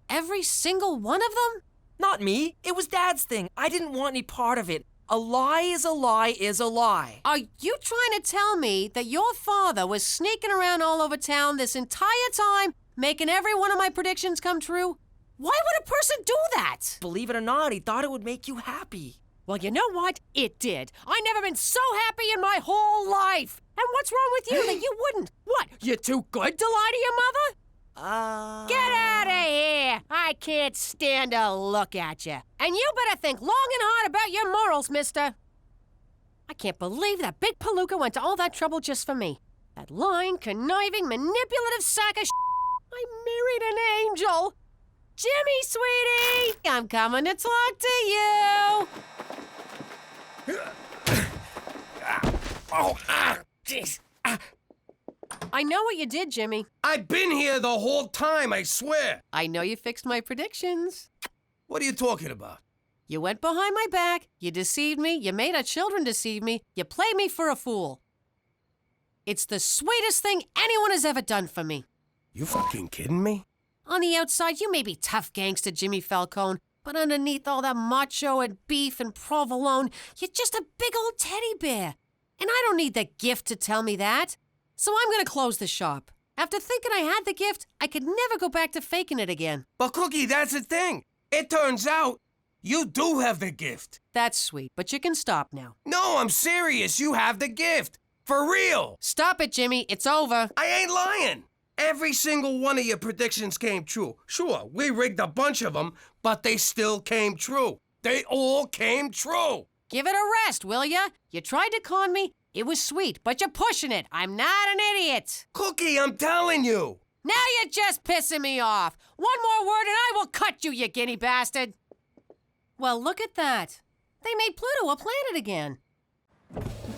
Speaker 5: Every single one of them?
Speaker 6: Not me. It was Dad's thing. I didn't want any part of it. A lie is a lie is a lie.
Speaker 5: Are you trying to tell me that your father was sneaking around all over town this entire time, making every one of my predictions come true? Why would a person do that?
Speaker 6: Believe it or not, he thought it would make you happy.
Speaker 5: Well, you know what? It did. I've never been so happy in my whole life. And what's wrong with you that you wouldn't? What, you're too good to lie to your mother? Get out of here! I can't stand to look at you. And you better think long and hard about your morals, mister. I can't believe that big palooka went to all that trouble just for me. That lying, conniving, manipulative sack of I married an angel. Jimmy, sweetie! I'm coming to talk to you.
Speaker 3: Jeez.
Speaker 5: I know what you did, Jimmy.
Speaker 3: I've been here the whole time, I swear.
Speaker 5: I know you fixed my predictions.
Speaker 3: What are you talking about?
Speaker 5: You went behind my back, you deceived me, you made our children deceive me, you played me for a fool. It's the sweetest thing anyone has ever done for me.
Speaker 3: You fucking kidding me?
Speaker 5: On the outside, you may be tough gangster Jimmy Falcone, but underneath all that macho and beef and provolone, you're just a big old teddy bear. And I don't need the gift to tell me that. So I'm gonna close the shop. After thinking I had the gift, I could never go back to faking it again.
Speaker 3: But Cookie, that's the thing. It turns out you do have the gift.
Speaker 5: That's sweet, but you can stop now.
Speaker 3: No, I'm serious. You have the gift. For real.
Speaker 5: Stop it, Jimmy. It's over.
Speaker 3: I ain't lying. Every single one of your predictions came true. Sure, we rigged a bunch of them, but they still came true. They all came true.
Speaker 5: Give it a rest, will ya? You tried to con me. It was sweet, but you're pushing it. I'm not an idiot.
Speaker 3: Cookie, I'm telling you.
Speaker 5: Now you're just pissing me off. One more word and I will cut you, you guinea bastard. Well, look at that. They made Pluto a planet again.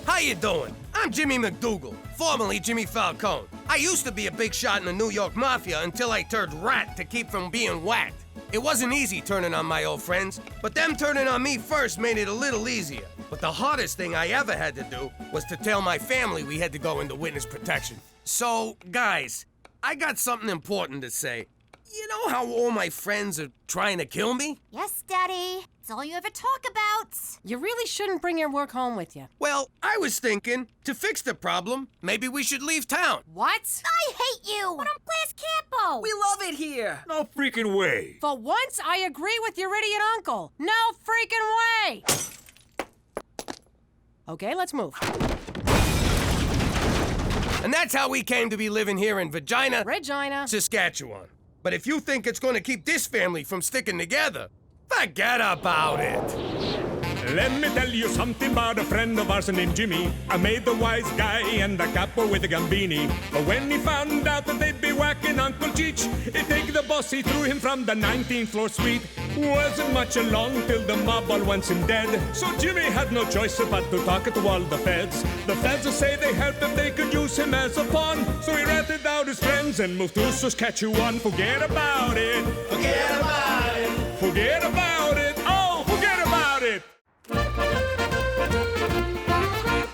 Speaker 3: How you doing? I'm Jimmy MacDougal, formerly Jimmy Falcone. I used to be a big shot in the New York Mafia until I turned rat to keep from being whacked. It wasn't easy turning on my old friends, but them turning on me first made it a little easier. But the hardest thing I ever had to do was to tell my family we had to go into witness protection. So, guys, I got something important to say. You know how all my friends are trying to kill me?
Speaker 17: Yes, Daddy. It's all you ever talk about.
Speaker 5: You really shouldn't bring your work home with you.
Speaker 3: Well, I was thinking, to fix the problem, maybe we should leave town.
Speaker 5: What?
Speaker 17: I hate you. But I'm Class Capo.
Speaker 6: We love it here.
Speaker 2: No freaking way.
Speaker 5: For once, I agree with your idiot uncle. No freaking way. Okay, let's move.
Speaker 3: And that's how we came to be living here in Regina, Saskatchewan. But if you think it's going to keep this family from sticking together, forget about it.
Speaker 7: Let me tell you something about a friend of ours named Jimmy. I made the wise guy and the capo with the Gambini. But when he found out that they'd be whacking Uncle Cheech, he'd take the boss, he threw him from the 19th floor suite. Wasn't much along till the mob all wants him dead. So Jimmy had no choice but to talk to all the feds. The feds say they helped if they could use him as a pawn. So he ratted out his friends and moved to Saskatchewan. Forget about it. Forget about it. Forget about it. Oh, forget about it.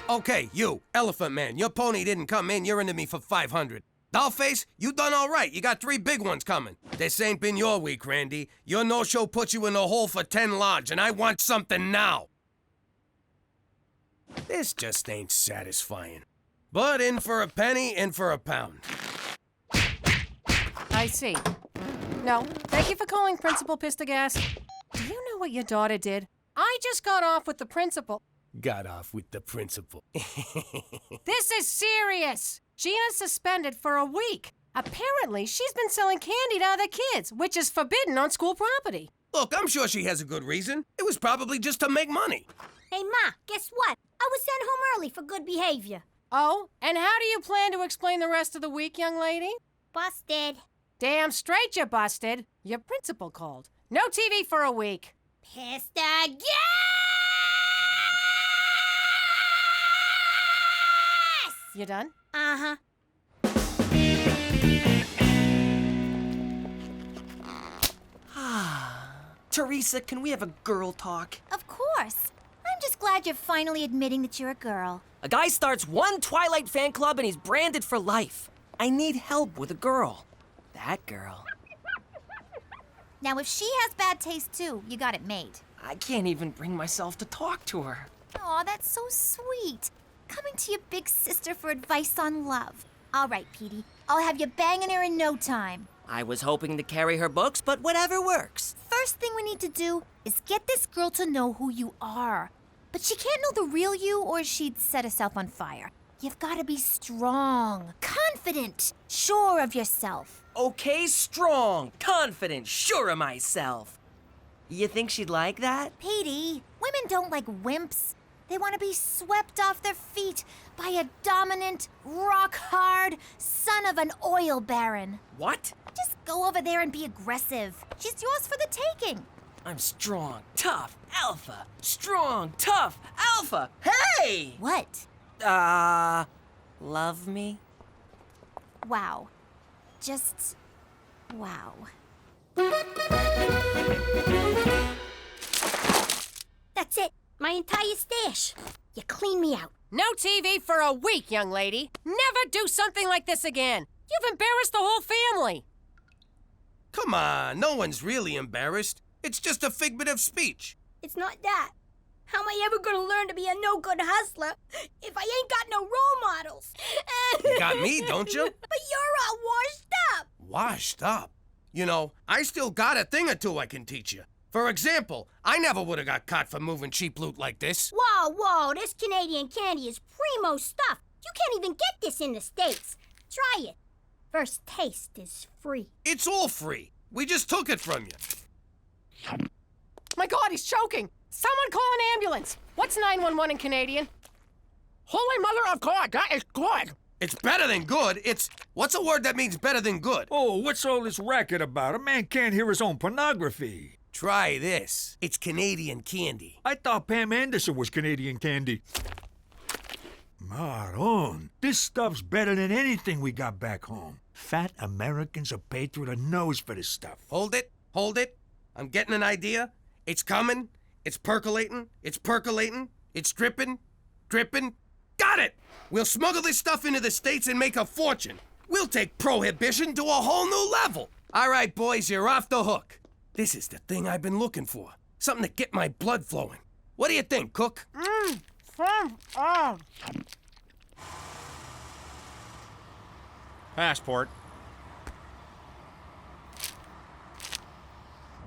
Speaker 3: Okay, you, Elephant Man, your pony didn't come in, you're into me for 500. Dollface, you done all right, you got 3 big ones coming. This ain't been your week, Randy. Your no-show puts you in the hole for 10 large, and I want something now. This just ain't satisfying. But in for a penny, in for a pound.
Speaker 5: I see. No, thank you for calling Principal Pistagas. Do you know what your daughter did? I just got off with the principal.
Speaker 3: Got off with the principal.
Speaker 5: This is serious. Gina's suspended for a week. Apparently, she's been selling candy to other kids, which is forbidden on school property.
Speaker 3: Look, I'm sure she has a good reason. It was probably just to make money.
Speaker 10: Hey, Ma, guess what? I was sent home early for good behavior.
Speaker 5: Oh, and how do you plan to explain the rest of the week, young lady?
Speaker 10: Busted.
Speaker 5: Damn straight you busted. Your principal called. No TV for a week.
Speaker 10: Pissed again!
Speaker 5: You done?
Speaker 10: Uh-huh.
Speaker 6: Teresa, can we have a girl talk?
Speaker 17: Of course. I'm just glad you're finally admitting that you're a girl.
Speaker 6: A guy starts one Twilight fan club and he's branded for life. I need help with a girl. That girl.
Speaker 17: Now, if she has bad taste too, you got it made.
Speaker 6: I can't even bring myself to talk to her.
Speaker 17: Aw, that's so sweet. Coming to your big sister for advice on love. All right, Petey. I'll have you banging her in no time.
Speaker 6: I was hoping to carry her books, but whatever works.
Speaker 17: First thing we need to do is get this girl to know who you are. But she can't know the real you or she'd set herself on fire. You've got to be strong, confident, sure of yourself.
Speaker 6: Okay, strong, confident, sure of myself. You think she'd like that?
Speaker 17: Petey, women don't like wimps. They want to be swept off their feet by a dominant, rock-hard son of an oil baron.
Speaker 6: What?
Speaker 17: Just go over there and be aggressive. She's yours for the taking.
Speaker 6: I'm strong, tough, alpha. Strong, tough, alpha. Hey!
Speaker 17: What?
Speaker 6: Love me?
Speaker 17: Wow. Just wow.
Speaker 10: That's it. My entire stash. You clean me out.
Speaker 5: No TV for a week, young lady. Never do something like this again. You've embarrassed the whole family.
Speaker 3: Come on, no one's really embarrassed. It's just a figment of speech.
Speaker 10: It's not that. How am I ever gonna learn to be a no-good hustler if I ain't got no role models?
Speaker 3: You got me, don't you?
Speaker 10: But you're all washed up.
Speaker 3: Washed up? You know, I still got a thing or two I can teach you. For example, I never would have got caught for moving cheap loot like this.
Speaker 10: Whoa, this Canadian candy is primo stuff. You can't even get this in the States. Try it. First taste is free.
Speaker 3: It's all free. We just took it from you.
Speaker 5: My God, he's choking. Someone call an ambulance. What's 911 in Canadian?
Speaker 12: Holy mother of God, that is good.
Speaker 3: It's better than good. What's a word that means better than good?
Speaker 2: Oh, what's all this racket about? A man can't hear his own pornography.
Speaker 3: Try this. It's Canadian candy.
Speaker 2: I thought Pam Anderson was Canadian candy. Maron, this stuff's better than anything we got back home. Fat Americans are paid through the nose for this stuff.
Speaker 3: Hold it. I'm getting an idea. It's coming. It's percolating. It's dripping. Got it! We'll smuggle this stuff into the States and make a fortune. We'll take prohibition to a whole new level. All right, boys, you're off the hook. This is the thing I've been looking for. Something to get my blood flowing. What do you think, Cook?
Speaker 18: Passport.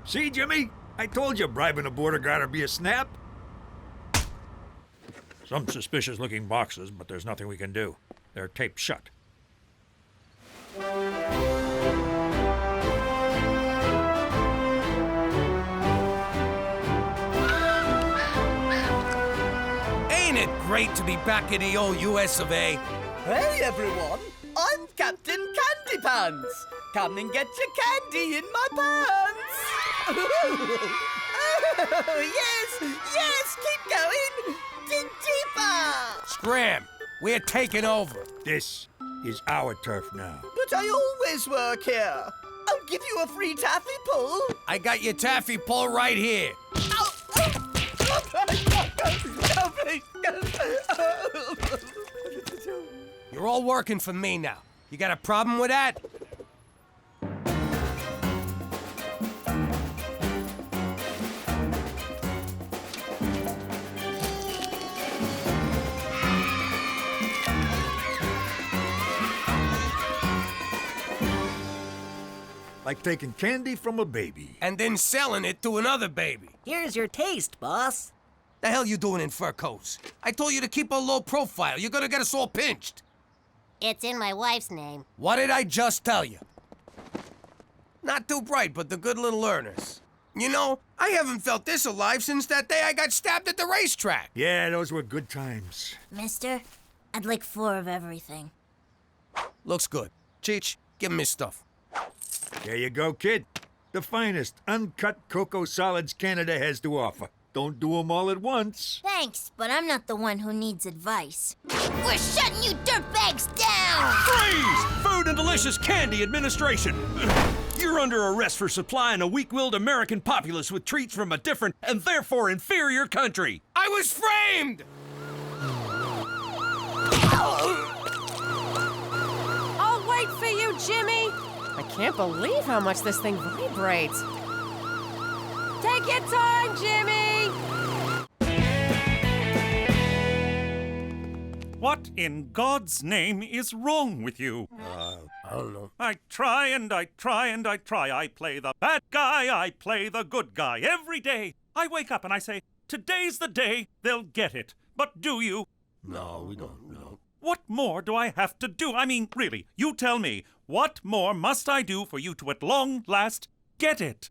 Speaker 2: See, Jimmy? I told you bribing a border guard would be a snap. Some suspicious-looking boxes, but there's nothing we can do. They're taped shut.
Speaker 3: Ain't it great to be back in the old US of A?
Speaker 1: Hey, everyone. I'm Captain Candy Pants. Come and get your candy in my pants. Oh, yes, keep going. Dig deeper.
Speaker 3: Scram! We're taking over.
Speaker 2: This is our turf now.
Speaker 1: But I always work here. I'll give you a free taffy pull.
Speaker 3: I got your taffy pull right here. You're all working for me now. You got a problem with that?
Speaker 2: like taking candy from a baby.
Speaker 3: And then selling it to another baby.
Speaker 6: Here's your taste, boss.
Speaker 3: The hell you doing in fur coats? I told you to keep a low profile. You're gonna get us all pinched.
Speaker 5: It's in my wife's name.
Speaker 3: What did I just tell you? Not too bright, but the good little learners. You know, I haven't felt this alive since that day I got stabbed at the racetrack.
Speaker 2: Yeah, those were good times.
Speaker 10: Mister, I'd like 4 of everything.
Speaker 3: Looks good. Cheech, give him his stuff.
Speaker 2: There you go, kid. The finest uncut cocoa solids Canada has to offer. Don't do them all at once.
Speaker 10: Thanks, but I'm not the one who needs advice. We're shutting you dirtbags down!
Speaker 11: Freeze! Food and Delicious Candy Administration! You're under arrest for supplying a weak-willed American populace with treats from a different and therefore inferior country.
Speaker 3: I was framed!
Speaker 5: I'll wait for you, Jimmy. I can't believe how much this thing vibrates. Take your time, Jimmy!
Speaker 9: What in God's name is wrong with you?
Speaker 3: I don't know.
Speaker 9: I try and I try and I try. I play the bad guy, I play the good guy every day. I wake up and I say, today's the day they'll get it. But do you?
Speaker 3: No, we don't. No.
Speaker 9: What more do I have to do? I mean, really, you tell me, what more must I do for you to at long last get it?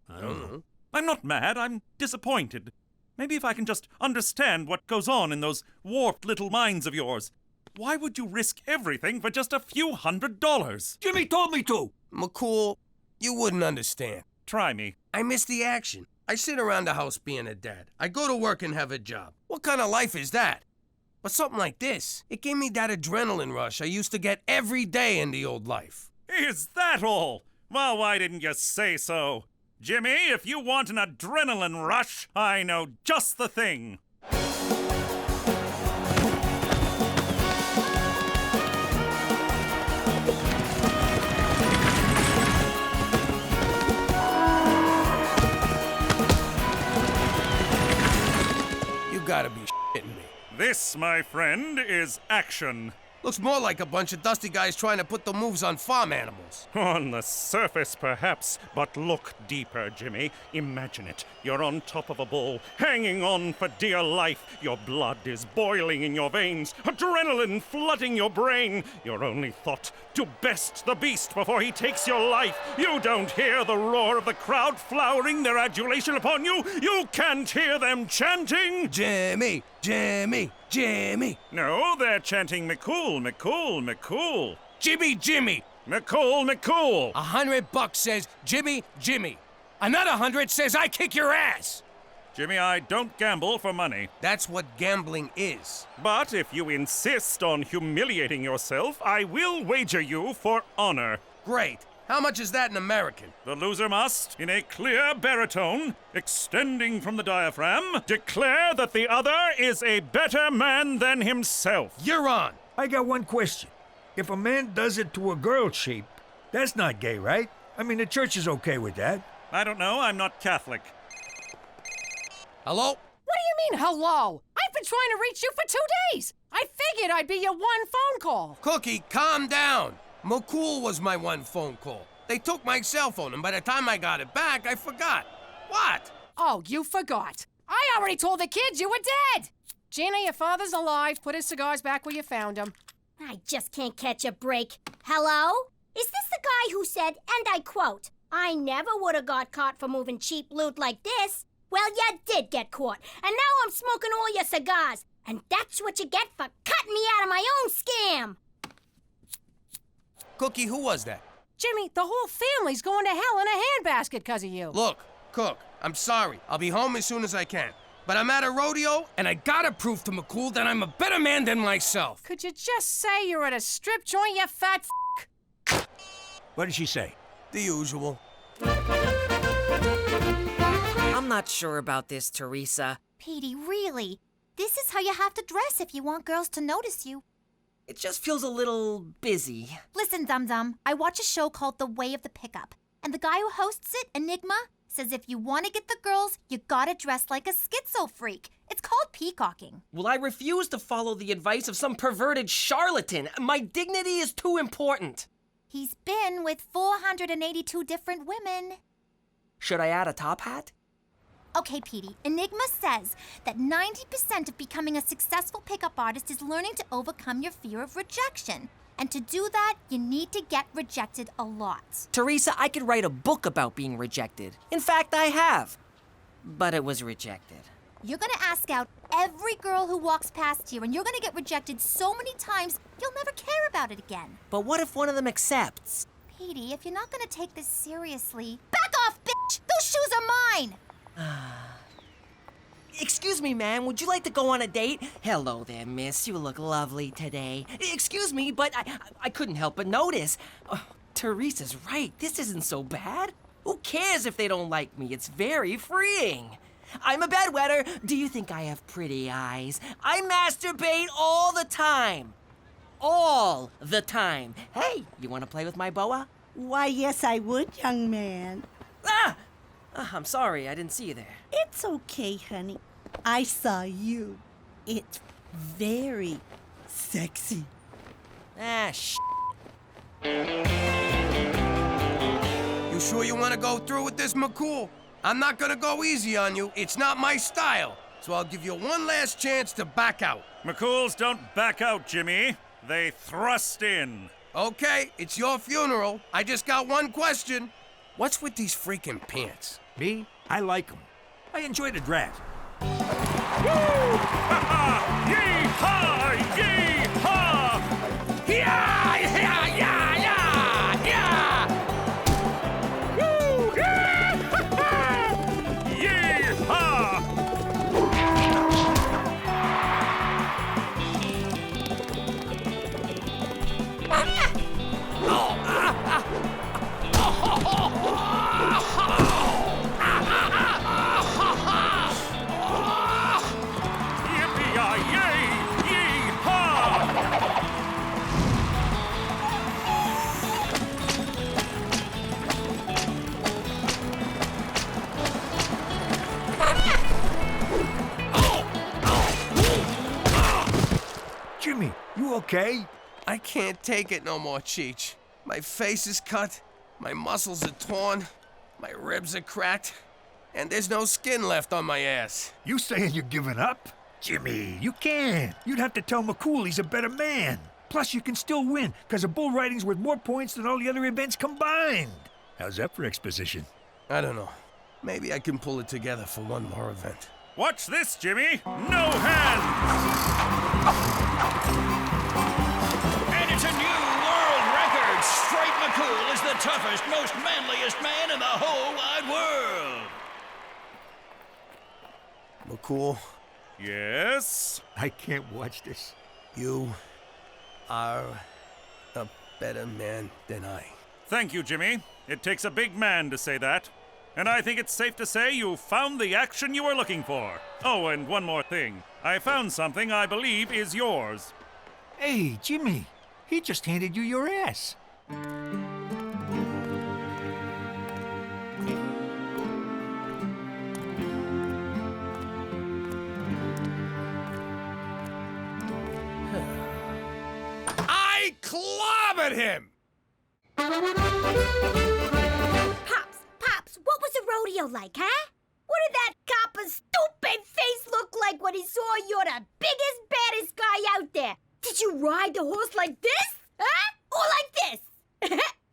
Speaker 3: I don't know.
Speaker 9: I'm not mad, I'm disappointed. Maybe if I can just understand what goes on in those warped little minds of yours. Why would you risk everything for just a few $100s?
Speaker 11: Jimmy told me to.
Speaker 3: McCool, you wouldn't understand.
Speaker 9: Try me.
Speaker 3: I miss the action. I sit around the house being a dad. I go to work and have a job. What kind of life is that? But something like this, it gave me that adrenaline rush I used to get every day in the old life.
Speaker 9: Is that all? Well, why didn't you say so? Jimmy, if you want an adrenaline rush, I know just the thing.
Speaker 3: You gotta be shitting me.
Speaker 9: This, my friend, is action.
Speaker 3: Looks more like a bunch of dusty guys trying to put the moves on farm animals.
Speaker 9: On the surface, perhaps, but look deeper, Jimmy. Imagine it. You're on top of a bull, hanging on for dear life. Your blood is boiling in your veins, adrenaline flooding your brain. Your only thought, to best the beast before he takes your life. You don't hear the roar of the crowd flowering their adulation upon you. You can't hear them chanting,
Speaker 3: Jimmy, Jimmy, Jimmy.
Speaker 9: No, they're chanting McCool, McCool, McCool.
Speaker 3: Jimmy, Jimmy.
Speaker 9: McCool, McCool.
Speaker 3: $100 says Jimmy, Jimmy. Another 100 says I kick your ass.
Speaker 9: Jimmy, I don't gamble for money.
Speaker 3: That's what gambling is.
Speaker 9: But if you insist on humiliating yourself, I will wager you for honor.
Speaker 3: Great. How much is that in American?
Speaker 9: The loser must, in a clear baritone, extending from the diaphragm, declare that the other is a better man than himself.
Speaker 3: You're on.
Speaker 2: I got one question. If a man does it to a girl sheep, that's not gay, right? I mean, the church is okay with that.
Speaker 9: I don't know. I'm not Catholic.
Speaker 3: Hello?
Speaker 5: What do you mean, hello? I've been trying to reach you for 2 days. I figured I'd be your one phone call.
Speaker 3: Cookie, calm down. McCool was my one phone call. They took my cell phone, and by the time I got it back, I forgot. What?
Speaker 5: Oh, you forgot. I already told the kids you were dead. Gina, your father's alive. Put his cigars back where you found them.
Speaker 10: I just can't catch a break. Hello? Is this the guy who said, and I quote, I never would have got caught for moving cheap loot like this? Well, you did get caught, and now I'm smoking all your cigars. And that's what you get for cutting me out of my own scam.
Speaker 3: Cookie, who was that?
Speaker 5: Jimmy, the whole family's going to hell in a handbasket because of you.
Speaker 3: Look, Cook, I'm sorry. I'll be home as soon as I can. But I'm at a rodeo, and I gotta prove to McCool that I'm a better man than myself.
Speaker 5: Could you just say you're at a strip joint, you fat f***?
Speaker 2: What did she say?
Speaker 3: The usual.
Speaker 6: I'm not sure about this, Teresa.
Speaker 17: Petey, really? This is how you have to dress if you want girls to notice you.
Speaker 6: It just feels a little busy.
Speaker 17: Listen, Dum Dum, I watch a show called The Way of the Pickup, and the guy who hosts it, Enigma, says if you want to get the girls, you gotta dress like a schizo freak. It's called peacocking.
Speaker 6: Well, I refuse to follow the advice of some perverted charlatan. My dignity is too important.
Speaker 17: He's been with 482 different women.
Speaker 6: Should I add a top hat?
Speaker 17: Okay, Petey, Enigma says that 90% of becoming a successful pickup artist is learning to overcome your fear of rejection. And to do that, you need to get rejected a lot.
Speaker 6: Teresa, I could write a book about being rejected. In fact, I have. But it was rejected.
Speaker 17: You're gonna ask out every girl who walks past here, and you're gonna get rejected so many times, you'll never care about it again.
Speaker 6: But what if one of them accepts?
Speaker 17: Petey, if you're not gonna take this seriously, back off, bitch! Those shoes are mine!
Speaker 6: Excuse me, ma'am, would you like to go on a date? Hello there, miss. You look lovely today. Excuse me, but I couldn't help but notice. Oh, Teresa's right. This isn't so bad. Who cares if they don't like me? It's very freeing. I'm a bedwetter. Do you think I have pretty eyes? I masturbate all the time. All the time. Hey, you want to play with my boa?
Speaker 14: Why, yes, I would, young man.
Speaker 6: Ah! I'm sorry, I didn't see you there.
Speaker 14: It's okay, honey. I saw you. It's very sexy.
Speaker 6: Ah, shit.
Speaker 3: You sure you want to go through with this, McCool? I'm not gonna go easy on you. It's not my style. So I'll give you one last chance to back out.
Speaker 9: McCools don't back out, Jimmy. They thrust in.
Speaker 3: Okay, it's your funeral. I just got one question. What's with these freaking pants?
Speaker 2: Me? I like them. I enjoy the draft.
Speaker 9: Yee-haw! Yee-haw!
Speaker 3: Yeah, yeah, yeah, yeah, yeah!
Speaker 9: Woo! Yee-haw!
Speaker 2: Jimmy, you okay?
Speaker 3: I can't take it no more, Cheech. My face is cut, my muscles are torn, my ribs are cracked, and there's no skin left on my ass.
Speaker 2: You saying you're giving up? Jimmy, you can't. You'd have to tell McCool he's a better man. Plus, you can still win, because a bull riding's worth more points than all the other events combined. How's that for exposition?
Speaker 3: I don't know. Maybe I can pull it together for one more event.
Speaker 9: Watch this, Jimmy! No hands!
Speaker 22: And it's a new world record! Straight McCool is the toughest, most manliest man in the whole wide world!
Speaker 3: McCool?
Speaker 9: Yes?
Speaker 2: I can't watch this.
Speaker 3: You are a better man than I.
Speaker 9: Thank you, Jimmy. It takes a big man to say that. And I think it's safe to say you found the action you were looking for. Oh, and one more thing. I found something I believe is yours.
Speaker 2: Hey, Jimmy, he just handed you your ass.
Speaker 3: I clobbered him!
Speaker 10: Pops, what was the rodeo like, huh? What did that copper's stupid face look like when he saw you're the biggest, baddest guy out there? Did you ride the horse like this? Huh? Or like this?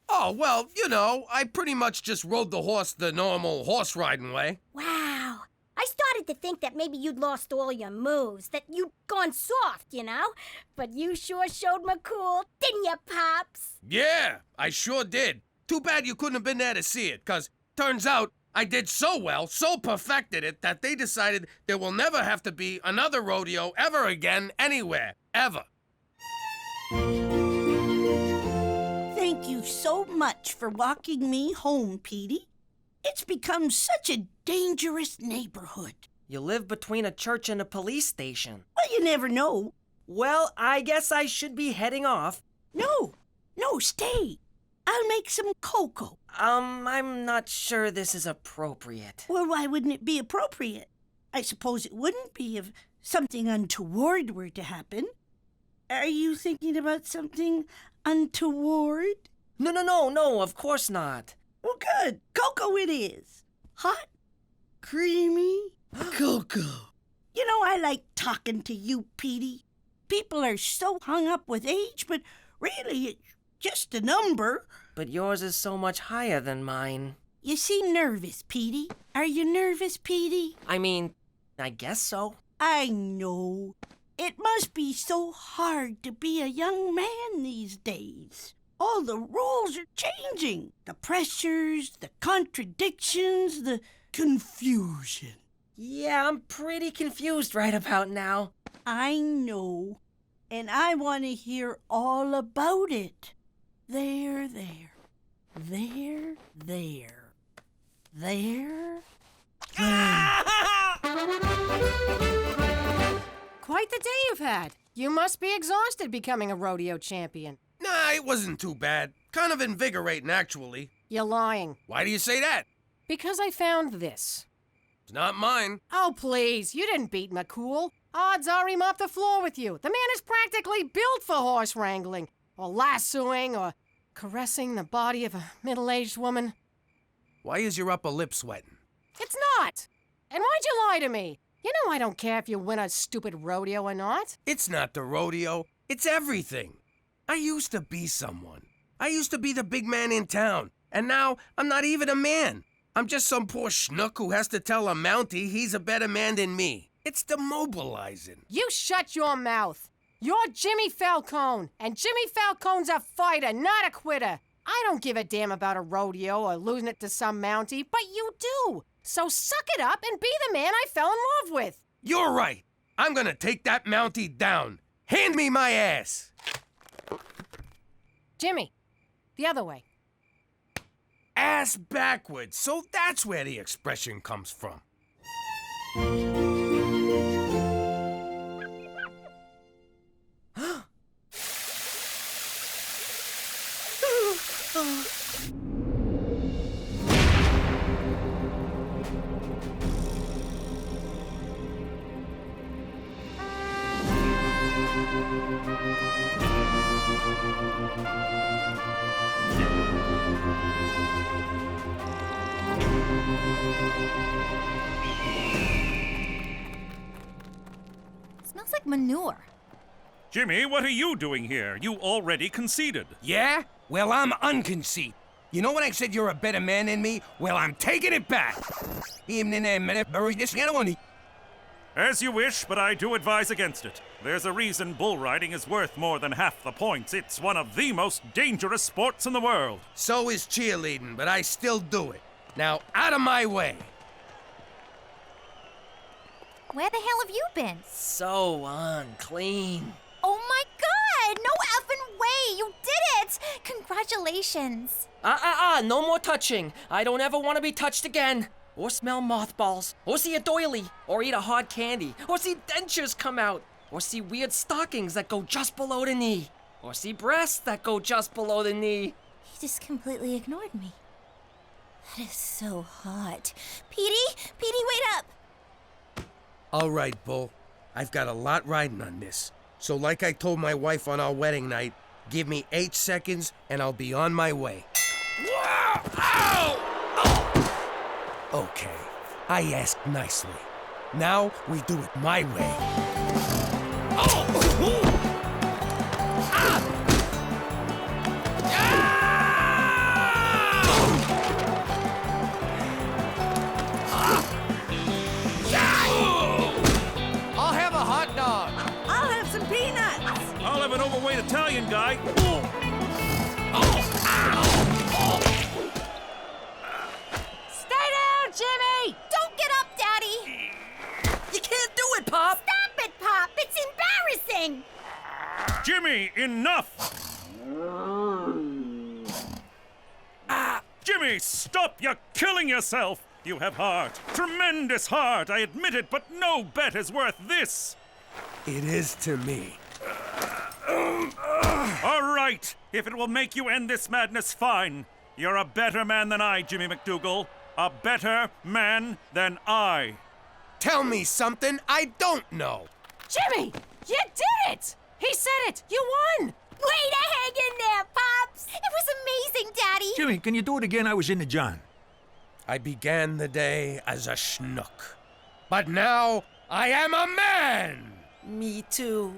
Speaker 3: Oh, well, you know, I pretty much just rode the horse the normal horse riding way.
Speaker 10: Wow. I started to think that maybe you'd lost all your moves, that you'd gone soft, you know? But you sure showed McCool, didn't you, Pops?
Speaker 3: Yeah, I sure did. Too bad you couldn't have been there to see it, 'cause turns out I did so well, so perfected it, that they decided there will never have to be another rodeo ever again, anywhere. Ever.
Speaker 14: Thank you so much for walking me home, Petey. It's become such a dangerous neighborhood.
Speaker 6: You live between a church and a police station.
Speaker 14: Well, you never know.
Speaker 6: Well, I guess I should be heading off.
Speaker 14: No, stay. I'll make some cocoa.
Speaker 6: I'm not sure this is appropriate.
Speaker 14: Well, why wouldn't it be appropriate? I suppose it wouldn't be if something untoward were to happen. Are you thinking about something untoward?
Speaker 6: No, of course not.
Speaker 14: Well, good. Cocoa it is. Hot, creamy cocoa. You know, I like talking to you, Petey. People are so hung up with age, but really, it's just a number.
Speaker 6: But yours is so much higher than mine.
Speaker 14: You seem nervous, Petey. Are you nervous, Petey?
Speaker 6: I mean, I guess so.
Speaker 14: I know. It must be so hard to be a young man these days. All the rules are changing. The pressures, the contradictions, the confusion.
Speaker 6: Yeah, I'm pretty confused right about now.
Speaker 14: I know. And I want to hear all about it. There.
Speaker 5: Quite the day you've had. You must be exhausted becoming a rodeo champion.
Speaker 3: Nah, it wasn't too bad. Kind of invigorating, actually.
Speaker 5: You're lying.
Speaker 3: Why do you say that?
Speaker 5: Because I found this.
Speaker 3: It's not mine.
Speaker 5: Oh, please. You didn't beat McCool. Odds are he mopped the floor with you. The man is practically built for horse wrangling, or lassoing, or caressing the body of a middle-aged woman.
Speaker 3: Why is your upper lip sweating?
Speaker 5: It's not. And why'd you lie to me? You know I don't care if you win a stupid rodeo or not.
Speaker 3: It's not the rodeo. It's everything. I used to be someone. I used to be the big man in town. And now I'm not even a man. I'm just some poor schnook who has to tell a Mountie he's a better man than me. It's demobilizing.
Speaker 5: You shut your mouth. You're Jimmy Falcone, and Jimmy Falcone's a fighter, not a quitter. I don't give a damn about a rodeo or losing it to some Mountie, but you do. So suck it up and be the man I fell in love with.
Speaker 3: You're right. I'm gonna take that Mountie down. Hand me my ass.
Speaker 5: Jimmy, the other way.
Speaker 3: Ass backwards. So that's where the expression comes from.
Speaker 17: Smells like manure.
Speaker 9: Jimmy, what are you doing here? You already conceded.
Speaker 3: Yeah? Well, I'm unconceited. You know when I said you're a better man than me? Well, I'm taking it back.
Speaker 9: As you wish, but I do advise against it. There's a reason bull riding is worth more than half the points. It's one of the most dangerous sports in the world.
Speaker 3: So is cheerleading, but I still do it. Now, out of my way.
Speaker 17: Where the hell have you been?
Speaker 6: So unclean.
Speaker 17: Oh my God! No effing way! You did it! Congratulations.
Speaker 6: No more touching. I don't ever want to be touched again. Or smell mothballs. Or see a doily. Or eat a hard candy. Or see dentures come out. Or see weird stockings that go just below the knee. Or see breasts that go just below the knee.
Speaker 17: He just completely ignored me. That is so hot. Petey, wait up!
Speaker 3: All right, Bull. I've got a lot riding on this. So like I told my wife on our wedding night, give me 8 seconds and I'll be on my way. Whoa! Ow! Oh! Okay, I asked nicely. Now we do it my way. Oh! Ah!
Speaker 1: I'll have a hot dog.
Speaker 14: I'll have some peanuts.
Speaker 9: I'll have an overweight Italian guy.
Speaker 5: Stay down, Jimmy!
Speaker 17: Don't get up, Daddy!
Speaker 6: You can't do it, Pop!
Speaker 17: Stop it, Pop! It's embarrassing!
Speaker 9: Jimmy, enough! Jimmy, stop! You're killing yourself! You have heart. Tremendous heart, I admit it, but no bet is worth this!
Speaker 3: It is to me.
Speaker 9: All right, if it will make you end this madness, fine. You're a better man than I, Jimmy MacDougal. A better man than I.
Speaker 3: Tell me something I don't know.
Speaker 5: Jimmy, you did it! He said it! You won!
Speaker 10: Way to hang in there, Pops!
Speaker 17: It was
Speaker 2: Jimmy, can you do it again? I was in the John.
Speaker 3: I began the day as a schnook, but now I am a man!
Speaker 6: Me too.